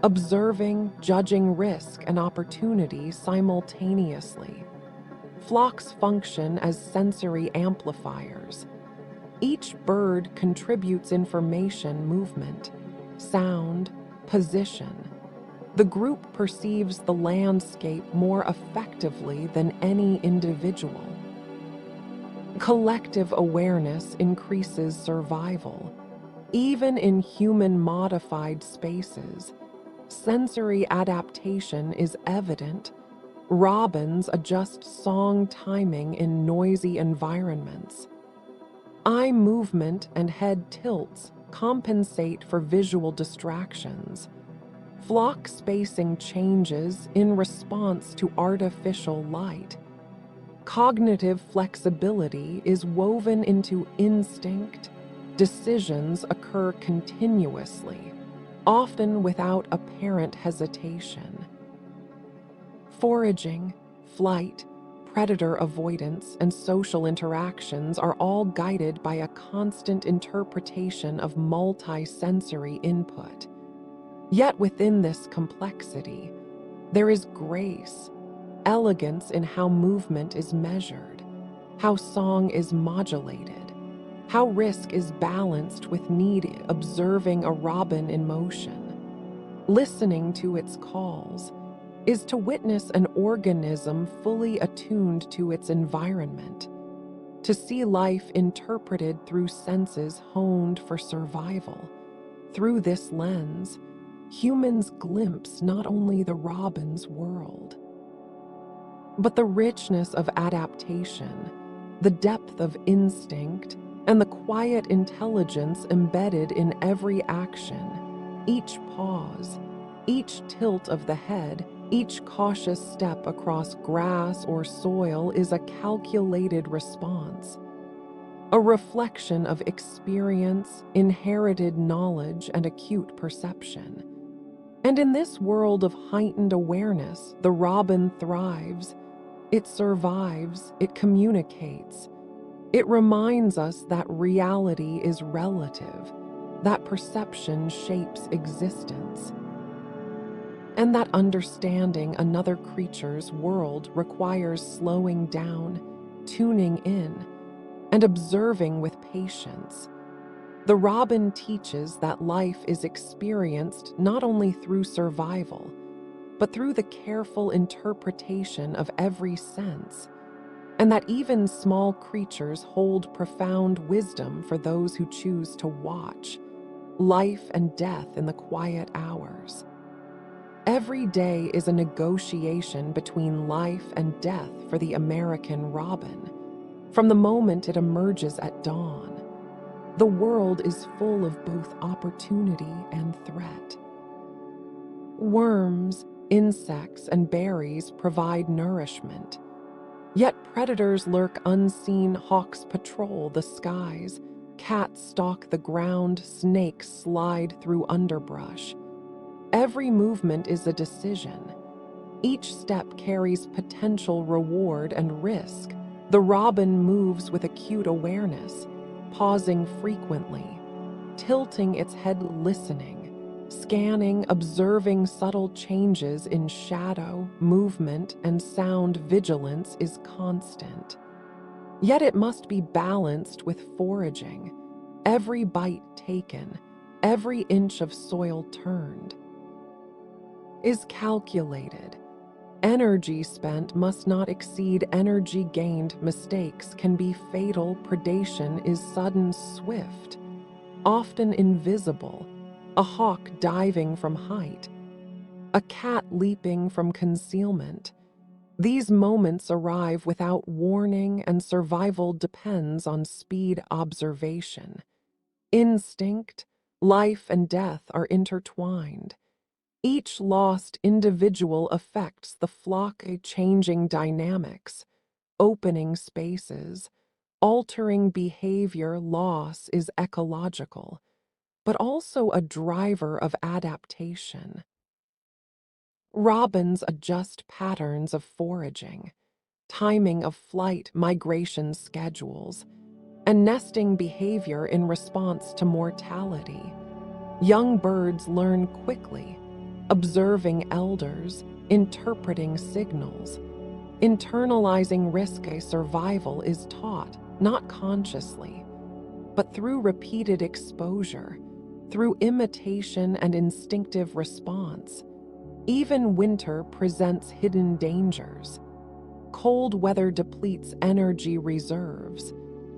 observing, judging risk and opportunity simultaneously. Flocks function as sensory amplifiers. Each bird contributes information, movement, sound, position. The group perceives the landscape more effectively than any individual. Collective awareness increases survival. Even in human-modified spaces, sensory adaptation is evident. Robins adjust song timing in noisy environments. Eye movement and head tilts compensate for visual distractions. Flock spacing changes in response to artificial light. Cognitive flexibility is woven into instinct. Decisions occur continuously, often without apparent hesitation. Foraging, flight, predator avoidance, and social interactions are all guided by a constant interpretation of multi-sensory input. Yet within this complexity, there is grace, elegance in how movement is measured, how song is modulated, how risk is balanced with need. Observing a robin in motion, listening to its calls, is to witness an organism fully attuned to its environment, to see life interpreted through senses honed for survival. Through this lens, humans glimpse not only the robin's world, but the richness of adaptation, the depth of instinct, and the quiet intelligence embedded in every action. Each pause, each tilt of the head, each cautious step across grass or soil is a calculated response, a reflection of experience, inherited knowledge, and acute perception. And in this world of heightened awareness, the robin thrives. It survives, it communicates. It reminds us that reality is relative, that perception shapes existence, and that understanding another creature's world requires slowing down, tuning in, and observing with patience. The robin teaches that life is experienced not only through survival, but through the careful interpretation of every sense, and that even small creatures hold profound wisdom for those who choose to watch, life and death in the quiet hours. Every day is a negotiation between life and death for the American robin. From the moment it emerges at dawn, the world is full of both opportunity and threat. Worms, insects, and berries provide nourishment. Yet predators lurk unseen, hawks patrol the skies, cats stalk the ground, snakes slide through underbrush. Every movement is a decision. Each step carries potential reward and risk. The robin moves with acute awareness, pausing frequently, tilting its head, listening, scanning, observing subtle changes in shadow, movement, and sound. Vigilance is constant. Yet it must be balanced with foraging, every bite taken, every inch of soil turned is calculated. Energy spent must not exceed energy gained. Mistakes can be fatal. Predation is sudden, swift, often invisible. A hawk diving from height, a cat leaping from concealment. These moments arrive without warning, and survival depends on speed. Observation, instinct, life and death are intertwined. Each lost individual affects the flock, changing dynamics, opening spaces, altering behavior. Loss is ecological, but also a driver of adaptation. Robins adjust patterns of foraging, timing of flight, migration schedules, and nesting behavior in response to mortality. Young birds learn quickly, observing elders, interpreting signals, internalizing risk. A survival is taught, not consciously, but through repeated exposure, through imitation and instinctive response. Even winter presents hidden dangers. Cold weather depletes energy reserves.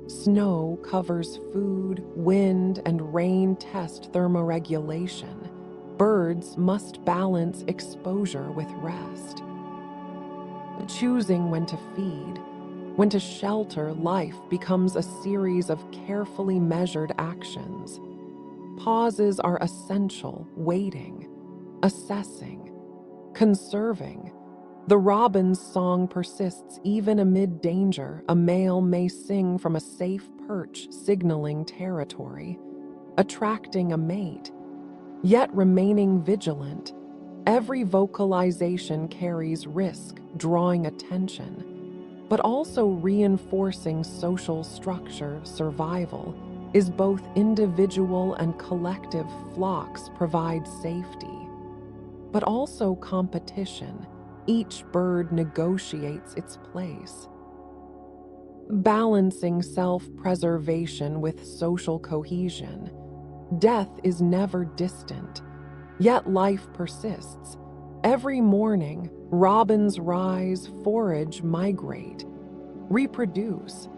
Snow covers food, wind and rain test thermoregulation. Birds must balance exposure with rest, choosing when to feed, when to shelter. Life becomes a series of carefully measured actions. Pauses are essential, waiting, assessing, conserving. The robin's song persists even amid danger. A male may sing from a safe perch, signaling territory, attracting a mate, yet remaining vigilant. Every vocalization carries risk, drawing attention, but also reinforcing social structure. Survival is both individual and collective. Flocks provide safety, but also competition. Each bird negotiates its place. Balancing self-preservation with social cohesion. Death is never distant, yet life persists. Every morning, robins rise, forage, migrate, reproduce.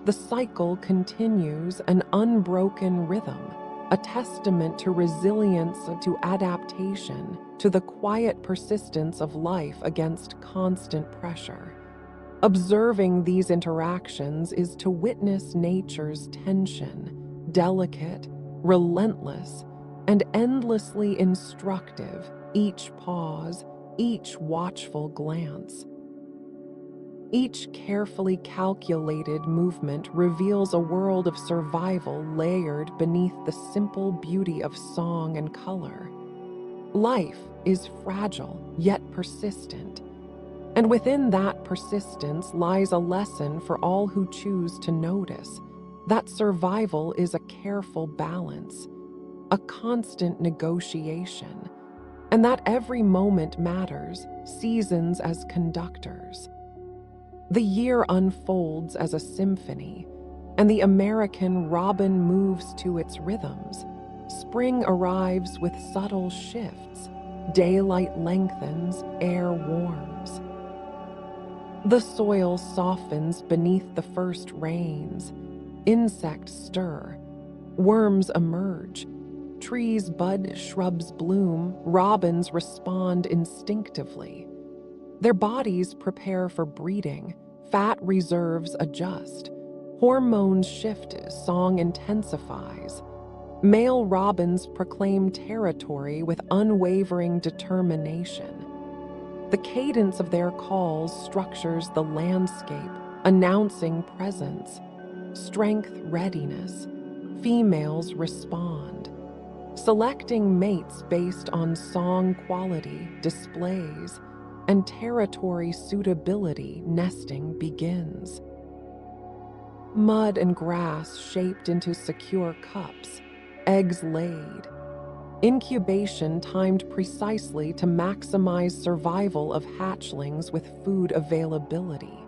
The cycle continues, an unbroken rhythm, a testament to resilience, to adaptation, to the quiet persistence of life against constant pressure. Observing these interactions is to witness nature's tension, delicate, relentless, and endlessly instructive, each pause, each watchful glance. Each carefully calculated movement reveals a world of survival layered beneath the simple beauty of song and color. Life is fragile, yet persistent. And within that persistence lies a lesson for all who choose to notice that survival is a careful balance, a constant negotiation, and that every moment matters, seasons as conductors. The year unfolds as a symphony, and the American robin moves to its rhythms. Spring arrives with subtle shifts, daylight lengthens, air warms. The soil softens beneath the first rains. Insects stir. Worms emerge. Trees bud, shrubs bloom. Robins respond instinctively. Their bodies prepare for breeding. Fat reserves adjust. Hormones shift, song intensifies. Male robins proclaim territory with unwavering determination. The cadence of their calls structures the landscape, announcing presence, strength, readiness. Females respond, selecting mates based on song quality, displays, and territory suitability. Nesting begins. Mud and grass shaped into secure cups, eggs laid. Incubation timed precisely to maximize survival of hatchlings with food availability.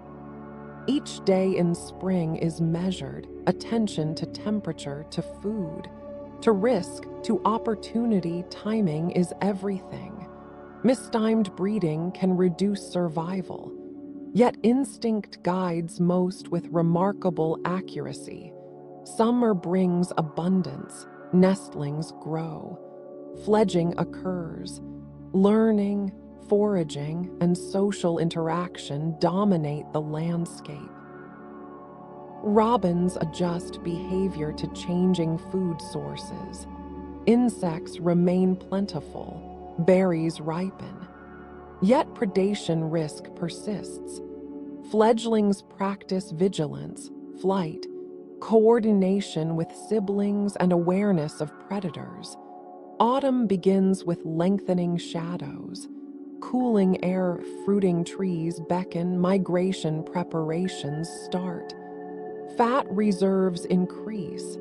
Each day in spring is measured, attention to temperature, to food, to risk, to opportunity. Timing is everything. Mistimed breeding can reduce survival, yet instinct guides most with remarkable accuracy. Summer brings abundance, nestlings grow. Fledging occurs. Learning, foraging, and social interaction dominate the landscape. Robins adjust behavior to changing food sources. Insects remain plentiful. Berries ripen. Yet predation risk persists. Fledglings practice vigilance, flight, coordination with siblings, and awareness of predators. Autumn begins with lengthening shadows. Cooling air, fruiting trees beckon, migration preparations start. Fat reserves increase.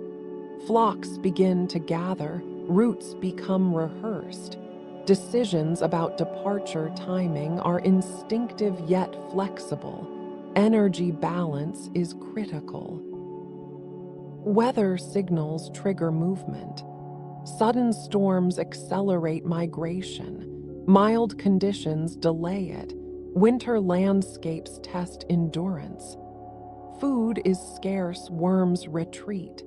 Flocks begin to gather, routes become rehearsed. Decisions about departure timing are instinctive yet flexible. Energy balance is critical. Weather signals trigger movement. Sudden storms accelerate migration. Mild conditions delay it. Winter landscapes test endurance. Food is scarce, worms retreat.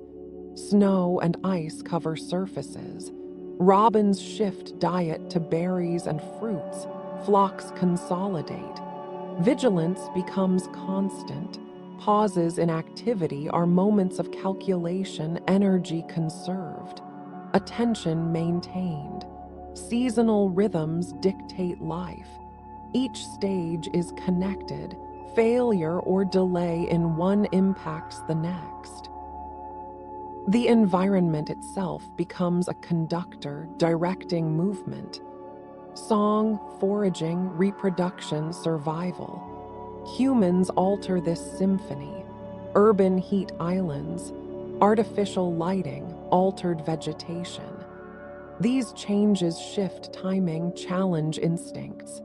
Snow and ice cover surfaces. Robins shift diet to berries and fruits. Flocks consolidate. Vigilance becomes constant. Pauses in activity are moments of calculation, energy conserved. Attention maintained. Seasonal rhythms dictate life. Each stage is connected. Failure or delay in one impacts the next. The environment itself becomes a conductor directing movement. Song, foraging, reproduction, survival. Humans alter this symphony. Urban heat islands, artificial lighting, altered vegetation. These changes shift timing, challenge instincts.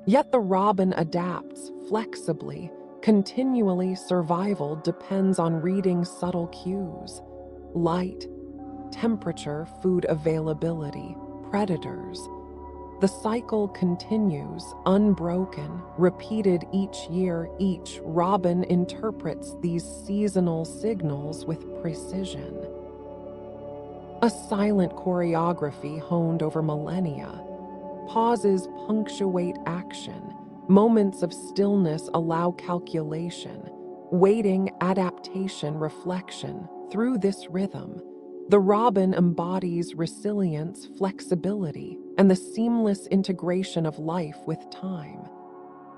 Yet the robin adapts flexibly. Continually, survival depends on reading subtle cues: light, temperature, food availability, predators. The cycle continues, unbroken, repeated each year. Each robin interprets these seasonal signals with precision. A silent choreography honed over millennia. Pauses punctuate action. Moments of stillness allow calculation. Waiting, adaptation, reflection. Through this rhythm, the robin embodies resilience, flexibility, and the seamless integration of life with time.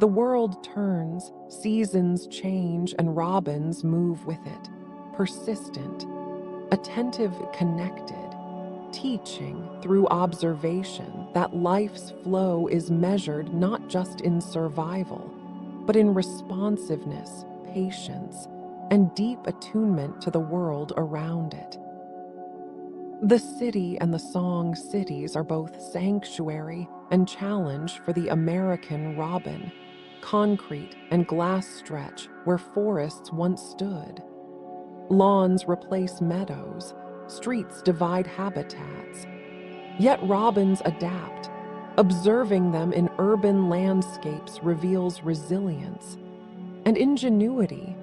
The world turns, seasons change, and robins move with it. Persistent, attentive, connected, teaching through observation that life's flow is measured not just in survival, but in responsiveness, patience, and deep attunement to the world around it. The city and the song cities are both sanctuary and challenge for the American robin, concrete and glass stretch where forests once stood. Lawns replace meadows, streets divide habitats. Yet robins adapt. Observing them in urban landscapes reveals resilience and ingenuity.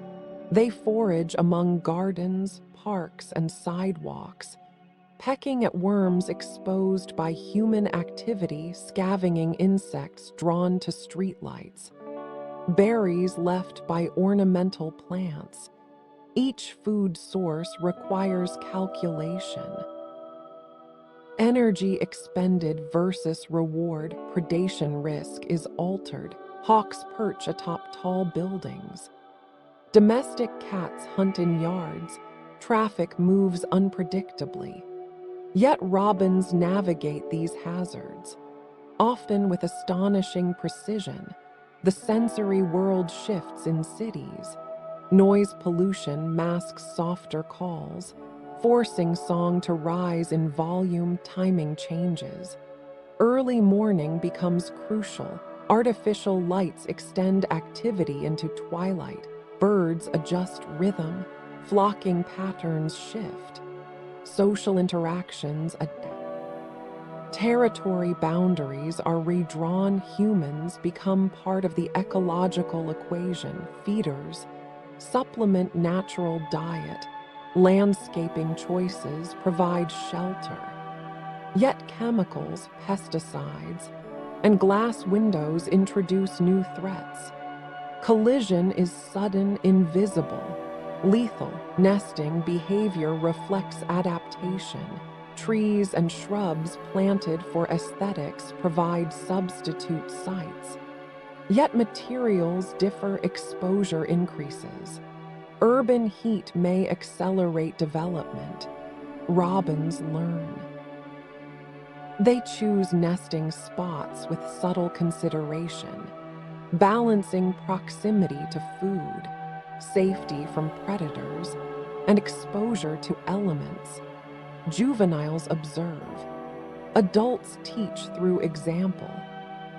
They forage among gardens, parks, and sidewalks, pecking at worms exposed by human activity, scavenging insects drawn to streetlights, berries left by ornamental plants. Each food source requires calculation. Energy expended versus reward, predation risk is altered. Hawks perch atop tall buildings. Domestic cats hunt in yards. Traffic moves unpredictably. Yet robins navigate these hazards, often with astonishing precision. The sensory world shifts in cities. Noise pollution masks softer calls, forcing song to rise in volume. Timing changes. Early morning becomes crucial. Artificial lights extend activity into twilight. Birds adjust rhythm. Flocking patterns shift. Social interactions adapt. Territory boundaries are redrawn. Humans become part of the ecological equation. Feeders supplement natural diet. Landscaping choices provide shelter. Yet chemicals, pesticides, and glass windows introduce new threats. Collision is sudden, invisible, lethal. Nesting behavior reflects adaptation. Trees and shrubs planted for aesthetics provide substitute sites. Yet materials differ, exposure increases. Urban heat may accelerate development. Robins learn. They choose nesting spots with subtle consideration, balancing proximity to food, safety from predators, and exposure to elements. Juveniles observe. Adults teach through example.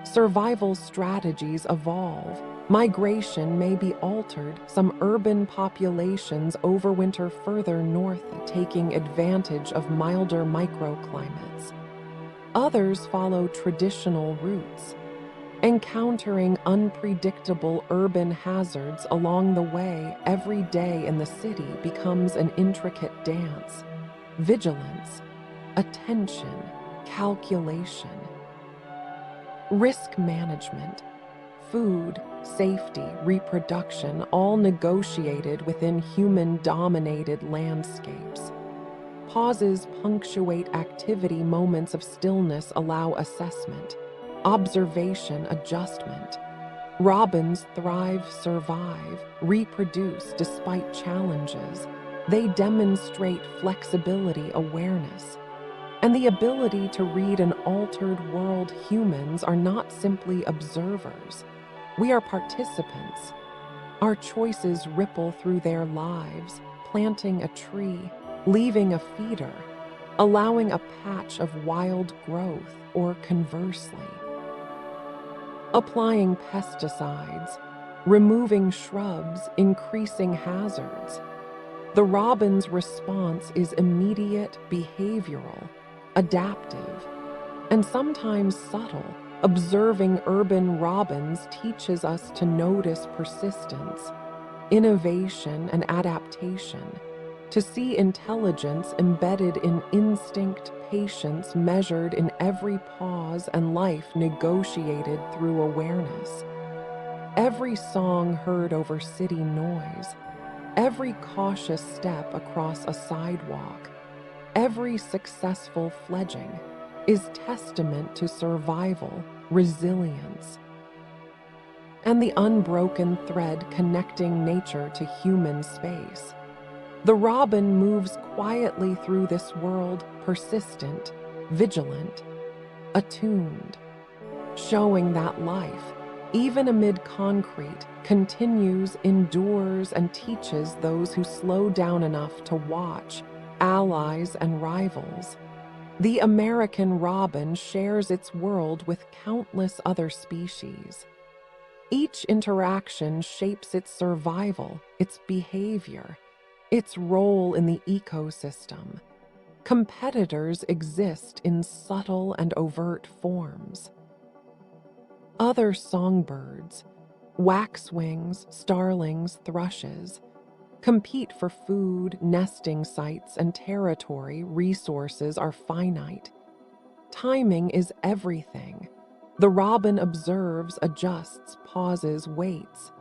Survival strategies evolve. Migration may be altered. Some urban populations overwinter further north, taking advantage of milder microclimates. Others follow traditional routes, encountering unpredictable urban hazards along the way. Every day in the city becomes an intricate dance. Vigilance, attention, calculation. Risk management, food, safety, reproduction, all negotiated within human-dominated landscapes. Pauses punctuate activity. Moments of stillness allow assessment, observation, adjustment. Robins thrive, survive, reproduce despite challenges. They demonstrate flexibility, awareness, and the ability to read an altered world. Humans are not simply observers. We are participants. Our choices ripple through their lives, planting a tree, leaving a feeder, allowing a patch of wild growth, or conversely, applying pesticides, removing shrubs, increasing hazards. The robin's response is immediate, behavioral, adaptive, and sometimes subtle. Observing urban robins teaches us to notice persistence, innovation, and adaptation, to see intelligence embedded in instinct, patience measured in every pause, and life negotiated through awareness. Every song heard over city noise, every cautious step across a sidewalk, every successful fledging is testament to survival, resilience, and the unbroken thread connecting nature to human space. The robin moves quietly through this world, persistent, vigilant, attuned, showing that life, even amid concrete, continues, endures, and teaches those who slow down enough to watch, allies and rivals. The American robin shares its world with countless other species. Each interaction shapes its survival, its behavior, its role in the ecosystem. Competitors exist in subtle and overt forms. Other songbirds, waxwings, starlings, thrushes, compete for food, nesting sites, and territory. Resources are finite. Timing is everything. The robin observes, adjusts, pauses, waits,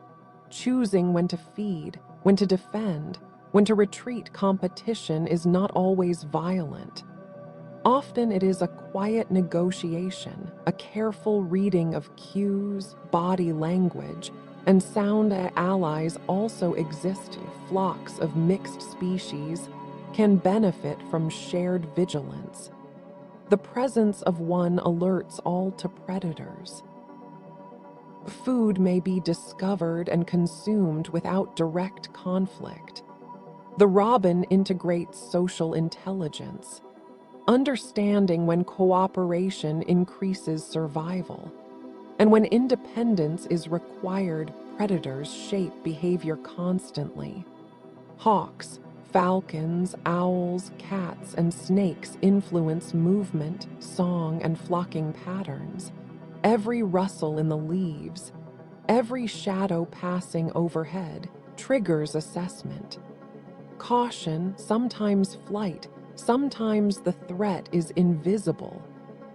choosing when to feed, when to defend, when to retreat. Competition is not always violent. Often it is a quiet negotiation, a careful reading of cues, body language, and sound. Allies also exist. Flocks of mixed species can benefit from shared vigilance. The presence of one alerts all to predators. Food may be discovered and consumed without direct conflict. The robin integrates social intelligence, understanding when cooperation increases survival, and when independence is required. Predators shape behavior constantly. Hawks, falcons, owls, cats, and snakes influence movement, song, and flocking patterns. Every rustle in the leaves, every shadow passing overhead triggers assessment. Caution, sometimes flight, sometimes the threat is invisible,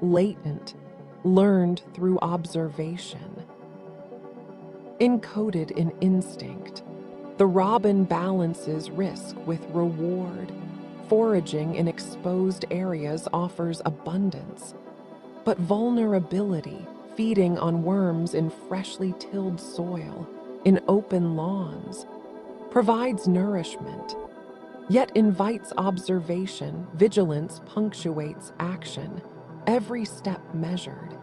latent, learned through observation. Encoded in instinct, the robin balances risk with reward. Foraging in exposed areas offers abundance, but vulnerability, feeding on worms in freshly tilled soil, in open lawns, provides nourishment, yet invites observation. Vigilance punctuates action, every step measured,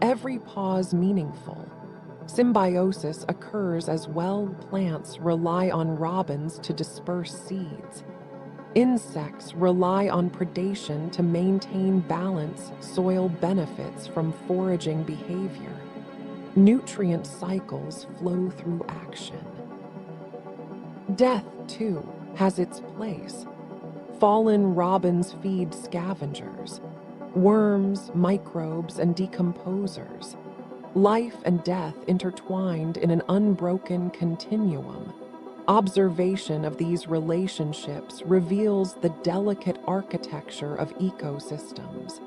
every pause meaningful. Symbiosis occurs as well. Plants rely on robins to disperse seeds. Insects rely on predation to maintain balance. Soil benefits from foraging behavior. Nutrient cycles flow through action. Death, too, has its place. Fallen robins feed scavengers, worms, microbes, and decomposers. Life and death intertwined in an unbroken continuum. Observation of these relationships reveals the delicate architecture of ecosystems.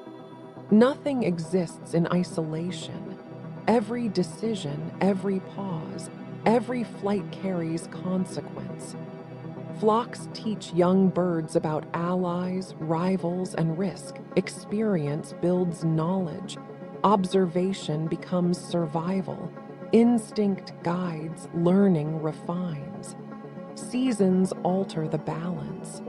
Nothing exists in isolation. Every decision, every pause, every flight carries consequence. Flocks teach young birds about allies, rivals, and risk. Experience builds knowledge. Observation becomes survival. Instinct guides, learning refines. Seasons alter the balance.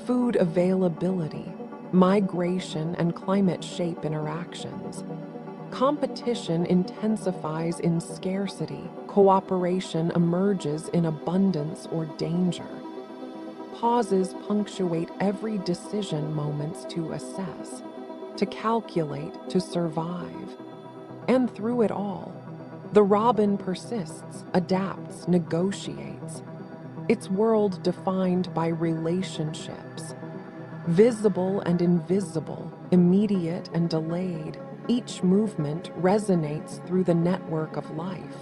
Food availability, migration, and climate shape interactions. Competition intensifies in scarcity. Cooperation emerges in abundance or danger. Pauses punctuate every decision moments to assess, to calculate, to survive. And through it all, the robin persists, adapts, negotiates, its world defined by relationships, visible and invisible, immediate and delayed. Each movement resonates through the network of life,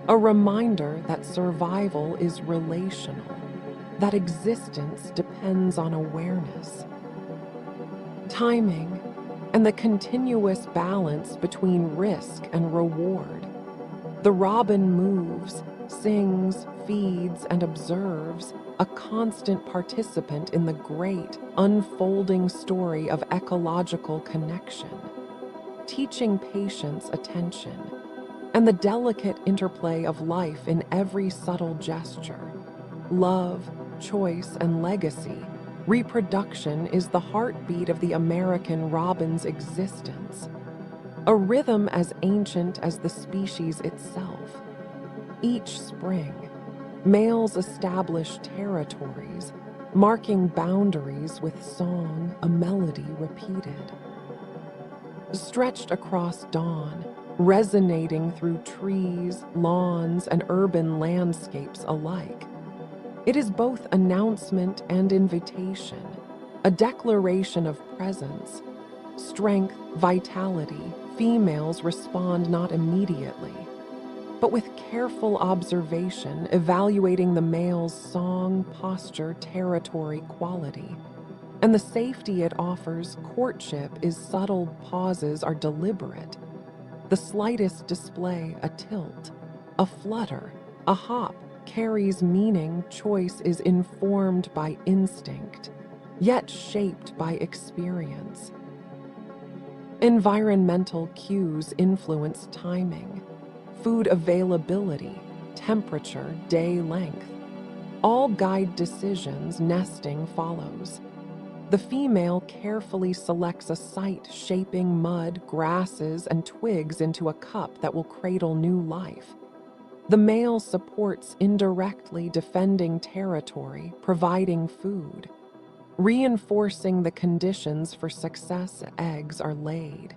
a reminder that survival is relational, that existence depends on awareness, timing, and the continuous balance between risk and reward. The robin moves, sings, feeds, and observes, a constant participant in the great, unfolding story of ecological connection, teaching patience attention, and the delicate interplay of life in every subtle gesture. Love, choice, and legacy. Reproduction is the heartbeat of the American robin's existence, a rhythm as ancient as the species itself. Each spring, males establish territories, marking boundaries with song, a melody repeated, stretched across dawn, resonating through trees, lawns, and urban landscapes alike. It is both announcement and invitation, a declaration of presence, strength, vitality. Females respond not immediately, but with careful observation, evaluating the male's song, posture, territory, quality, and the safety it offers. Courtship is subtle, pauses are deliberate. The slightest display, a tilt, a flutter, a hop, carries meaning. Choice is informed by instinct, yet shaped by experience. Environmental cues influence timing, food availability, temperature, day length. All guide decisions. Nesting follows. The female carefully selects a site, shaping mud, grasses, and twigs into a cup that will cradle new life. The male supports indirectly, defending territory, providing food, reinforcing the conditions for success. Eggs are laid,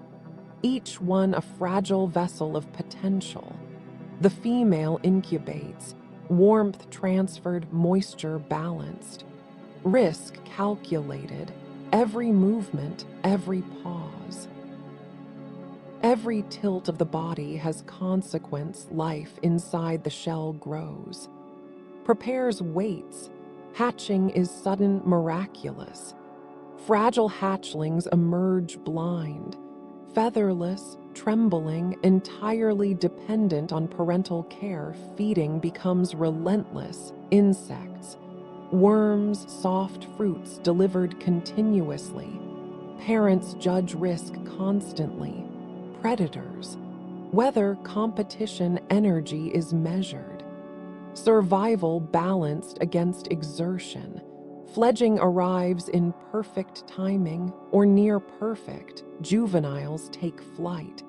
each one a fragile vessel of potential. The female incubates, warmth transferred, moisture balanced, risk calculated, every movement, every pause. Every tilt of the body has consequence. Life inside the shell grows, prepares, waits. Hatching is sudden, miraculous. Fragile hatchlings emerge blind, featherless, trembling, entirely dependent on parental care. Feeding becomes relentless. Insects, worms, soft fruits delivered continuously. Parents judge risk constantly. Predators, whether competition, energy is measured. Survival balanced against exertion. Fledging arrives in perfect timing or near perfect. Juveniles take flight,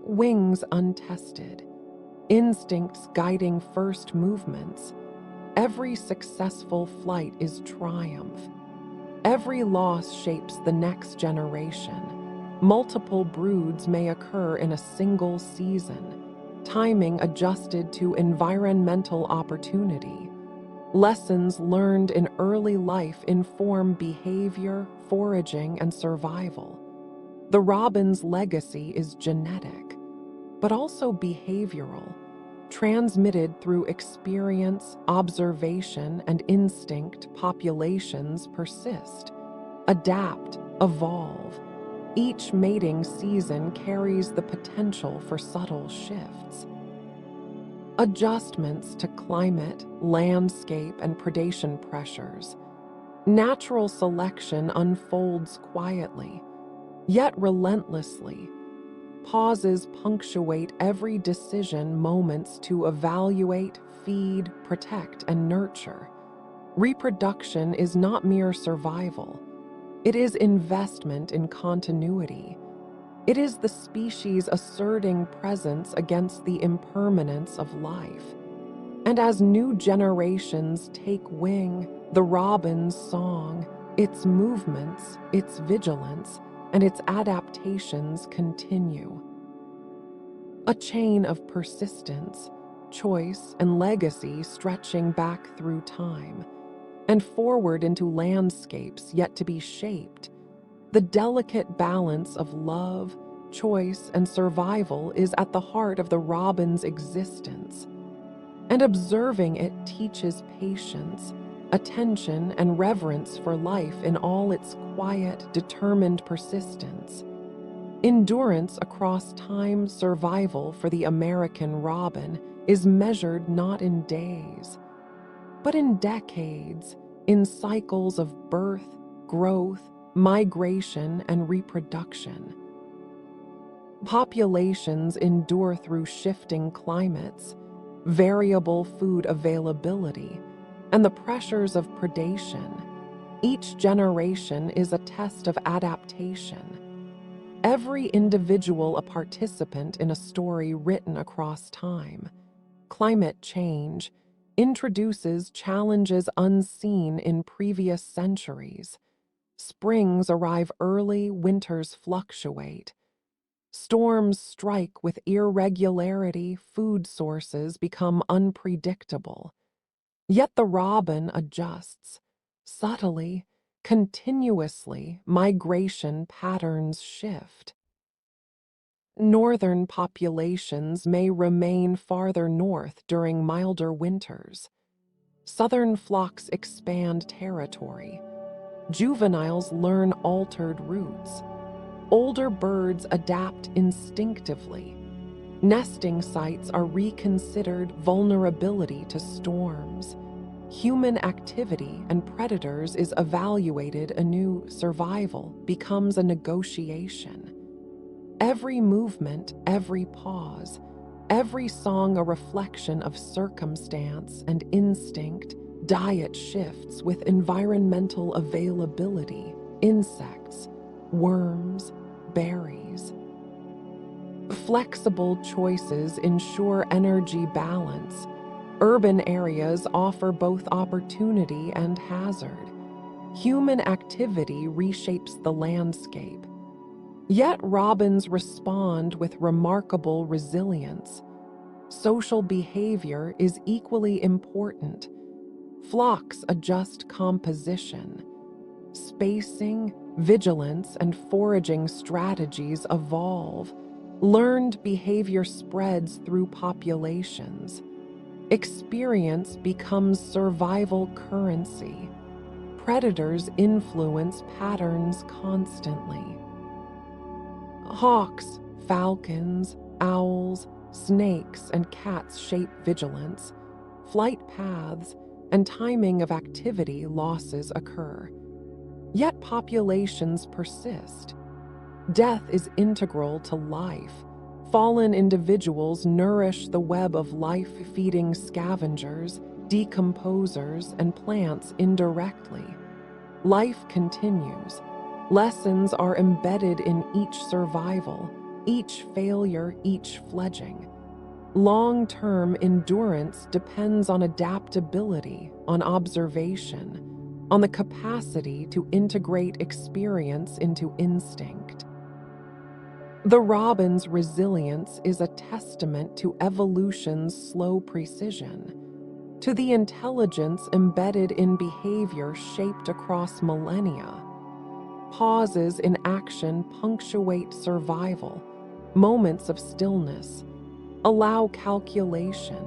wings untested, instincts guiding first movements. Every successful flight is triumph. Every loss shapes the next generation. Multiple broods may occur in a single season, timing adjusted to environmental opportunity. Lessons learned in early life inform behavior, foraging, and survival. The robin's legacy is genetic, but also behavioral, transmitted through experience, observation, and instinct. Populations persist, adapt, evolve. Each mating season carries the potential for subtle shifts. Adjustments to climate, landscape, and predation pressures. Natural selection unfolds quietly, yet relentlessly. Pauses punctuate every decision, moments to evaluate, feed, protect, and nurture. Reproduction is not mere survival. It is investment in continuity. It is the species asserting presence against the impermanence of life. And as new generations take wing, The robin's song, its movements, its vigilance, and its adaptations continue. A chain of persistence, choice, and legacy stretching back through time and forward into landscapes yet to be shaped. The delicate balance of love, choice, and survival is at the heart of the robin's existence, and observing it teaches patience, attention, and reverence for life in all its quiet, determined persistence. Endurance across time survival for the American robin is measured not in days, but in decades, in cycles of birth, growth, migration, and reproduction. Populations endure through shifting climates, variable food availability, and the pressures of predation. Each generation is a test of adaptation. Every individual a participant in a story written across time. Climate change introduces challenges unseen in previous centuries. Springs arrive early, winters fluctuate. Storms strike with irregularity, food sources become unpredictable. Yet the robin adjusts. Subtly, continuously, migration patterns shift. Northern populations may remain farther north during milder winters. Southern flocks expand territory. Juveniles learn altered routes. Older birds adapt instinctively. Nesting sites are reconsidered vulnerability to storms. Human activity and predators is evaluated anew. Survival becomes a negotiation. Every movement, every pause, every song a reflection of circumstance and instinct. Diet shifts with environmental availability, insects, worms, berries. Flexible choices ensure energy balance. Urban areas offer both opportunity and hazard. Human activity reshapes the landscape. Yet robins respond with remarkable resilience. Social behavior is equally important. Flocks adjust composition. Spacing, vigilance, and foraging strategies evolve. Learned behavior spreads through populations. Experience becomes survival currency. Predators influence patterns constantly. Hawks, falcons, owls, snakes, and cats shape vigilance. Flight paths and timing of activity losses occur. Yet populations persist. Death is integral to life. Fallen individuals nourish the web of life, feeding scavengers, decomposers, and plants indirectly. Life continues. Lessons are embedded in each survival, each failure, each fledging. Long-term endurance depends on adaptability, on observation, on the capacity to integrate experience into instinct. The robin's resilience is a testament to evolution's slow precision, to the intelligence embedded in behavior shaped across millennia. Pauses in action punctuate survival. Moments of stillness allow calculation,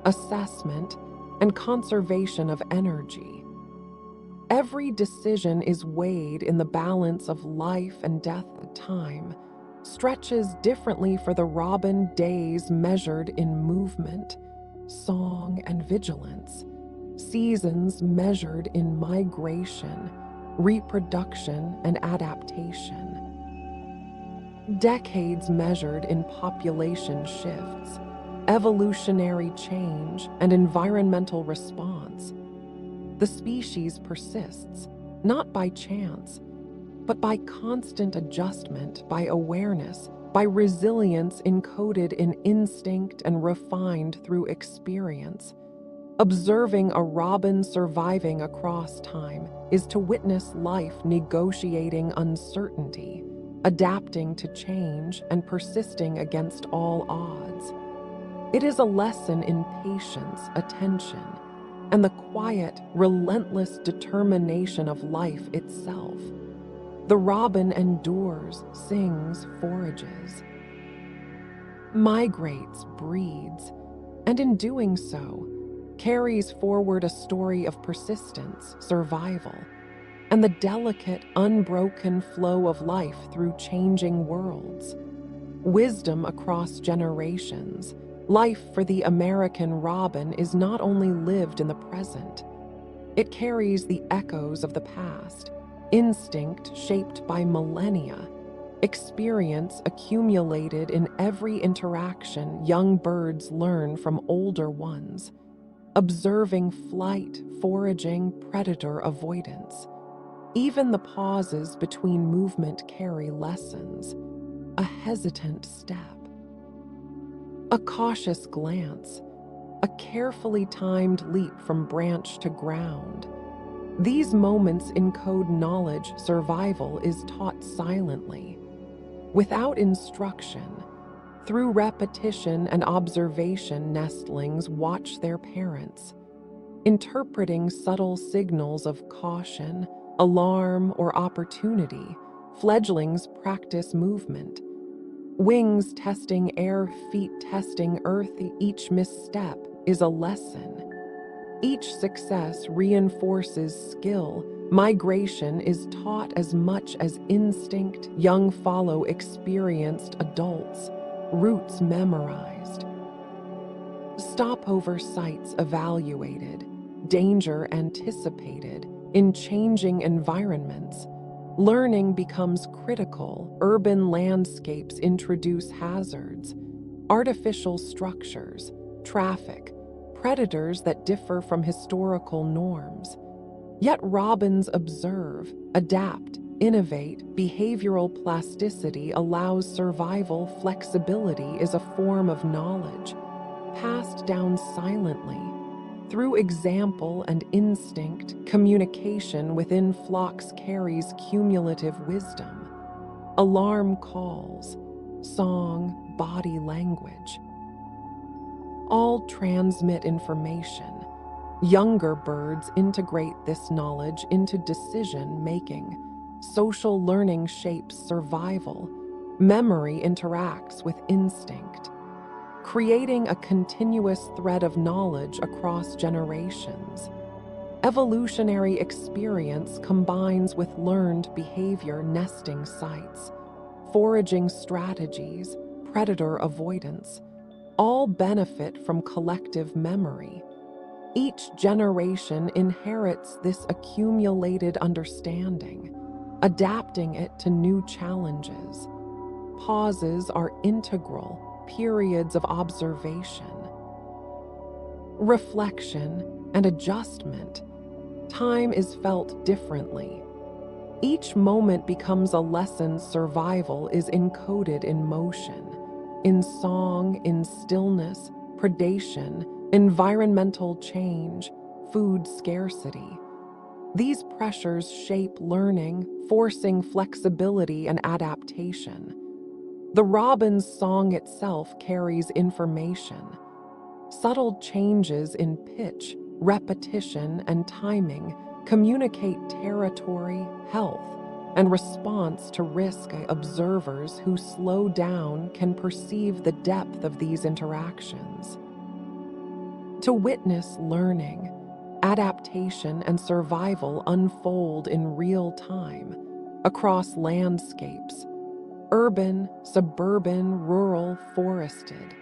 assessment, and conservation of energy. Every decision is weighed in the balance of life and death. Time stretches differently for the robin, days measured in movement, song, and vigilance, seasons measured in migration, reproduction, and adaptation, decades measured in population shifts, evolutionary change, and environmental response. The species persists, not by chance, but by constant adjustment, by awareness, by resilience encoded in instinct and refined through experience. Observing a robin surviving across time is to witness life negotiating uncertainty, adapting to change, and persisting against all odds. It is a lesson in patience, attention, and the quiet, relentless determination of life itself. The robin endures, sings, forages, migrates, breeds, and in doing so, carries forward a story of persistence, survival, and the delicate, unbroken flow of life through changing worlds. Wisdom across generations. Life for the American robin is not only lived in the present, it carries the echoes of the past, instinct shaped by millennia, experience accumulated in every interaction young birds learn from older ones, observing flight, foraging, predator avoidance. Even the pauses between movement carry lessons. A hesitant step, a cautious glance, a carefully timed leap from branch to ground. These moments encode knowledge. Survival is taught silently, without instruction. Through repetition and observation, nestlings watch their parents, interpreting subtle signals of caution, alarm, or opportunity. Fledglings practice movement, wings testing air, feet testing earth. Each misstep is a lesson. Each success reinforces skill. Migration is taught as much as instinct. Young follow experienced adults, routes memorized. Stopover sites evaluated, danger anticipated. In changing environments, learning becomes critical. Urban landscapes introduce hazards, artificial structures, traffic, predators that differ from historical norms. Yet robins observe, adapt, innovate. Behavioral plasticity allows survival. Flexibility is a form of knowledge, passed down silently. Through example and instinct, communication within flocks carries cumulative wisdom. Alarm calls, song, body language, all transmit information. Younger birds integrate this knowledge into decision-making. Social learning shapes survival. Memory interacts with instinct, creating a continuous thread of knowledge across generations. Evolutionary experience combines with learned behavior. Nesting sites, foraging strategies, predator avoidance, all benefit from collective memory. Each generation inherits this accumulated understanding, adapting it to new challenges. Pauses are integral, periods of observation, reflection, and adjustment. Time is felt differently. Each moment becomes a lesson. Survival is encoded in motion, in song, in stillness, predation, environmental change, food scarcity. These pressures shape learning, forcing flexibility and adaptation. The robin's song itself carries information. Subtle changes in pitch, repetition, and timing communicate territory, health, and response to risk. Observers who slow down can perceive the depth of these interactions. To witness learning, adaptation, and survival unfold in real time across landscapes, urban, suburban, rural, forested.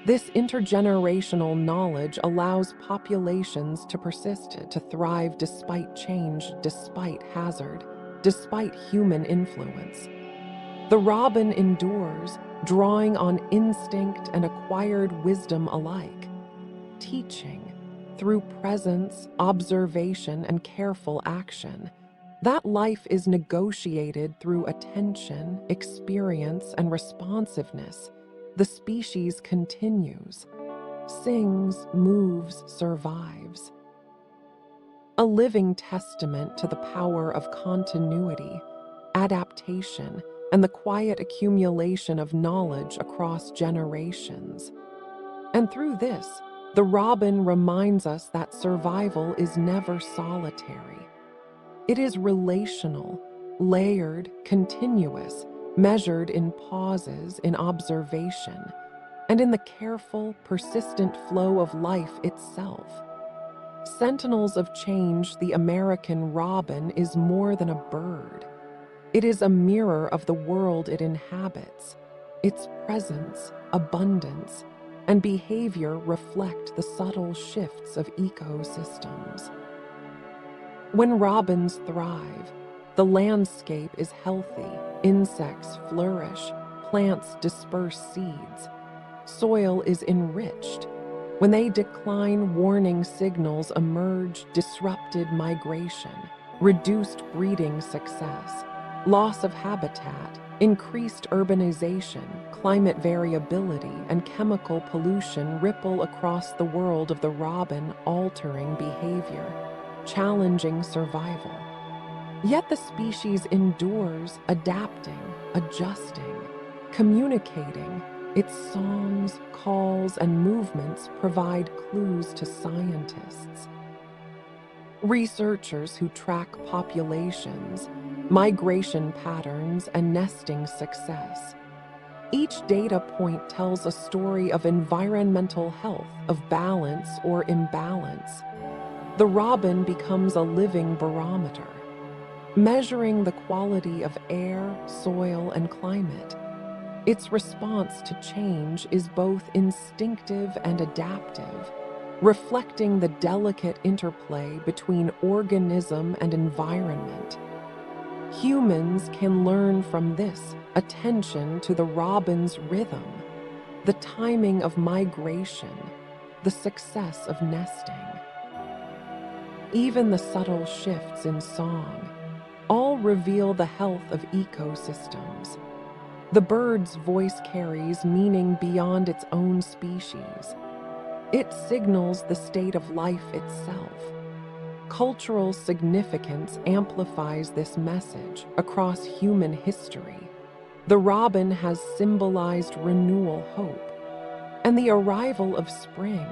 This intergenerational knowledge allows populations to persist, to thrive despite change, despite hazard, despite human influence. The robin endures, drawing on instinct and acquired wisdom alike, teaching, through presence, observation, and careful action, that life is negotiated through attention, experience, and responsiveness. The species continues, sings, moves, survives. A living testament to the power of continuity, adaptation, and the quiet accumulation of knowledge across generations. And through this, the robin reminds us that survival is never solitary. It is relational, layered, continuous, measured in pauses, in observation, and in the careful, persistent flow of life itself. Sentinels of change, the American robin is more than a bird. It is a mirror of the world it inhabits. Its presence, abundance, and behavior reflect the subtle shifts of ecosystems. When robins thrive, the landscape is healthy, insects flourish, plants disperse seeds, soil is enriched. When they decline, warning signals emerge: disrupted migration, reduced breeding success, loss of habitat, increased urbanization, climate variability, and chemical pollution ripple across the world of the robin, altering behavior, challenging survival. Yet the species endures, adapting, adjusting, communicating. Its songs, calls, and movements provide clues to scientists. Researchers who track populations, migration patterns, and nesting success. Each data point tells a story of environmental health, of balance or imbalance. The robin becomes a living barometer, measuring the quality of air, soil, and climate. Its response to change is both instinctive and adaptive, reflecting the delicate interplay between organism and environment. Humans can learn from this attention to the robin's rhythm, the timing of migration, the success of nesting. Even the subtle shifts in song all reveal the health of ecosystems. The bird's voice carries meaning beyond its own species. It signals the state of life itself. Cultural significance amplifies this message across human history. The robin has symbolized renewal, hope, and the arrival of spring.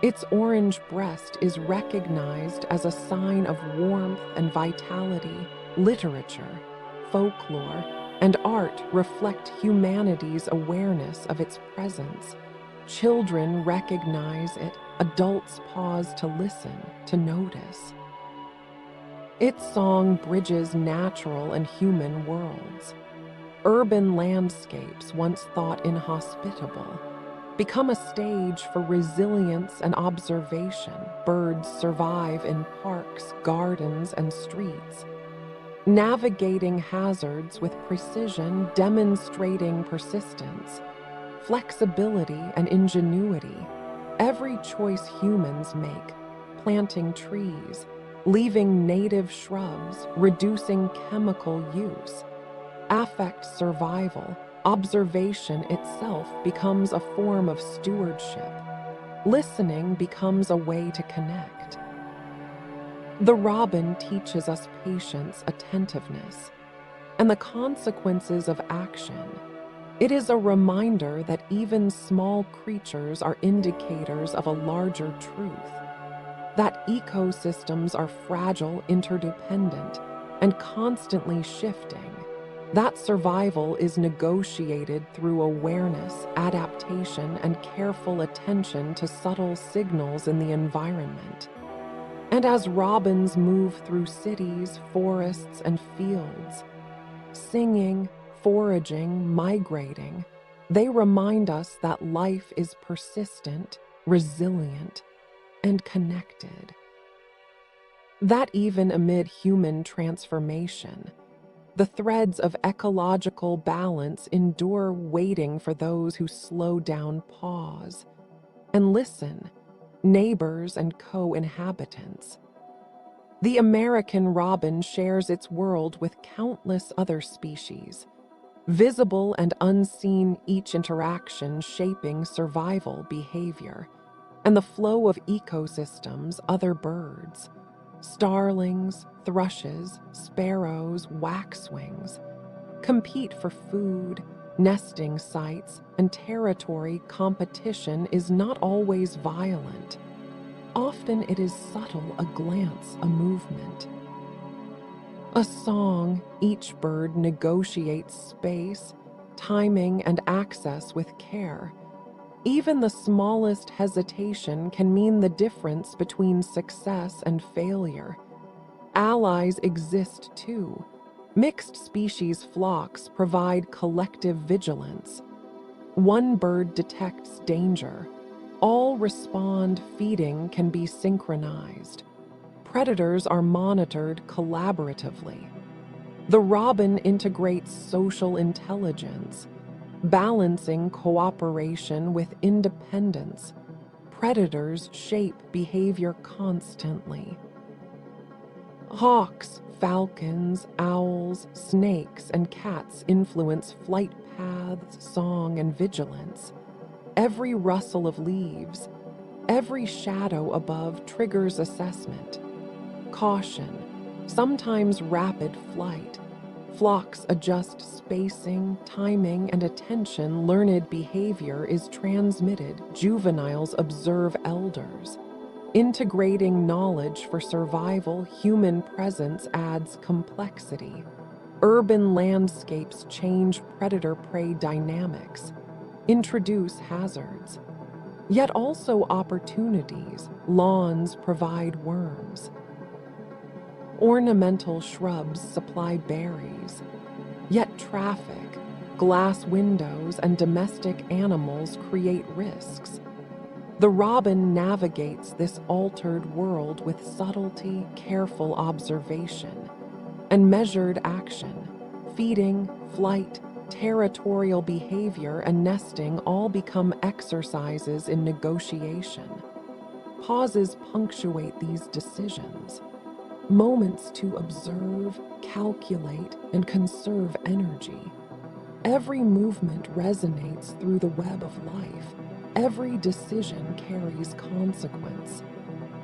Its orange breast is recognized as a sign of warmth and vitality. Literature, folklore, and art reflect humanity's awareness of its presence. Children recognize it, adults pause to listen, to notice. Its song bridges natural and human worlds. Urban landscapes, once thought inhospitable, become a stage for resilience and observation. Birds survive in parks, gardens, and streets, navigating hazards with precision, demonstrating persistence, flexibility, and ingenuity. Every choice humans make, planting trees, leaving native shrubs, reducing chemical use, affects survival. Observation itself becomes a form of stewardship. Listening becomes a way to connect. The robin teaches us patience, attentiveness, and the consequences of action. It is a reminder that even small creatures are indicators of a larger truth, that ecosystems are fragile, interdependent, and constantly shifting, that survival is negotiated through awareness, adaptation, and careful attention to subtle signals in the environment. And as robins move through cities, forests, and fields, singing, foraging, migrating, they remind us that life is persistent, resilient, and connected. That even amid human transformation, the threads of ecological balance endure, waiting for those who slow down, pause, and listen, neighbors and co-inhabitants. The American robin shares its world with countless other species, visible and unseen, each interaction shaping survival behavior. and the flow of ecosystems, other birds, starlings, thrushes, sparrows, waxwings, compete for food, nesting sites, and territory. Competition is not always violent. Often it is subtle, a glance, a movement. A song, each bird negotiates space, timing, and access with care. Even the smallest hesitation can mean the difference between success and failure. Allies exist too. Mixed species flocks provide collective vigilance. One bird detects danger. All respond. Feeding can be synchronized. Predators are monitored collaboratively. The robin integrates social intelligence, balancing cooperation with independence. Predators shape behavior constantly. Hawks, falcons, owls, snakes, and cats influence flight paths, song, and vigilance. Every rustle of leaves, every shadow above triggers assessment. Caution, sometimes rapid flight. Flocks adjust spacing, timing, and attention. Learned behavior is transmitted. Juveniles observe elders. Integrating knowledge for survival, human presence adds complexity. Urban landscapes change predator-prey dynamics, introduce hazards, yet also opportunities. Lawns provide worms. Ornamental shrubs supply berries, yet traffic, glass windows, and domestic animals create risks. The robin navigates this altered world with subtlety, careful observation, and measured action. Feeding, flight, territorial behavior, and nesting all become exercises in negotiation. Pauses punctuate these decisions. Moments to observe, calculate, and conserve energy. Every movement resonates through the web of life. Every decision carries consequence.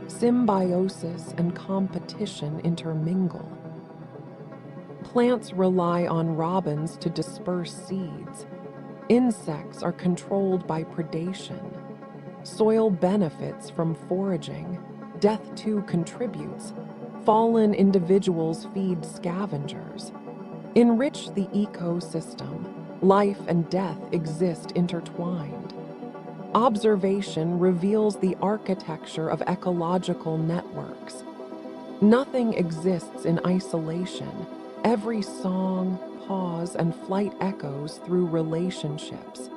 Symbiosis and competition intermingle. Plants rely on robins to disperse seeds. Insects are controlled by predation. Soil benefits from foraging. Death too contributes. Fallen individuals feed scavengers. Enrich the ecosystem. Life and death exist intertwined. Observation reveals the architecture of ecological networks. Nothing exists in isolation. Every song, pause, and flight echoes through relationships,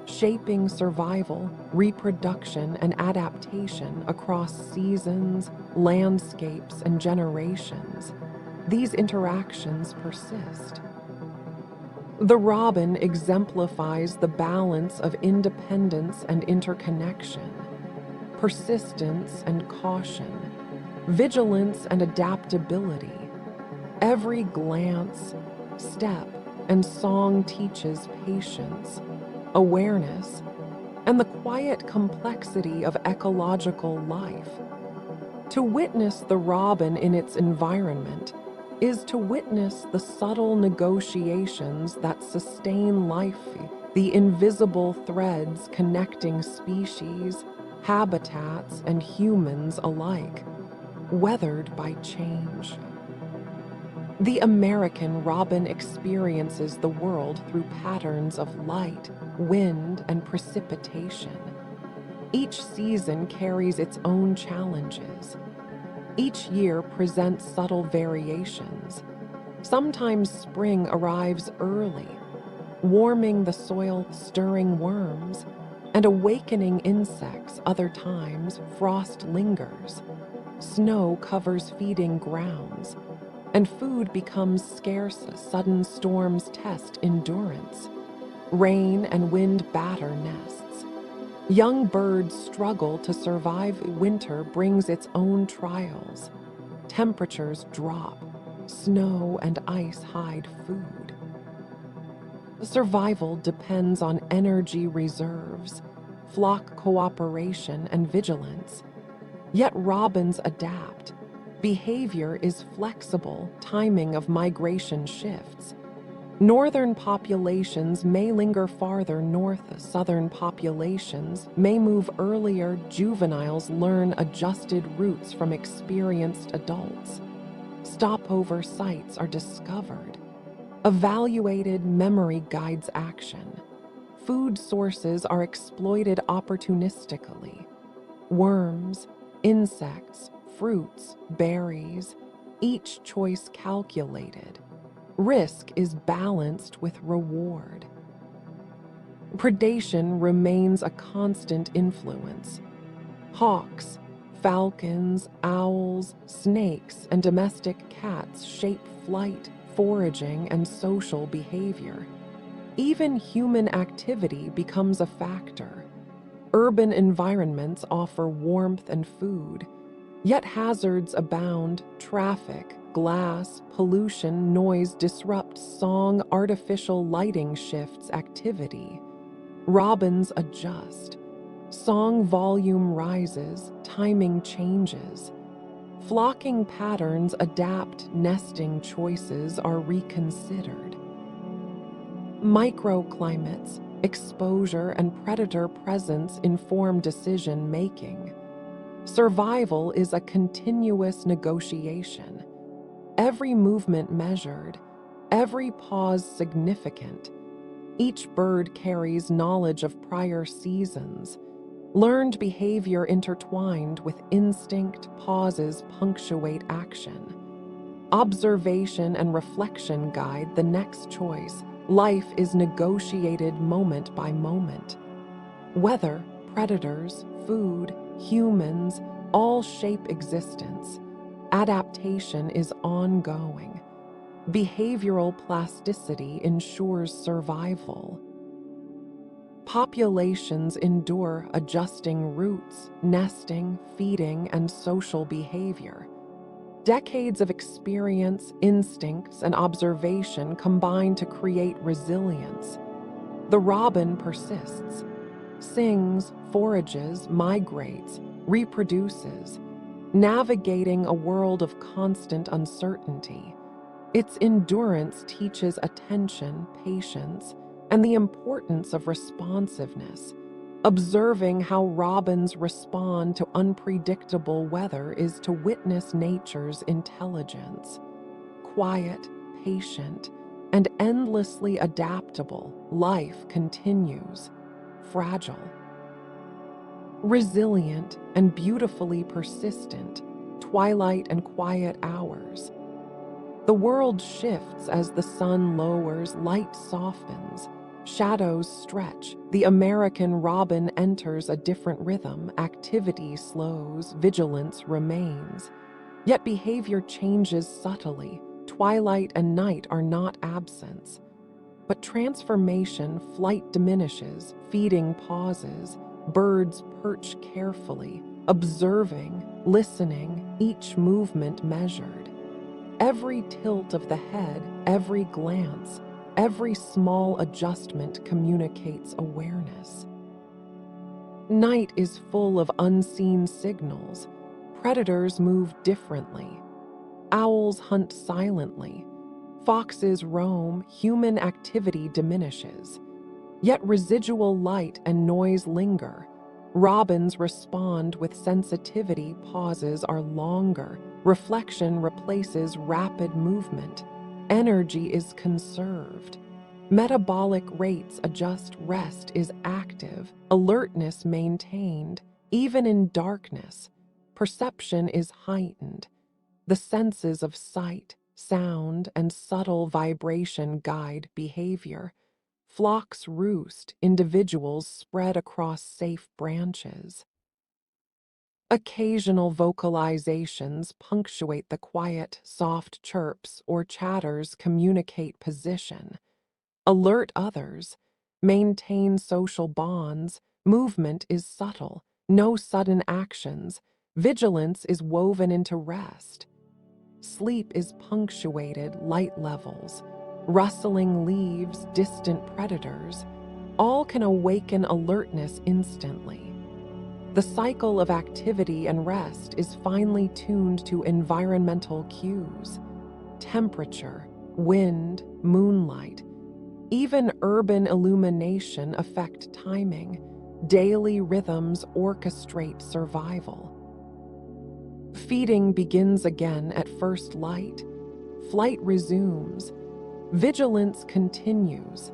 shaping survival, reproduction, and adaptation across seasons, landscapes, and generations. These interactions persist. The robin exemplifies the balance of independence and interconnection, persistence and caution, vigilance and adaptability. Every glance, step, and song teaches patience, awareness, and the quiet complexity of ecological life. To witness the robin in its environment is to witness the subtle negotiations that sustain life, the invisible threads connecting species, habitats, and humans alike, weathered by change. The American robin experiences the world through patterns of light, wind, and precipitation. Each season carries its own challenges. Each year presents subtle variations. Sometimes spring arrives early, warming the soil, stirring worms, and awakening insects. Other times, frost lingers. Snow covers feeding grounds, and food becomes scarce. Sudden storms test endurance. Rain and wind batter nests. Young birds struggle to survive. Winter brings its own trials. Temperatures drop. Snow and ice hide food. Survival depends on energy reserves. flock cooperation, and vigilance. Yet robins adapt. Behavior is flexible, timing of migration shifts. Northern populations may linger farther north, southern populations may move earlier, juveniles learn adjusted routes from experienced adults. Stopover sites are discovered. Evaluated memory guides action. Food sources are exploited opportunistically. Worms, insects, fruits, berries, each choice calculated. Risk is balanced with reward. Predation remains a constant influence. Hawks, falcons, owls, snakes, and domestic cats shape flight, foraging, and social behavior. Even human activity becomes a factor. Urban environments offer warmth and food, yet hazards abound. Traffic, glass, pollution, noise disrupts song, artificial lighting shifts activity. Robins adjust. Song volume rises, timing changes. Flocking patterns adapt, nesting choices are reconsidered. Microclimates, exposure, and predator presence inform decision-making. Survival is a continuous negotiation. Every movement measured, every pause significant. Each bird carries knowledge of prior seasons. Learned behavior intertwined with instinct, pauses punctuate action. Observation and reflection guide the next choice. Life is negotiated moment by moment. Weather, predators, food, humans, all shape existence. Adaptation is ongoing. Behavioral plasticity ensures survival. Populations endure adjusting routes, nesting, feeding, and social behavior. Decades of experience, instincts, and observation combine to create resilience. The robin persists, sings, forages, migrates, reproduces, navigating a world of constant uncertainty. Its endurance teaches attention, patience, and the importance of responsiveness. Observing how robins respond to unpredictable weather is to witness nature's intelligence. Quiet, patient, and endlessly adaptable, life continues. Fragile, resilient, and beautifully persistent, twilight and quiet hours. The world shifts as the sun lowers, light softens, shadows stretch. The American robin enters a different rhythm, activity slows, vigilance remains. Yet behavior changes subtly. Twilight and night are not absence. But transformation, flight diminishes, feeding pauses, birds perch carefully, observing, listening, each movement measured. Every tilt of the head, every glance, every small adjustment communicates awareness. Night is full of unseen signals. Predators move differently. Owls hunt silently. Foxes roam, human activity diminishes. Yet residual light and noise linger. Robins respond with sensitivity, pauses are longer. Reflection replaces rapid movement. Energy is conserved. Metabolic rates adjust, rest is active, alertness maintained, even in darkness. Perception is heightened. The senses of sight, sound, and subtle vibration guide behavior. Flocks roost, individuals spread across safe branches. Occasional vocalizations punctuate the quiet, soft chirps or chatters communicate position. Alert others, maintain social bonds, movement is subtle, no sudden actions, vigilance is woven into rest. Sleep is punctuated, light levels, rustling leaves, distant predators. all can awaken alertness instantly. The cycle of activity and rest is finely tuned to environmental cues: temperature, wind, moonlight. Even urban illumination affect timing. Daily rhythms orchestrate survival. Feeding begins again at first light. Flight resumes. Vigilance continues.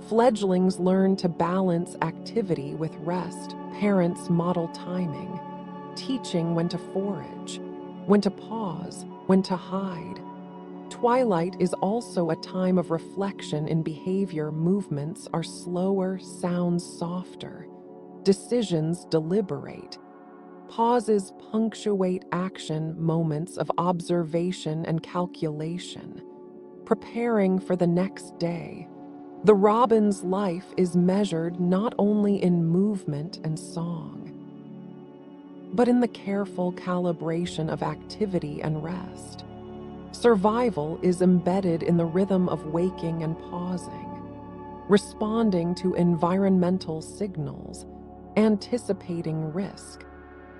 Fledglings learn to balance activity with rest. Parents model timing, teaching when to forage, when to pause, when to hide. Twilight is also a time of reflection in behavior. Movements are slower, sounds softer. Decisions deliberate. Pauses punctuate action, moments of observation and calculation, preparing for the next day. The robin's life is measured not only in movement and song, but in the careful calibration of activity and rest. Survival is embedded in the rhythm of waking and pausing, responding to environmental signals, anticipating risk,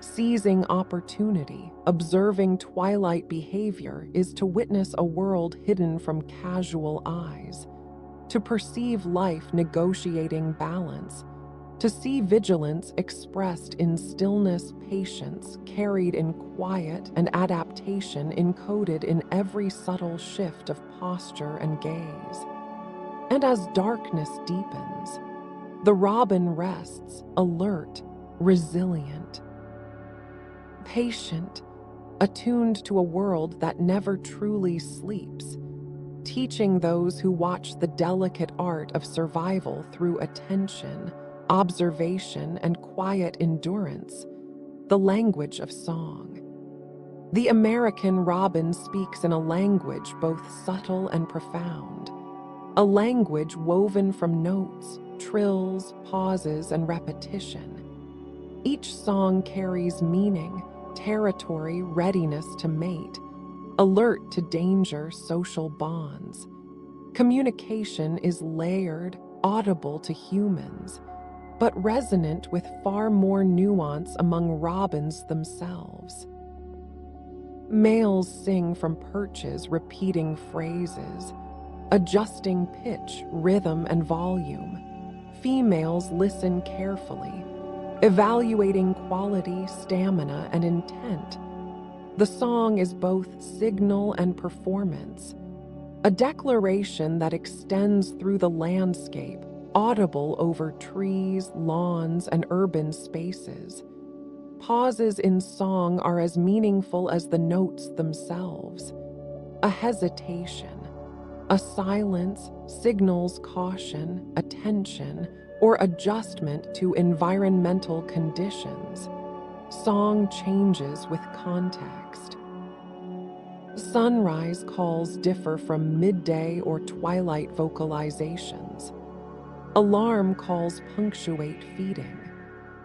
seizing opportunity. Observing twilight behavior is to witness a world hidden from casual eyes, to perceive life negotiating balance, to see vigilance expressed in stillness, patience carried in quiet, and adaptation encoded in every subtle shift of posture and gaze. And as darkness deepens, the robin rests, alert, resilient, patient, attuned to a world that never truly sleeps, teaching those who watch the delicate art of survival through attention, observation, and quiet endurance, the language of song. The American robin speaks in a language both subtle and profound, a language woven from notes, trills, pauses, and repetition. Each song carries meaning, territory, readiness to mate, alert to danger, social bonds. Communication is layered, audible to humans, but resonant with far more nuance among robins themselves. Males sing from perches, repeating phrases, adjusting pitch, rhythm, and volume. Females listen carefully, evaluating quality, stamina, and intent. The song is both signal and performance, a declaration that extends through the landscape, audible over trees, lawns, and urban spaces. Pauses in song are as meaningful as the notes themselves. A hesitation, a silence signals caution, attention, or adjustment to environmental conditions. Song changes with context. Sunrise calls differ from midday or twilight vocalizations. Alarm calls punctuate feeding,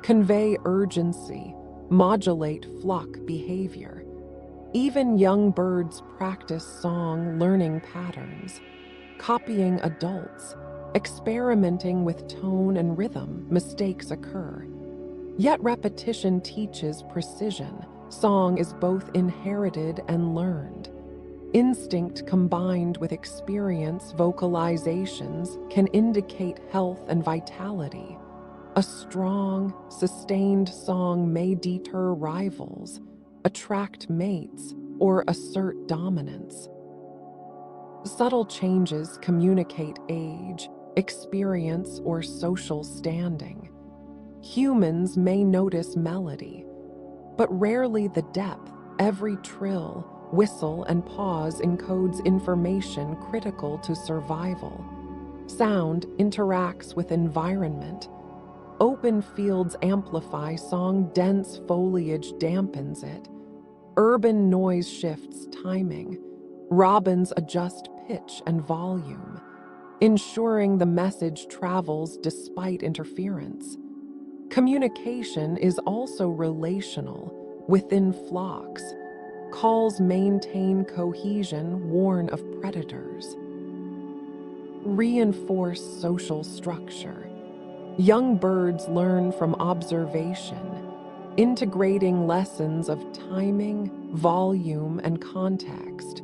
convey urgency, modulate flock behavior. Even young birds practice song learning patterns, copying adults, experimenting with tone and rhythm. Mistakes occur. Yet repetition teaches precision. Song is both inherited and learned. Instinct combined with experience. Vocalizations can indicate health and vitality. A strong, sustained song may deter rivals, attract mates, or assert dominance. Subtle changes communicate age, experience, or social standing. Humans may notice melody, but rarely the depth. Every trill, whistle, and pause encodes information critical to survival. Sound interacts with environment. Open fields amplify song, dense foliage dampens it. Urban noise shifts timing. Robins adjust pitch and volume, ensuring the message travels despite interference. Communication is also relational. Within flocks, calls maintain cohesion, warn of predators. Reinforce social structure. Young birds learn from observation, integrating lessons of timing, volume, and context.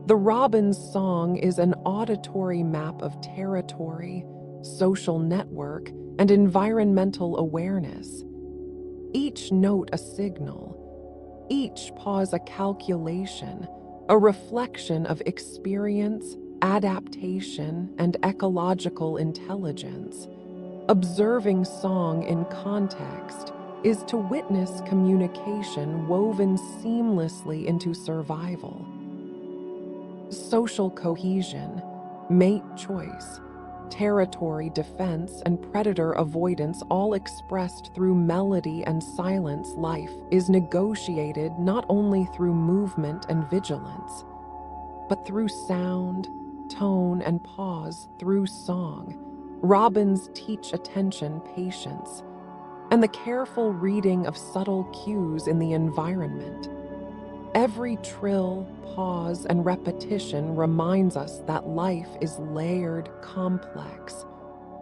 The robin's song is an auditory map of territory, social network, and environmental awareness. Each note a signal, each pause a calculation, a reflection of experience, adaptation, and ecological intelligence. Observing song in context is to witness communication woven seamlessly into survival. Social cohesion, mate choice, territory defense, and predator avoidance, all expressed through melody and silence. Life is negotiated not only through movement and vigilance, but through sound, tone, and pause. Through song, robins teach attention, patience, and the careful reading of subtle cues in the environment. Every trill, pause, and repetition reminds us that life is layered, complex,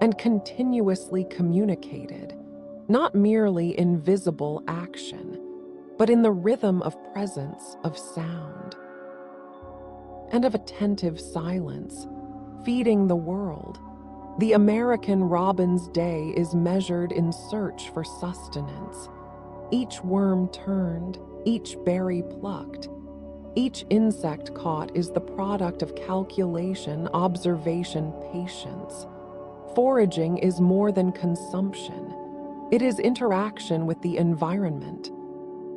and continuously communicated, not merely in visible action, but in the rhythm of presence, of sound, and of attentive silence, feeding the world. The American robin's day is measured in search for sustenance. Each worm turned, each berry plucked, each insect caught is the product of calculation, observation, patience. Foraging is more than consumption. It is interaction with the environment.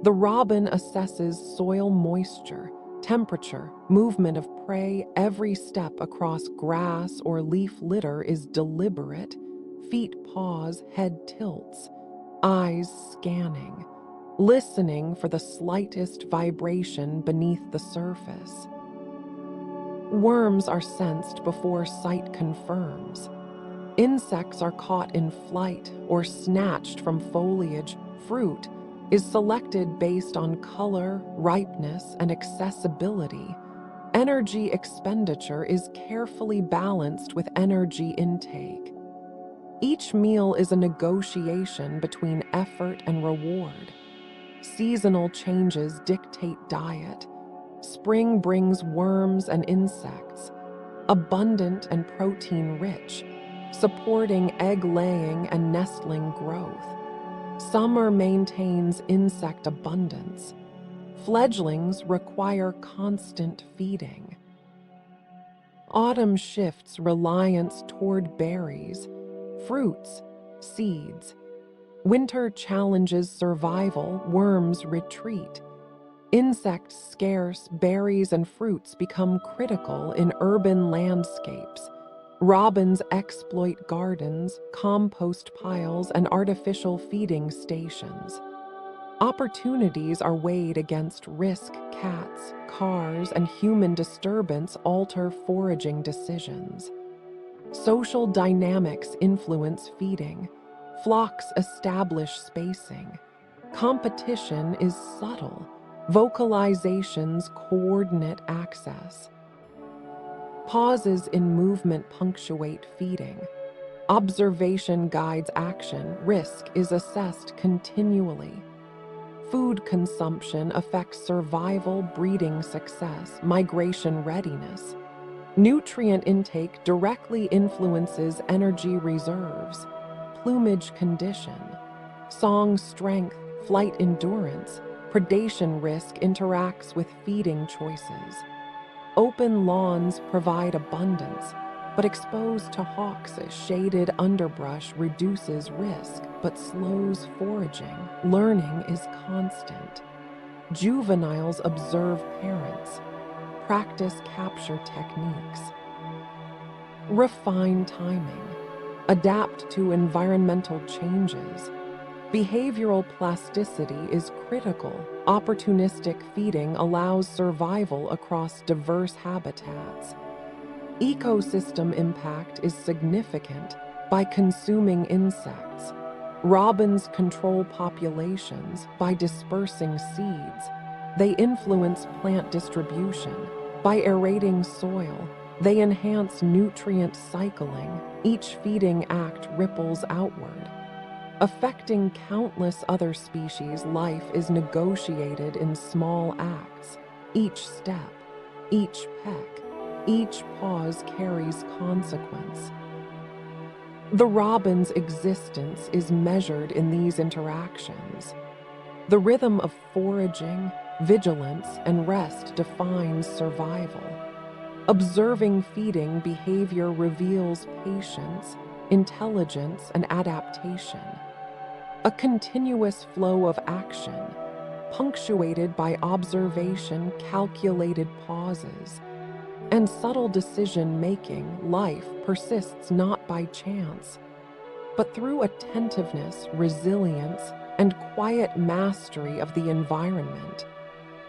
The robin assesses soil moisture, temperature, movement of prey. Every step across grass or leaf litter is deliberate. Feet pause, head tilts, eyes scanning, listening for the slightest vibration beneath the surface. Worms are sensed before sight confirms. Insects are caught in flight or snatched from foliage. Fruit is selected based on color, ripeness, and accessibility. Energy expenditure is carefully balanced with energy intake. Each meal is a negotiation between effort and reward. Seasonal changes dictate diet. Spring brings worms and insects, abundant and protein-rich, supporting egg-laying and nestling growth. Summer maintains insect abundance. Fledglings require constant feeding. Autumn shifts reliance toward berries, fruits, seeds. Winter challenges survival, worms retreat. Insects scarce, berries and fruits become critical in urban landscapes. Robins exploit gardens, compost piles, and artificial feeding stations. Opportunities are weighed against risk. Cats, cars, and human disturbance alter foraging decisions. Social dynamics influence feeding. Flocks establish spacing. Competition is subtle. Vocalizations coordinate access. Pauses in movement punctuate feeding. Observation guides action. Risk is assessed continually. Food consumption affects survival, breeding success, migration readiness. Nutrient intake directly influences energy reserves, plumage condition, song strength, flight endurance. Predation risk interacts with feeding choices. Open lawns provide abundance, but exposed to hawks, shaded underbrush reduces risk but slows foraging. Learning is constant. Juveniles observe parents, practice capture techniques, refine timing, adapt to environmental changes. Behavioral plasticity is critical. Opportunistic feeding allows survival across diverse habitats. Ecosystem impact is significant. By consuming insects, robins control populations by dispersing seeds. They influence plant distribution. By aerating soil, they enhance nutrient cycling. Each feeding act ripples outward. Affecting countless other species, life is negotiated in small acts. Each step, each peck, each pause carries consequence. The robin's existence is measured in these interactions. The rhythm of foraging, vigilance, and rest defines survival. Observing feeding behavior reveals patience, intelligence, and adaptation. A continuous flow of action, punctuated by observation, calculated pauses, and subtle decision-making. Life persists not by chance, but through attentiveness, resilience, and quiet mastery of the environment.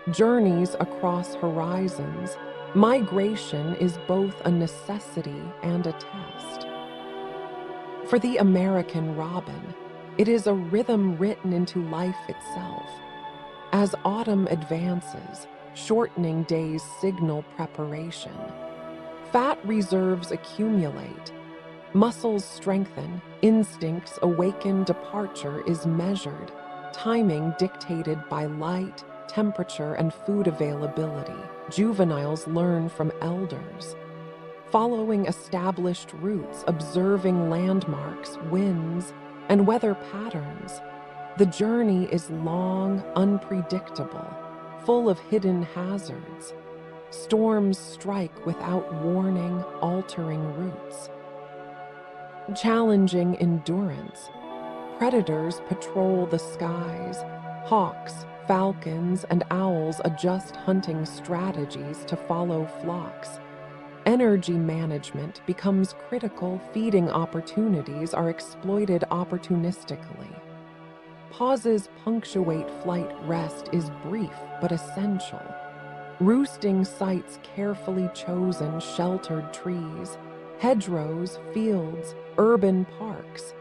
Journeys across horizons, migration is both a necessity and a test. For the American robin, it is a rhythm written into life itself. As autumn advances, shortening days signal preparation. Fat reserves accumulate, muscles strengthen, instincts awaken, departure is measured, timing dictated by light, temperature, and food availability. Juveniles learn from elders, following established routes, observing landmarks, winds, and weather patterns. The journey is long, unpredictable, full of hidden hazards. Storms strike without warning, altering routes. Challenging endurance. Predators patrol the skies. Hawks, falcons, and owls adjust hunting strategies to follow flocks. Energy management becomes critical. Feeding opportunities are exploited opportunistically. Pauses punctuate flight. Rest is brief but essential. Roosting sites carefully chosen, sheltered trees, hedgerows, fields, urban parks.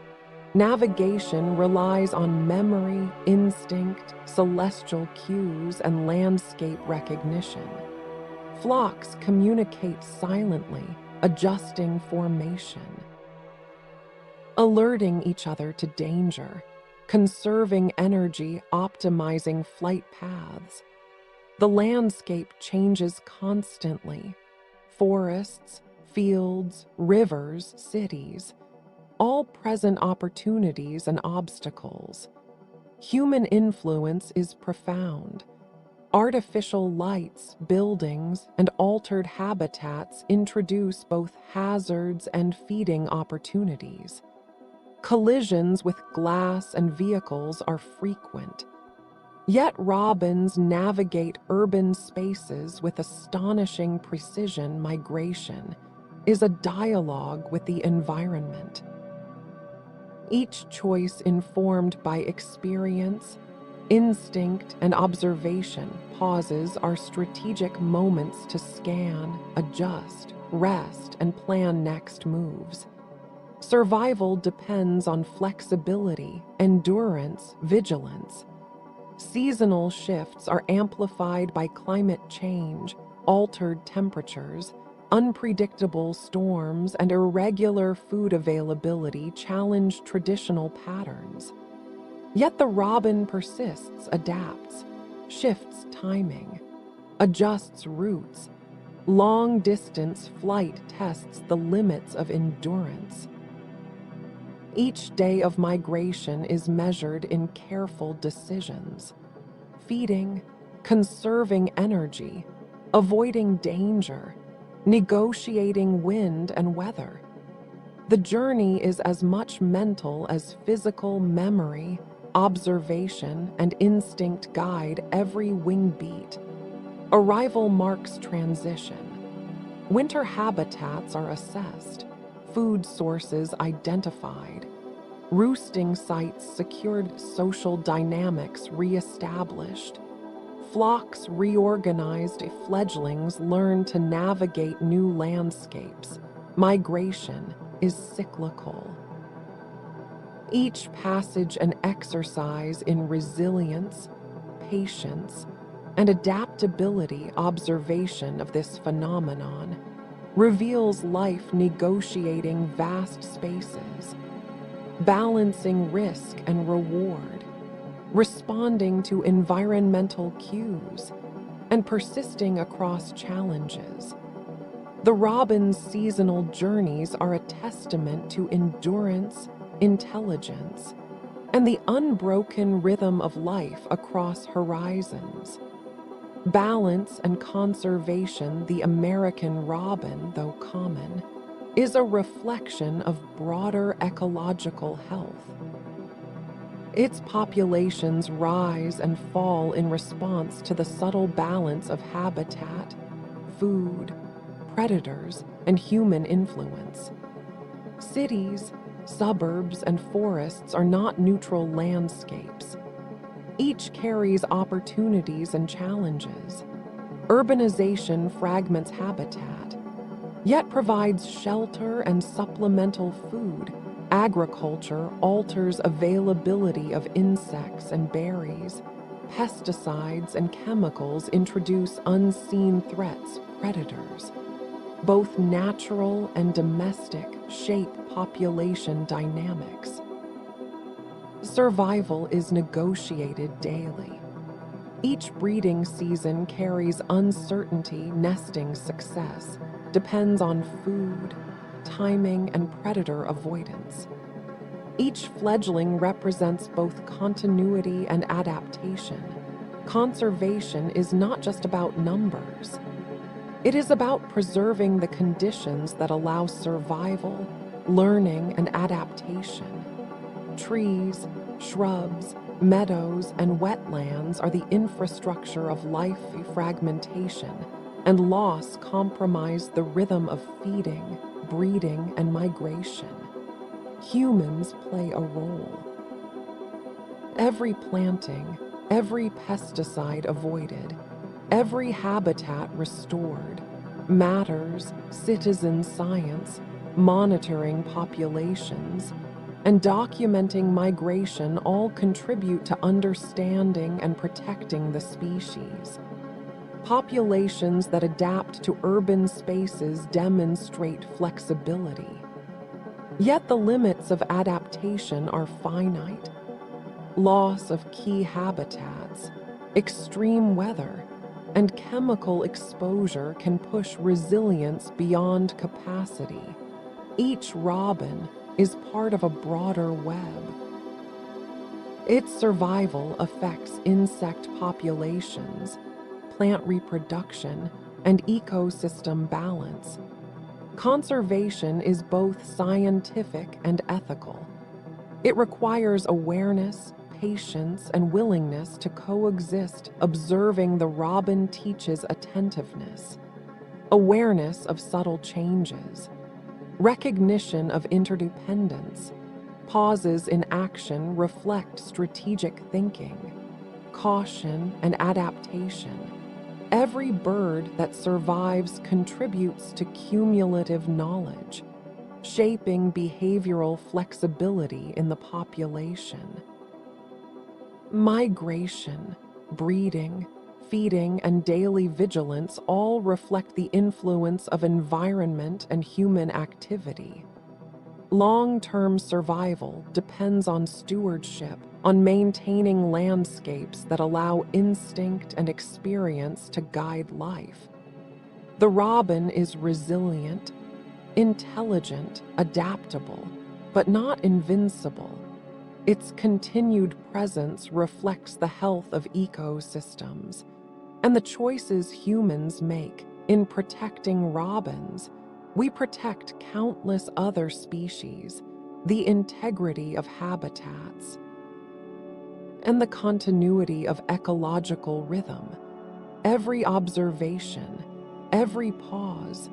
Navigation relies on memory, instinct, celestial cues, and landscape recognition. Flocks communicate silently, adjusting formation, alerting each other to danger, conserving energy, optimizing flight paths. The landscape changes constantly. Forests, fields, rivers, cities, all present opportunities and obstacles. Human influence is profound. Artificial lights, buildings, and altered habitats introduce both hazards and feeding opportunities. Collisions with glass and vehicles are frequent. Yet robins navigate urban spaces with astonishing precision. Migration is a dialogue with the environment. Each choice informed by experience, instinct, and observation. Pauses are strategic moments to scan, adjust, rest, and plan next moves. Survival depends on flexibility, endurance, vigilance. Seasonal shifts are amplified by climate change, altered temperatures, unpredictable storms, and irregular food availability challenge traditional patterns. Yet the robin persists, adapts, shifts timing, adjusts routes. Long-distance flight tests the limits of endurance. Each day of migration is measured in careful decisions. Feeding, conserving energy, avoiding danger, negotiating wind and weather. The journey is as much mental as physical. Memory, observation, and instinct guide every wing beat. Arrival marks transition. Winter habitats are assessed, food sources identified, roosting sites secured, social dynamics reestablished, flocks reorganized, fledglings learn to navigate new landscapes. Migration is cyclical. Each passage an exercise in resilience, patience, and adaptability. Observation of this phenomenon reveals life negotiating vast spaces, balancing risk and reward, responding to environmental cues, and persisting across challenges. The robin's seasonal journeys are a testament to endurance, intelligence, and the unbroken rhythm of life across horizons. Balance and conservation, the American robin, though common, is a reflection of broader ecological health. Its populations rise and fall in response to the subtle balance of habitat, food, predators, and human influence. Cities, suburbs, and forests are not neutral landscapes. Each carries opportunities and challenges. Urbanization fragments habitat, yet provides shelter and supplemental food. Agriculture alters availability of insects and berries. Pesticides and chemicals introduce unseen threats, predators. Both natural and domestic shape population dynamics. Survival is negotiated daily. Each breeding season carries uncertainty. Nesting success depends on food, timing, and predator avoidance. Each fledgling represents both continuity and adaptation. Conservation is not just about numbers. It is about preserving the conditions that allow survival, learning, and adaptation. Trees, shrubs, meadows, and wetlands are the infrastructure of life. Fragmentation and loss compromise the rhythm of feeding, breeding, and migration. Humans play a role. Every planting, every pesticide avoided, every habitat restored matters. Citizen science, monitoring populations, and documenting migration all contribute to understanding and protecting the species. Populations that adapt to urban spaces demonstrate flexibility. Yet the limits of adaptation are finite. Loss of key habitats, extreme weather, and chemical exposure can push resilience beyond capacity. Each robin is part of a broader web. Its survival affects insect populations, plant reproduction, and ecosystem balance. Conservation is both scientific and ethical. It requires awareness, patience, and willingness to coexist. Observing the robin teaches attentiveness, awareness of subtle changes, recognition of interdependence. Pauses in action reflect strategic thinking, caution, and adaptation. Every bird that survives contributes to cumulative knowledge, shaping behavioral flexibility in the population. Migration, breeding, feeding, and daily vigilance all reflect the influence of environment and human activity. Long-term survival depends on stewardship, on maintaining landscapes that allow instinct and experience to guide life. The robin is resilient, intelligent, adaptable, but not invincible. Its continued presence reflects the health of ecosystems and the choices humans make. In protecting robins, we protect countless other species, the integrity of habitats, and the continuity of ecological rhythm. Every observation, every pause,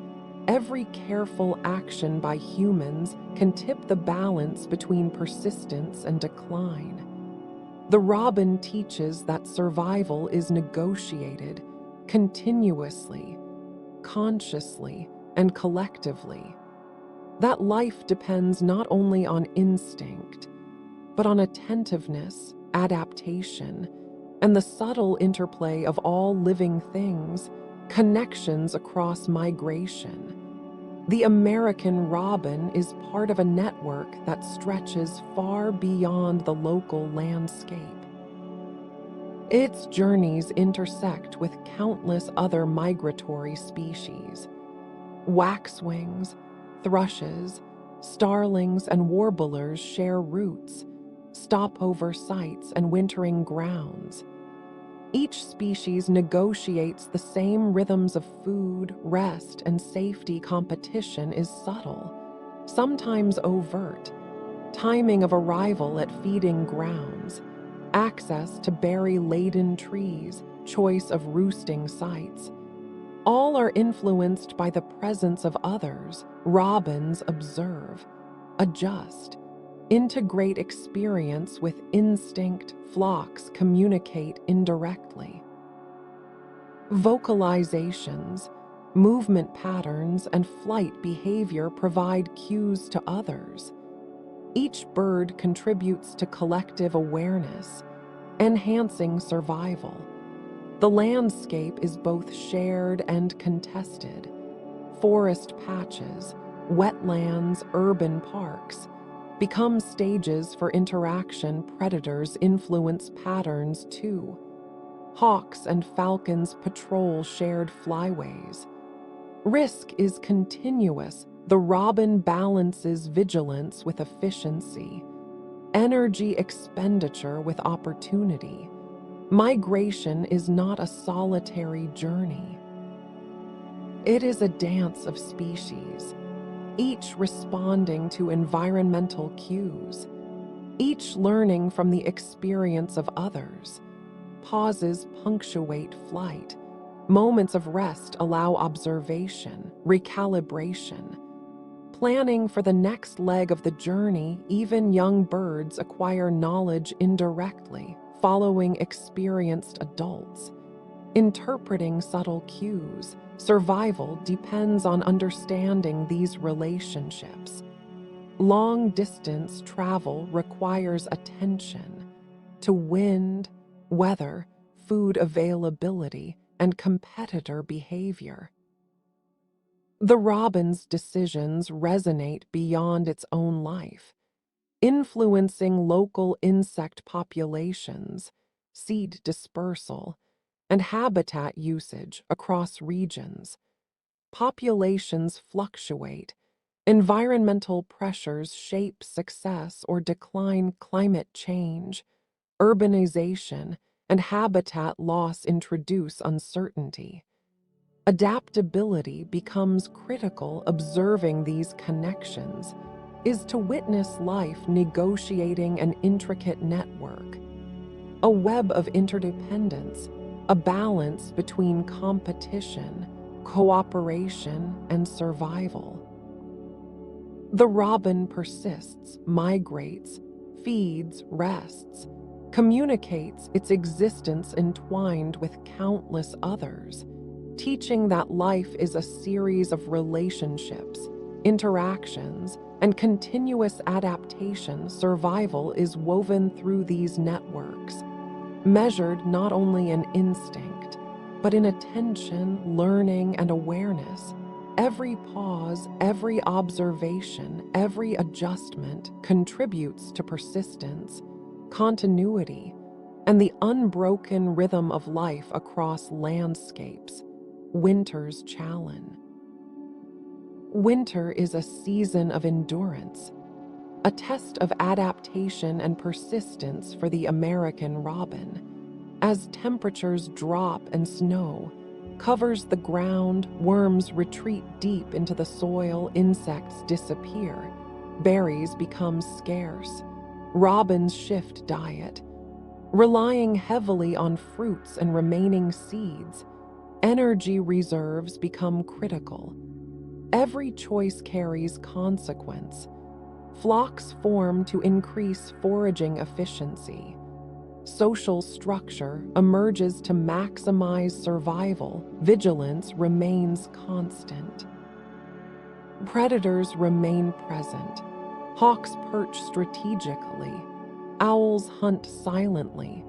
every careful action by humans can tip the balance between persistence and decline. The robin teaches that survival is negotiated continuously, consciously, and collectively. That life depends not only on instinct, but on attentiveness, adaptation, and the subtle interplay of all living things, connections across migration. The American robin is part of a network that stretches far beyond the local landscape. Its journeys intersect with countless other migratory species. Waxwings, thrushes, starlings, and warblers share routes, stopover sites, and wintering grounds. Each species negotiates the same rhythms of food, rest, and safety. Competition is subtle, sometimes overt. Timing of arrival at feeding grounds, access to berry-laden trees, choice of roosting sites. All are influenced by the presence of others. Robins observe, adjust, integrate experience with instinct. Flocks communicate indirectly. Vocalizations, movement patterns, and flight behavior provide cues to others. Each bird contributes to collective awareness, enhancing survival. The landscape is both shared and contested. Forest patches, wetlands, urban parks become stages for interaction. Predators influence patterns too. Hawks and falcons patrol shared flyways. Risk is continuous. The robin balances vigilance with efficiency, energy expenditure with opportunity. Migration is not a solitary journey. It is a dance of species, each responding to environmental cues, each learning from the experience of others. Pauses punctuate flight. Moments of rest allow observation, recalibration. Planning for the next leg of the journey. Even young birds acquire knowledge indirectly, following experienced adults. Interpreting subtle cues. Survival depends on understanding these relationships. Long-distance travel requires attention to wind, weather, food availability, and competitor behavior. The robin's decisions resonate beyond its own life, influencing local insect populations, seed dispersal, and habitat usage across regions. Populations fluctuate. Environmental pressures shape success or decline. Climate change, urbanization, and habitat loss introduce uncertainty. Adaptability becomes critical. Observing these connections is to witness life negotiating an intricate network, a web of interdependence, a balance between competition, cooperation, and survival. The robin persists, migrates, feeds, rests, communicates, its existence entwined with countless others, teaching that life is a series of relationships, interactions, and continuous adaptation. Survival is woven through these networks, measured not only in instinct, but in attention, learning, and awareness. Every pause, every observation, every adjustment contributes to persistence, continuity, and the unbroken rhythm of life across landscapes. Winter's challenge. Winter is a season of endurance, a test of adaptation and persistence for the American robin. As temperatures drop and snow covers the ground, worms retreat deep into the soil, insects disappear, berries become scarce, robins shift diet, relying heavily on fruits and remaining seeds. Energy reserves become critical. Every choice carries consequence. Flocks form to increase foraging efficiency. Social structure emerges to maximize survival. Vigilance remains constant. Predators remain present. Hawks perch strategically. Owls hunt silently.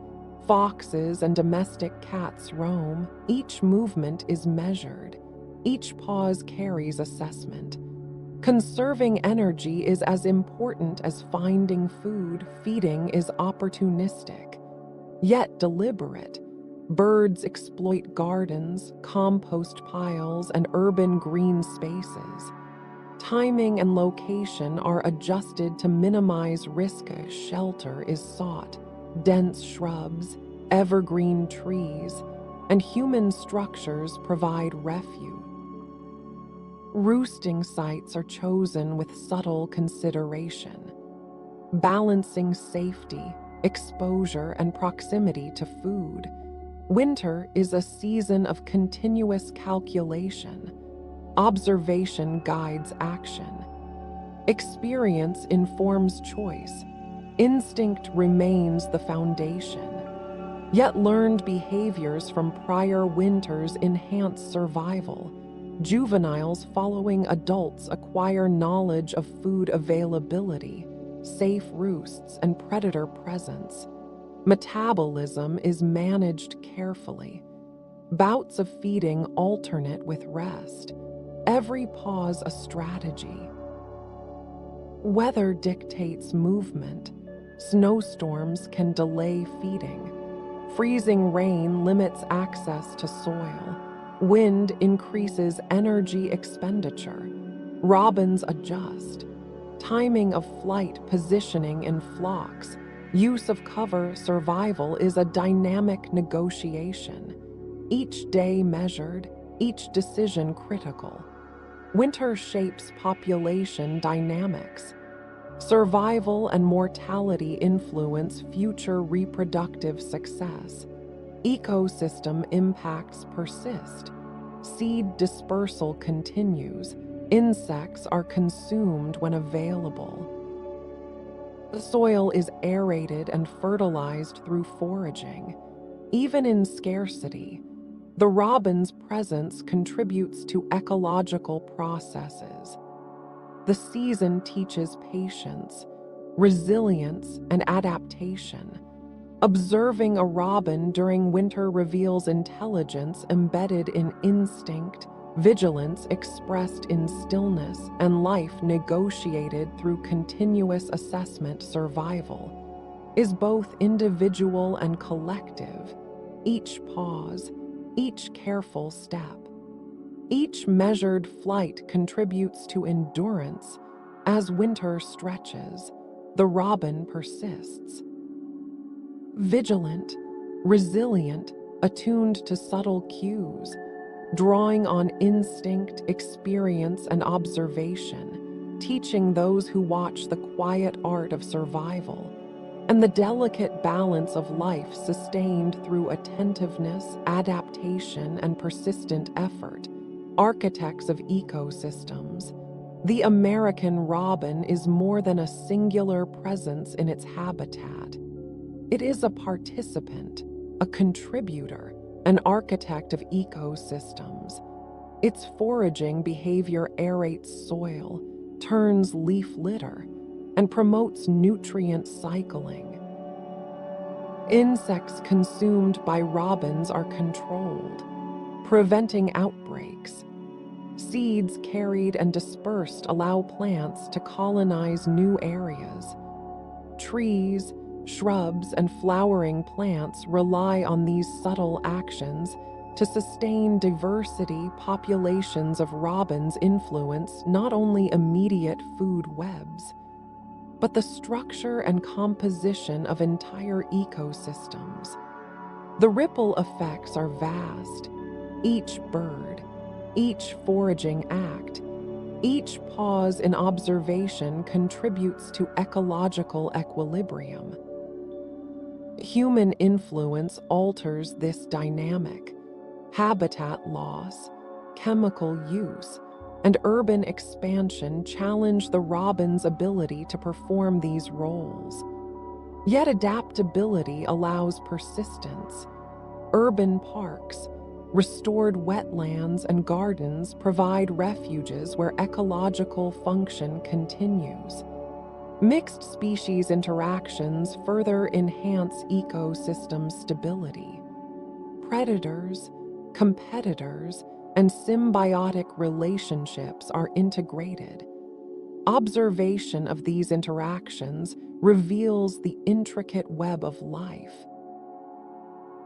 Foxes and domestic cats roam. Each movement is measured. Each pause carries assessment. Conserving energy is as important as finding food. Feeding is opportunistic, yet deliberate. Birds exploit gardens, compost piles, and urban green spaces. Timing and location are adjusted to minimize risk. Shelter is sought, dense shrubs, evergreen trees, and human structures provide refuge. Roosting sites are chosen with subtle consideration, balancing safety, exposure, and proximity to food. Winter is a season of continuous calculation. Observation guides action. Experience informs choice. Instinct remains the foundation. Yet learned behaviors from prior winters enhance survival. Juveniles following adults acquire knowledge of food availability, safe roosts, and predator presence. Metabolism is managed carefully. Bouts of feeding alternate with rest. Every pause a strategy. Weather dictates movement. Snowstorms can delay feeding. Freezing rain limits access to soil. Wind increases energy expenditure. Robins adjust. Timing of flight, positioning in flocks, use of cover, survival is a dynamic negotiation. Each day measured, each decision critical. Winter shapes population dynamics. Survival and mortality influence future reproductive success. Ecosystem impacts persist. Seed dispersal continues. Insects are consumed when available. The soil is aerated and fertilized through foraging. Even in scarcity, the robin's presence contributes to ecological processes. The season teaches patience, resilience, and adaptation. Observing a robin during winter reveals intelligence embedded in instinct, vigilance expressed in stillness, and life negotiated through continuous assessment. Survival is both individual and collective. Each pause, each careful step, each measured flight contributes to endurance. As winter stretches, the robin persists. Vigilant, resilient, attuned to subtle cues, drawing on instinct, experience, and observation, teaching those who watch the quiet art of survival and the delicate balance of life sustained through attentiveness, adaptation, and persistent effort. Architects of ecosystems, the American robin is more than a singular presence in its habitat. It is a participant, a contributor, an architect of ecosystems. Its foraging behavior aerates soil, turns leaf litter, and promotes nutrient cycling. Insects consumed by robins are controlled, preventing outbreaks. Seeds carried and dispersed allow plants to colonize new areas. Trees, shrubs, and flowering plants rely on these subtle actions to sustain diversity. Populations of robins influence not only immediate food webs, but the structure and composition of entire ecosystems. The ripple effects are vast. Each bird, each foraging act, each pause in observation contributes to ecological equilibrium. Human influence alters this dynamic. Habitat loss, chemical use, and urban expansion challenge the robin's ability to perform these roles. Yet adaptability allows persistence. Urban parks, restored wetlands, and gardens provide refuges where ecological function continues. Mixed species interactions further enhance ecosystem stability. Predators, competitors, and symbiotic relationships are integrated. Observation of these interactions reveals the intricate web of life.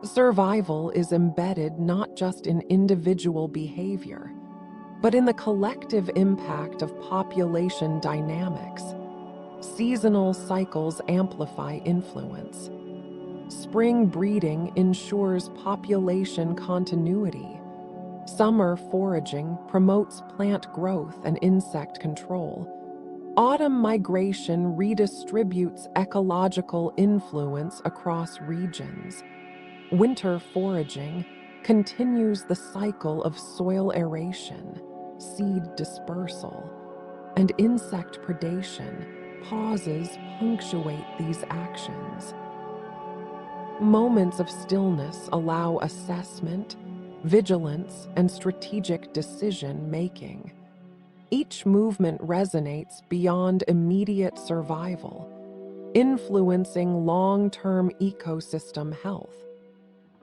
Survival is embedded not just in individual behavior, but in the collective impact of population dynamics. Seasonal cycles amplify influence. Spring breeding ensures population continuity. Summer foraging promotes plant growth and insect control. Autumn migration redistributes ecological influence across regions. Winter foraging continues the cycle of soil aeration, seed dispersal, and insect predation. Pauses punctuate these actions. Moments of stillness allow assessment, vigilance, and strategic decision-making. Each movement resonates beyond immediate survival, influencing long-term ecosystem health.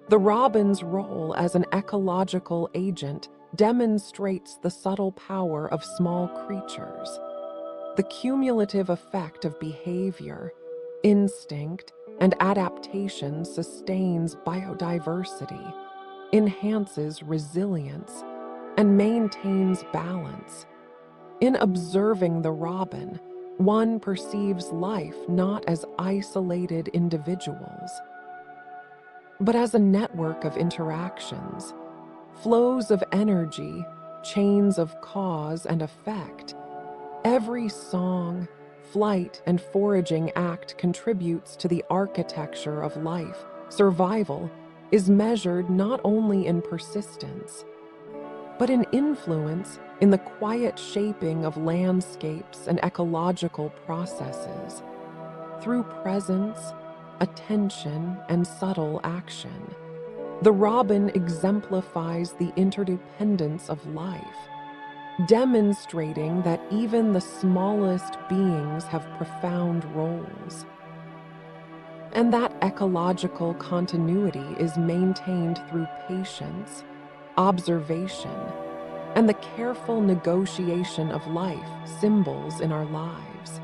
The robin's role as an ecological agent demonstrates the subtle power of small creatures. The cumulative effect of behavior, instinct, and adaptation sustains biodiversity, enhances resilience, and maintains balance. In observing the robin, one perceives life not as isolated individuals, but as a network of interactions, flows of energy, chains of cause and effect. Every song, flight, and foraging act contributes to the architecture of life. Survival is measured not only in persistence, but in influence in the quiet shaping of landscapes and ecological processes. Through presence, attention, and subtle action, the robin exemplifies the interdependence of life, demonstrating that even the smallest beings have profound roles, and that ecological continuity is maintained through patience, observation, and the careful negotiation of life symbols in our lives.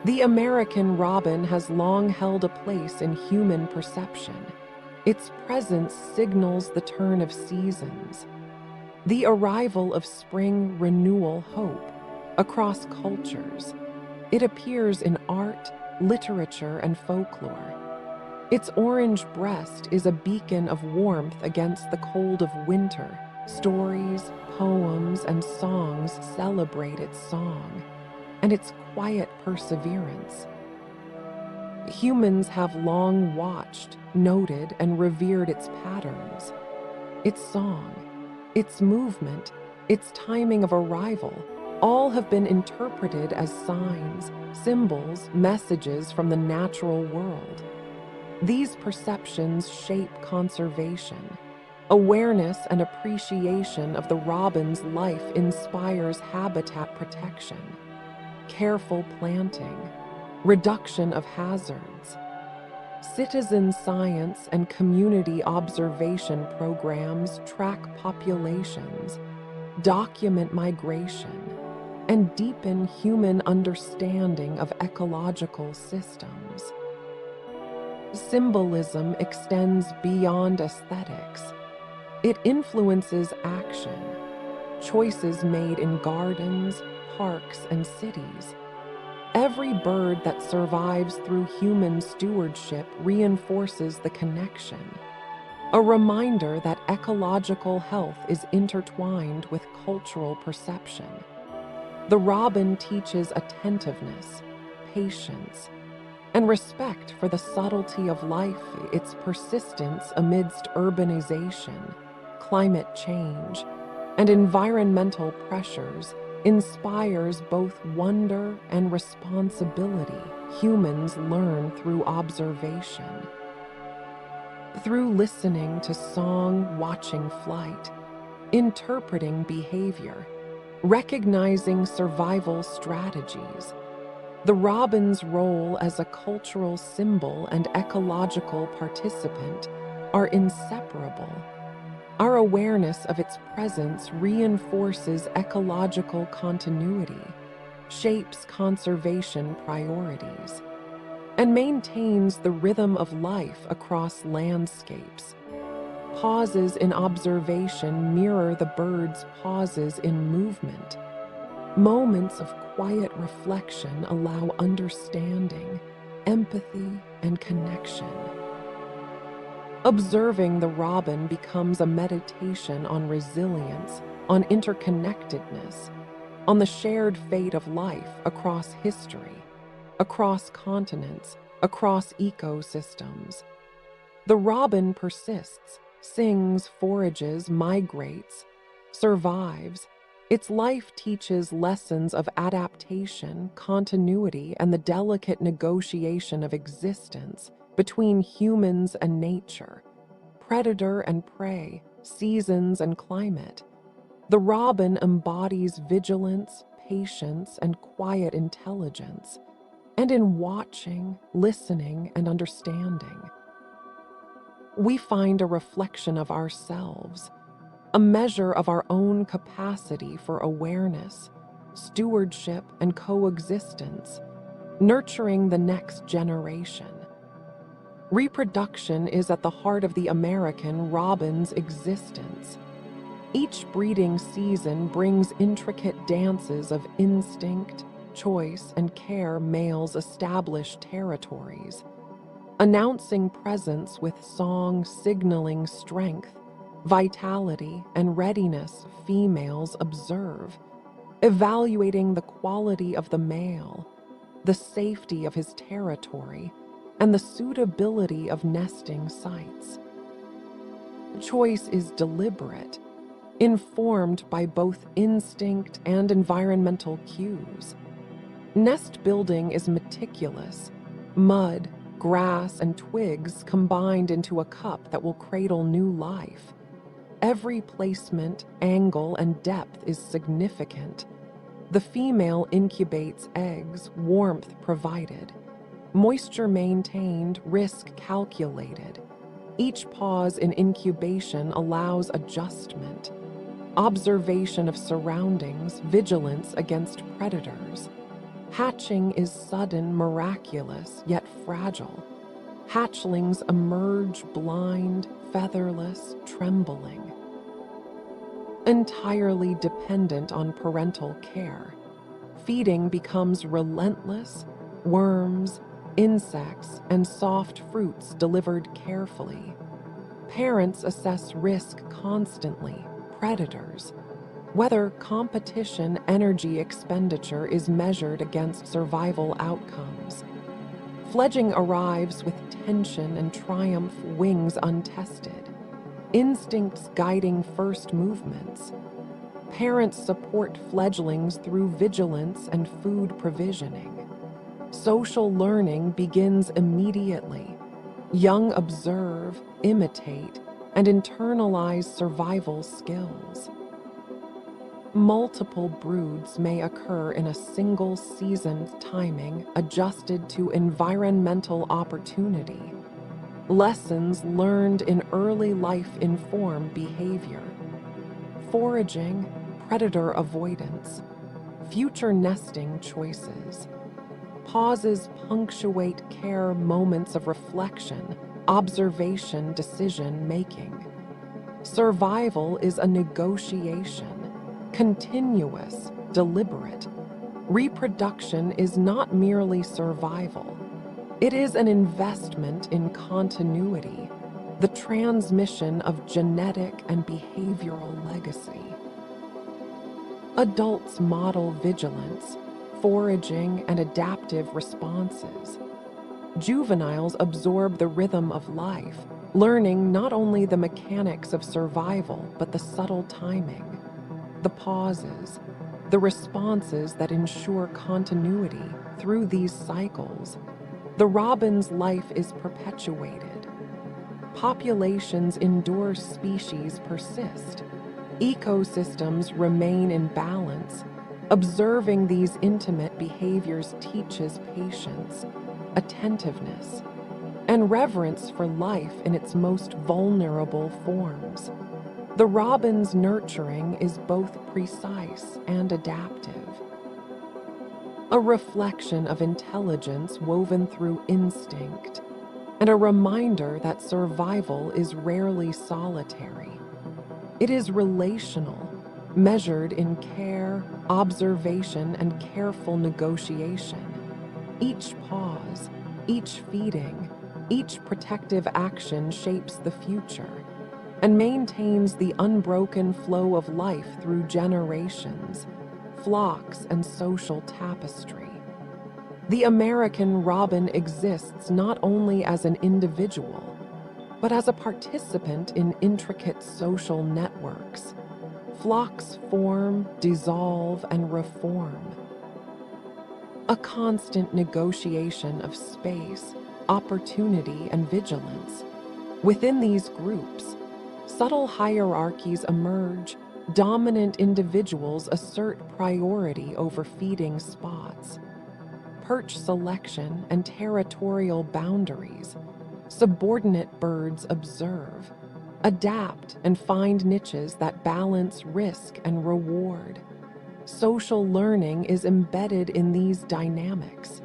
The American robin has long held a place in human perception. Its presence signals the turn of seasons, the arrival of spring renewal hope across cultures. It appears in art, literature, and folklore. Its orange breast is a beacon of warmth against the cold of winter. Stories, poems, and songs celebrate its song and its quiet perseverance. Humans have long watched, noted, and revered its patterns, its song, its movement, its timing of arrival. All have been interpreted as signs, symbols, messages from the natural world. These perceptions shape conservation. Awareness and appreciation of the robin's life inspires habitat protection, careful planting, reduction of hazards. Citizen science and community observation programs track populations, document migration, and deepen human understanding of ecological systems. Symbolism extends beyond aesthetics. It influences action, choices made in gardens, parks, and cities. Every bird that survives through human stewardship reinforces the connection, a reminder that ecological health is intertwined with cultural perception. The robin teaches attentiveness, patience, and respect for the subtlety of life. Its persistence amidst urbanization, climate change, and environmental pressures inspires both wonder and responsibility. Humans learn through observation, through listening to song, watching flight, interpreting behavior, recognizing survival strategies. The robin's role as a cultural symbol and ecological participant are inseparable. Our awareness of its presence reinforces ecological continuity, shapes conservation priorities, and maintains the rhythm of life across landscapes. Pauses in observation mirror the bird's pauses in movement. Moments of quiet reflection allow understanding, empathy, and connection. Observing the robin becomes a meditation on resilience, on interconnectedness, on the shared fate of life across history, across continents, across ecosystems. The robin persists, sings, forages, migrates, survives. Its life teaches lessons of adaptation, continuity, and the delicate negotiation of existence between humans and nature, predator and prey, seasons and climate. The robin embodies vigilance, patience, and quiet intelligence, and in watching, listening, and understanding, we find a reflection of ourselves, a measure of our own capacity for awareness, stewardship, and coexistence, nurturing the next generation. Reproduction is at the heart of the American robin's existence. Each breeding season brings intricate dances of instinct, choice, and care. Males establish territories, announcing presence with song, signaling strength, vitality, and readiness. Females observe, evaluating the quality of the male, the safety of his territory, and the suitability of nesting sites. Choice is deliberate, informed by both instinct and environmental cues. Nest building is meticulous, mud, grass, and twigs combined into a cup that will cradle new life. Every placement, angle, and depth is significant. The female incubates eggs, warmth provided, moisture maintained, risk calculated. Each pause in incubation allows adjustment, observation of surroundings, vigilance against predators. Hatching is sudden, miraculous, yet fragile. Hatchlings emerge blind, featherless, trembling, entirely dependent on parental care. Feeding becomes relentless, worms, insects, and soft fruits delivered carefully. Parents assess risk constantly, predators, whether competition, energy expenditure is measured against survival outcomes. Fledging arrives with tension and triumph, wings untested, instincts guiding first movements. Parents support fledglings through vigilance and food provisioning. Social learning begins immediately. Young observe, imitate, and internalize survival skills. Multiple broods may occur in a single season, timing adjusted to environmental opportunity. Lessons learned in early life inform behavior. Foraging, predator avoidance, future nesting choices. Pauses punctuate care, moments of reflection, observation, decision making. Survival is a negotiation, continuous, deliberate. Reproduction is not merely survival. It is an investment in continuity, the transmission of genetic and behavioral legacy. Adults model vigilance, foraging, and adaptive responses. Juveniles absorb the rhythm of life, learning not only the mechanics of survival, but the subtle timing, the pauses, the responses that ensure continuity through these cycles. The robin's life is perpetuated. Populations endure, species persist. Ecosystems remain in balance. Observing these intimate behaviors teaches patience, attentiveness, and reverence for life in its most vulnerable forms. The robin's nurturing is both precise and adaptive. a reflection of intelligence woven through instinct, and a reminder that survival is rarely solitary. It is relational, measured in care, observation, and careful negotiation. Each pause, each feeding, each protective action shapes the future and maintains the unbroken flow of life through generations, flocks, and social tapestry. The American robin exists not only as an individual, but as a participant in intricate social networks. Flocks form, dissolve, and reform. A constant negotiation of space, opportunity, and vigilance. Within these groups, subtle hierarchies emerge. Dominant individuals assert priority over feeding spots. Perch selection and territorial boundaries. Subordinate birds observe, adapt, and find niches that balance risk and reward. Social learning is embedded in these dynamics.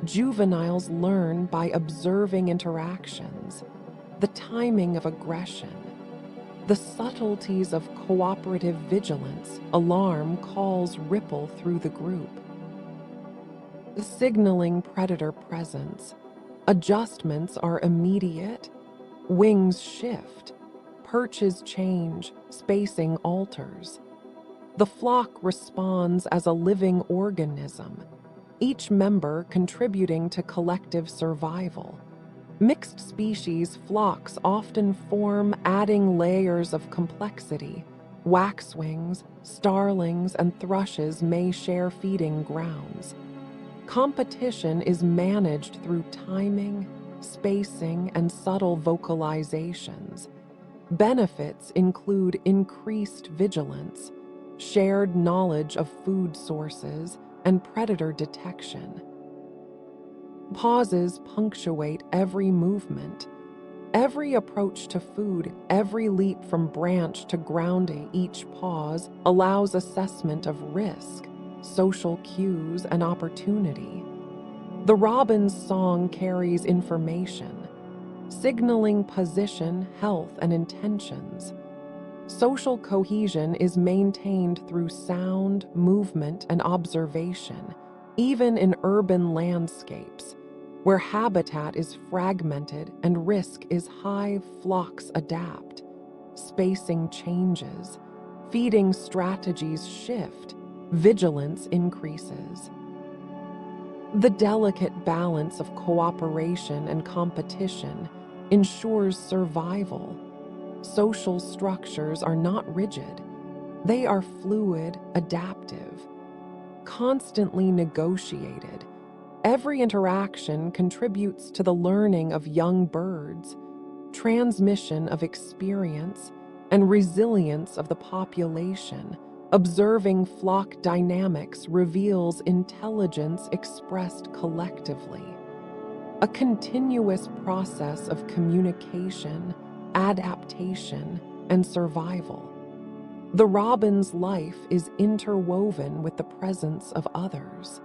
Juveniles learn by observing interactions, the timing of aggression, the subtleties of cooperative vigilance. Alarm calls ripple through the group, signaling predator presence. Adjustments are immediate, wings shift, perches change, spacing alters. The flock responds as a living organism, each member contributing to collective survival. Mixed species flocks often form, adding layers of complexity. Waxwings, starlings, and thrushes may share feeding grounds. Competition is managed through timing, spacing, and subtle vocalizations. Benefits include increased vigilance, shared knowledge of food sources, and predator detection. Pauses punctuate every movement, every approach to food, every leap from branch to grounding. Each pause allows assessment of risk, social cues, and opportunity. The robin's song carries information, signaling position, health, and intentions. Social cohesion is maintained through sound, movement, and observation, even in urban landscapes, where habitat is fragmented and risk is high. Flocks adapt, spacing changes, feeding strategies shift, vigilance increases. The delicate balance of cooperation and competition ensures survival. Social structures are not rigid. They are fluid, adaptive, constantly negotiated. Every interaction contributes to the learning of young birds, transmission of experience, and resilience of the population. Observing flock dynamics reveals intelligence expressed collectively, a continuous process of communication, adaptation, and survival. The robin's life is interwoven with the presence of others.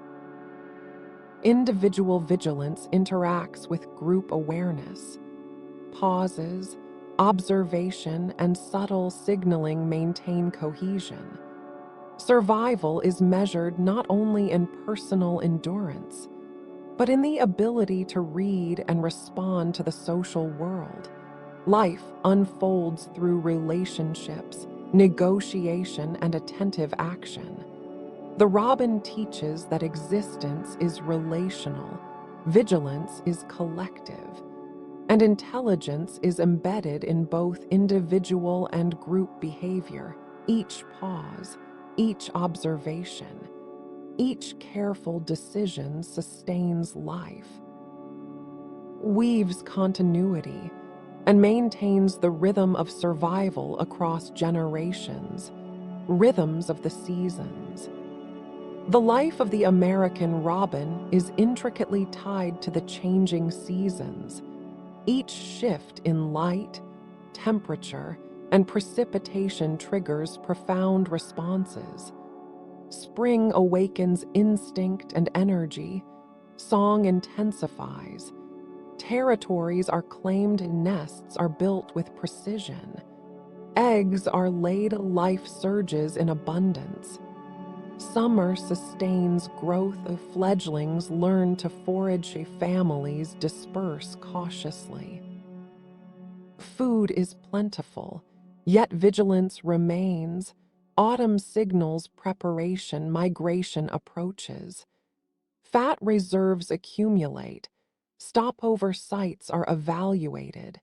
Individual vigilance interacts with group awareness. Pauses, observation, and subtle signaling maintain cohesion. Survival is measured not only in personal endurance, but in the ability to read and respond to the social world. Life unfolds through relationships, negotiation, and attentive action. The robin teaches that existence is relational, vigilance is collective, and intelligence is embedded in both individual and group behavior. Each pause, each observation, each careful decision sustains life, weaves continuity, and maintains the rhythm of survival across generations, rhythms of the seasons. The life of the American robin is intricately tied to the changing seasons. Each shift in light, temperature, and precipitation triggers profound responses. Spring awakens instinct and energy. Song intensifies. Territories are claimed, nests are built with precision. Eggs are laid, life surges in abundance. Summer sustains growth of fledglings, learn to forage, families disperse cautiously. Food is plentiful, yet vigilance remains. Autumn signals preparation, migration approaches. Fat reserves accumulate. Stopover sites are evaluated.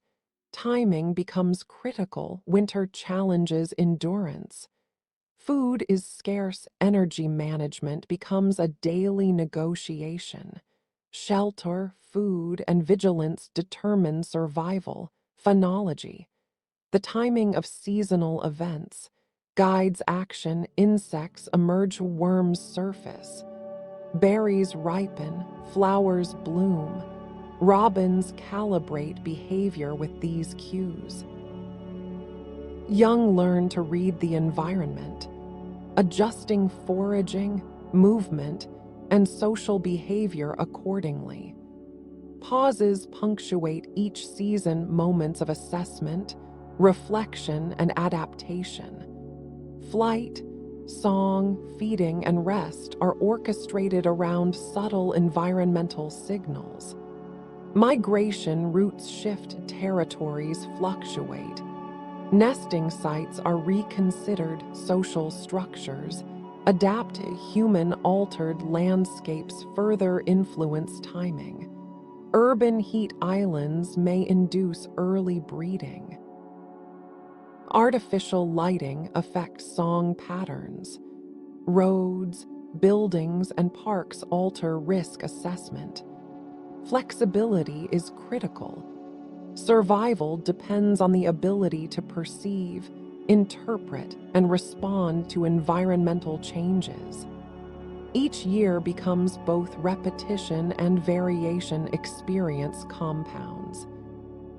Timing becomes critical, winter challenges endurance. Food is scarce, energy management becomes a daily negotiation. Shelter, food, and vigilance determine survival. Phenology, the timing of seasonal events, guides action, insects emerge, worms surface. Berries ripen, flowers bloom. Robins calibrate behavior with these cues. Young learn to read the environment, adjusting foraging, movement, and social behavior accordingly. Pauses punctuate each season, moments of assessment, reflection, and adaptation. Flight, song, feeding, and rest are orchestrated around subtle environmental signals. Migration routes shift, territories fluctuate. Nesting sites are reconsidered, social structures adapt, human-altered landscapes further influence timing. Urban heat islands may induce early breeding. Artificial lighting affects song patterns. Roads, buildings, and parks alter risk assessment. Flexibility is critical. Survival depends on the ability to perceive, interpret, and respond to environmental changes. Each year becomes both repetition and variation, experience compounds.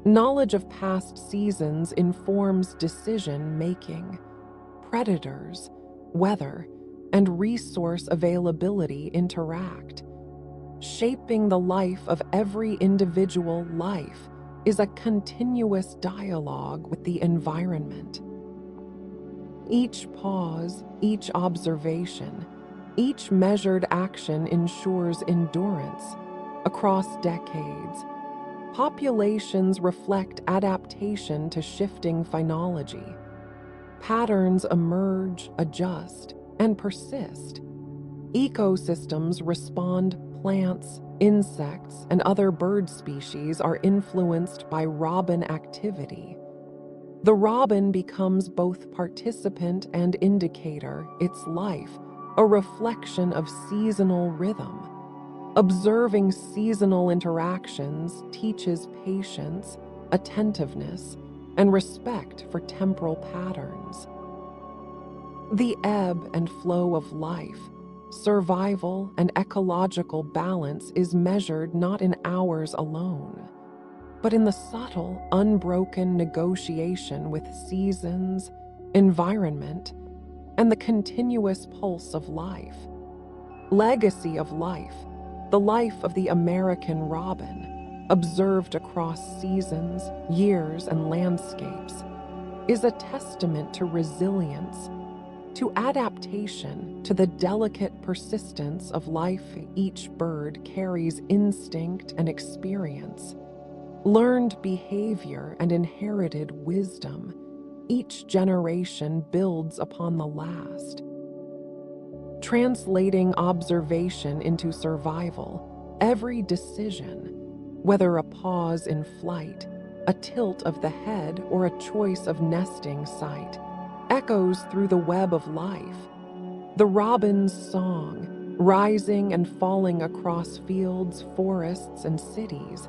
Knowledge of past seasons informs decision-making. Predators, weather, and resource availability interact. Shaping the life of every individual life is a continuous dialogue with the environment. Each pause, each observation, each measured action ensures endurance. Across decades, populations reflect adaptation to shifting phenology. Patterns emerge, adjust, and persist. Ecosystems respond, plants, insects, and other bird species are influenced by robin activity. The robin becomes both participant and indicator, its life, a reflection of seasonal rhythm. Observing seasonal interactions teaches patience, attentiveness, and respect for temporal patterns. The ebb and flow of life, survival, and ecological balance is measured not in hours alone, but in the subtle, unbroken negotiation with seasons, environment, and the continuous pulse of life. Legacy of life, the life of the American robin, observed across seasons, years, and landscapes, is a testament to resilience, to adaptation, to the delicate persistence of life. Each bird carries instinct and experience, learned behavior and inherited wisdom. Each generation builds upon the last. Translating observation into survival, every decision, whether a pause in flight, a tilt of the head, or a choice of nesting site, echoes through the web of life. The robin's song, rising and falling across fields, forests, and cities,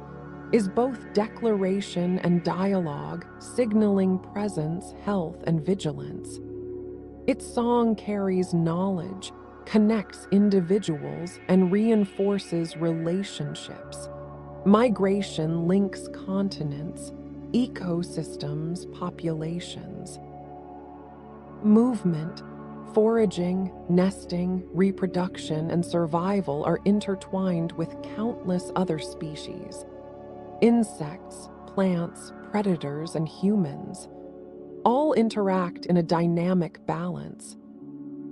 is both declaration and dialogue, signaling presence, health, and vigilance. Its song carries knowledge, connects individuals, and reinforces relationships. Migration links continents, ecosystems, populations. Movement, Foraging, nesting, reproduction, and survival are intertwined with countless other species. Insects, plants, predators, and humans all interact in a dynamic balance.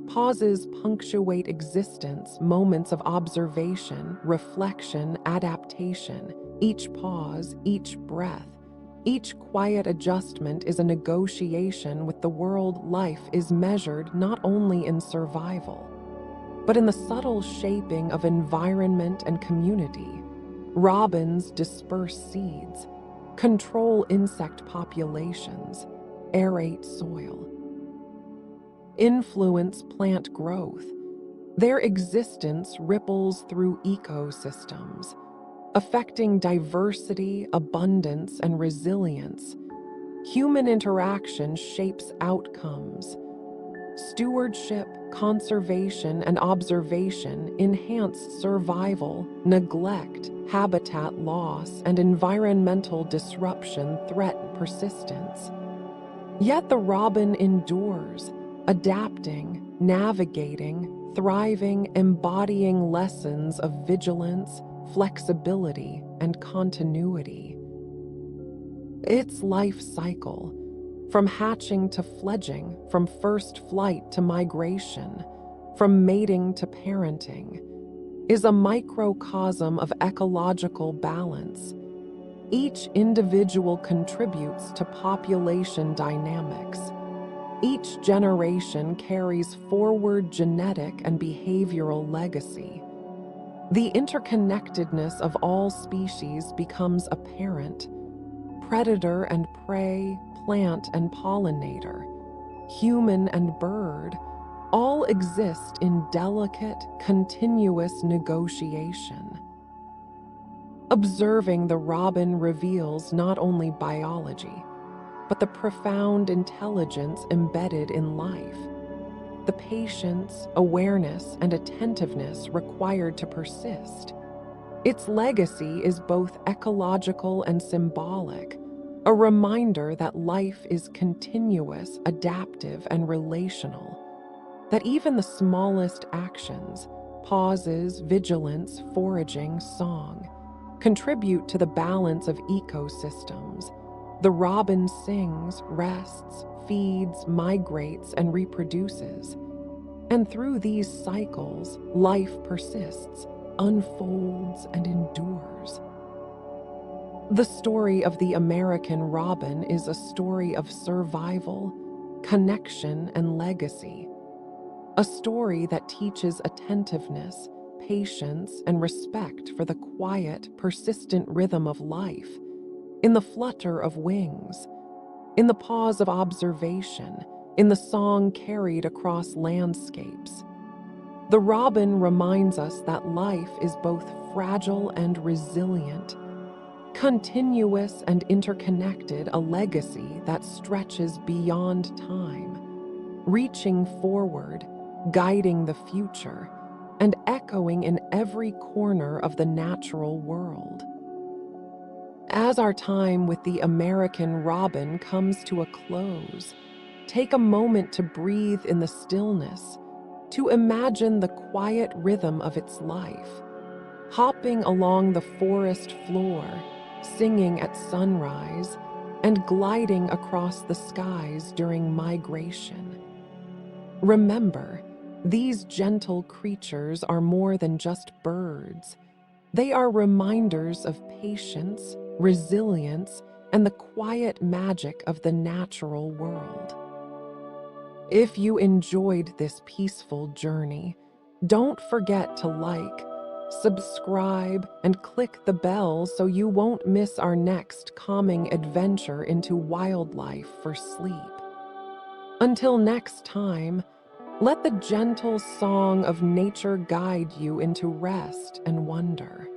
Pauses punctuate existence, moments of observation, reflection, adaptation. Each pause, each breath, each quiet adjustment is a negotiation with the world. Life is measured not only in survival, but in the subtle shaping of environment and community. Robins disperse seeds, control insect populations, aerate soil, influence plant growth. Their existence ripples through ecosystems, affecting diversity, abundance, and resilience. Human interaction shapes outcomes. Stewardship, conservation, and observation enhance survival. Neglect, habitat loss, and environmental disruption threaten persistence. Yet the robin endures, adapting, navigating, thriving, embodying lessons of vigilance, flexibility, and continuity. Its life cycle, from hatching to fledging, from first flight to migration, from mating to parenting, is a microcosm of ecological balance. Each individual contributes to population dynamics. Each generation carries forward genetic and behavioral legacy. The interconnectedness of all species becomes apparent. Predator and prey, plant and pollinator, human and bird, all exist in delicate, continuous negotiation. Observing the robin reveals not only biology, but the profound intelligence embedded in life, the patience, awareness, and attentiveness required to persist. Its legacy is both ecological and symbolic, a reminder that life is continuous, adaptive, and relational, that even the smallest actions, pauses, vigilance, foraging, song, contribute to the balance of ecosystems. The robin sings, rests, feeds, migrates, and reproduces. And through these cycles, life persists, unfolds, and endures. The story of the American robin is a story of survival, connection, and legacy. A story that teaches attentiveness, patience, and respect for the quiet, persistent rhythm of life, in the flutter of wings, in the pause of observation, in the song carried across landscapes. The robin reminds us that life is both fragile and resilient, continuous and interconnected, a legacy that stretches beyond time, reaching forward, guiding the future, and echoing in every corner of the natural world. As our time with the American robin comes to a close, take a moment to breathe in the stillness, to imagine the quiet rhythm of its life, hopping along the forest floor, singing at sunrise, and gliding across the skies during migration. Remember, these gentle creatures are more than just birds. They are reminders of patience, resilience, and the quiet magic of the natural world. If you enjoyed this peaceful journey, don't forget to like, subscribe, and click the bell so you won't miss our next calming adventure into wildlife for sleep. Until next time, let the gentle song of nature guide you into rest and wonder.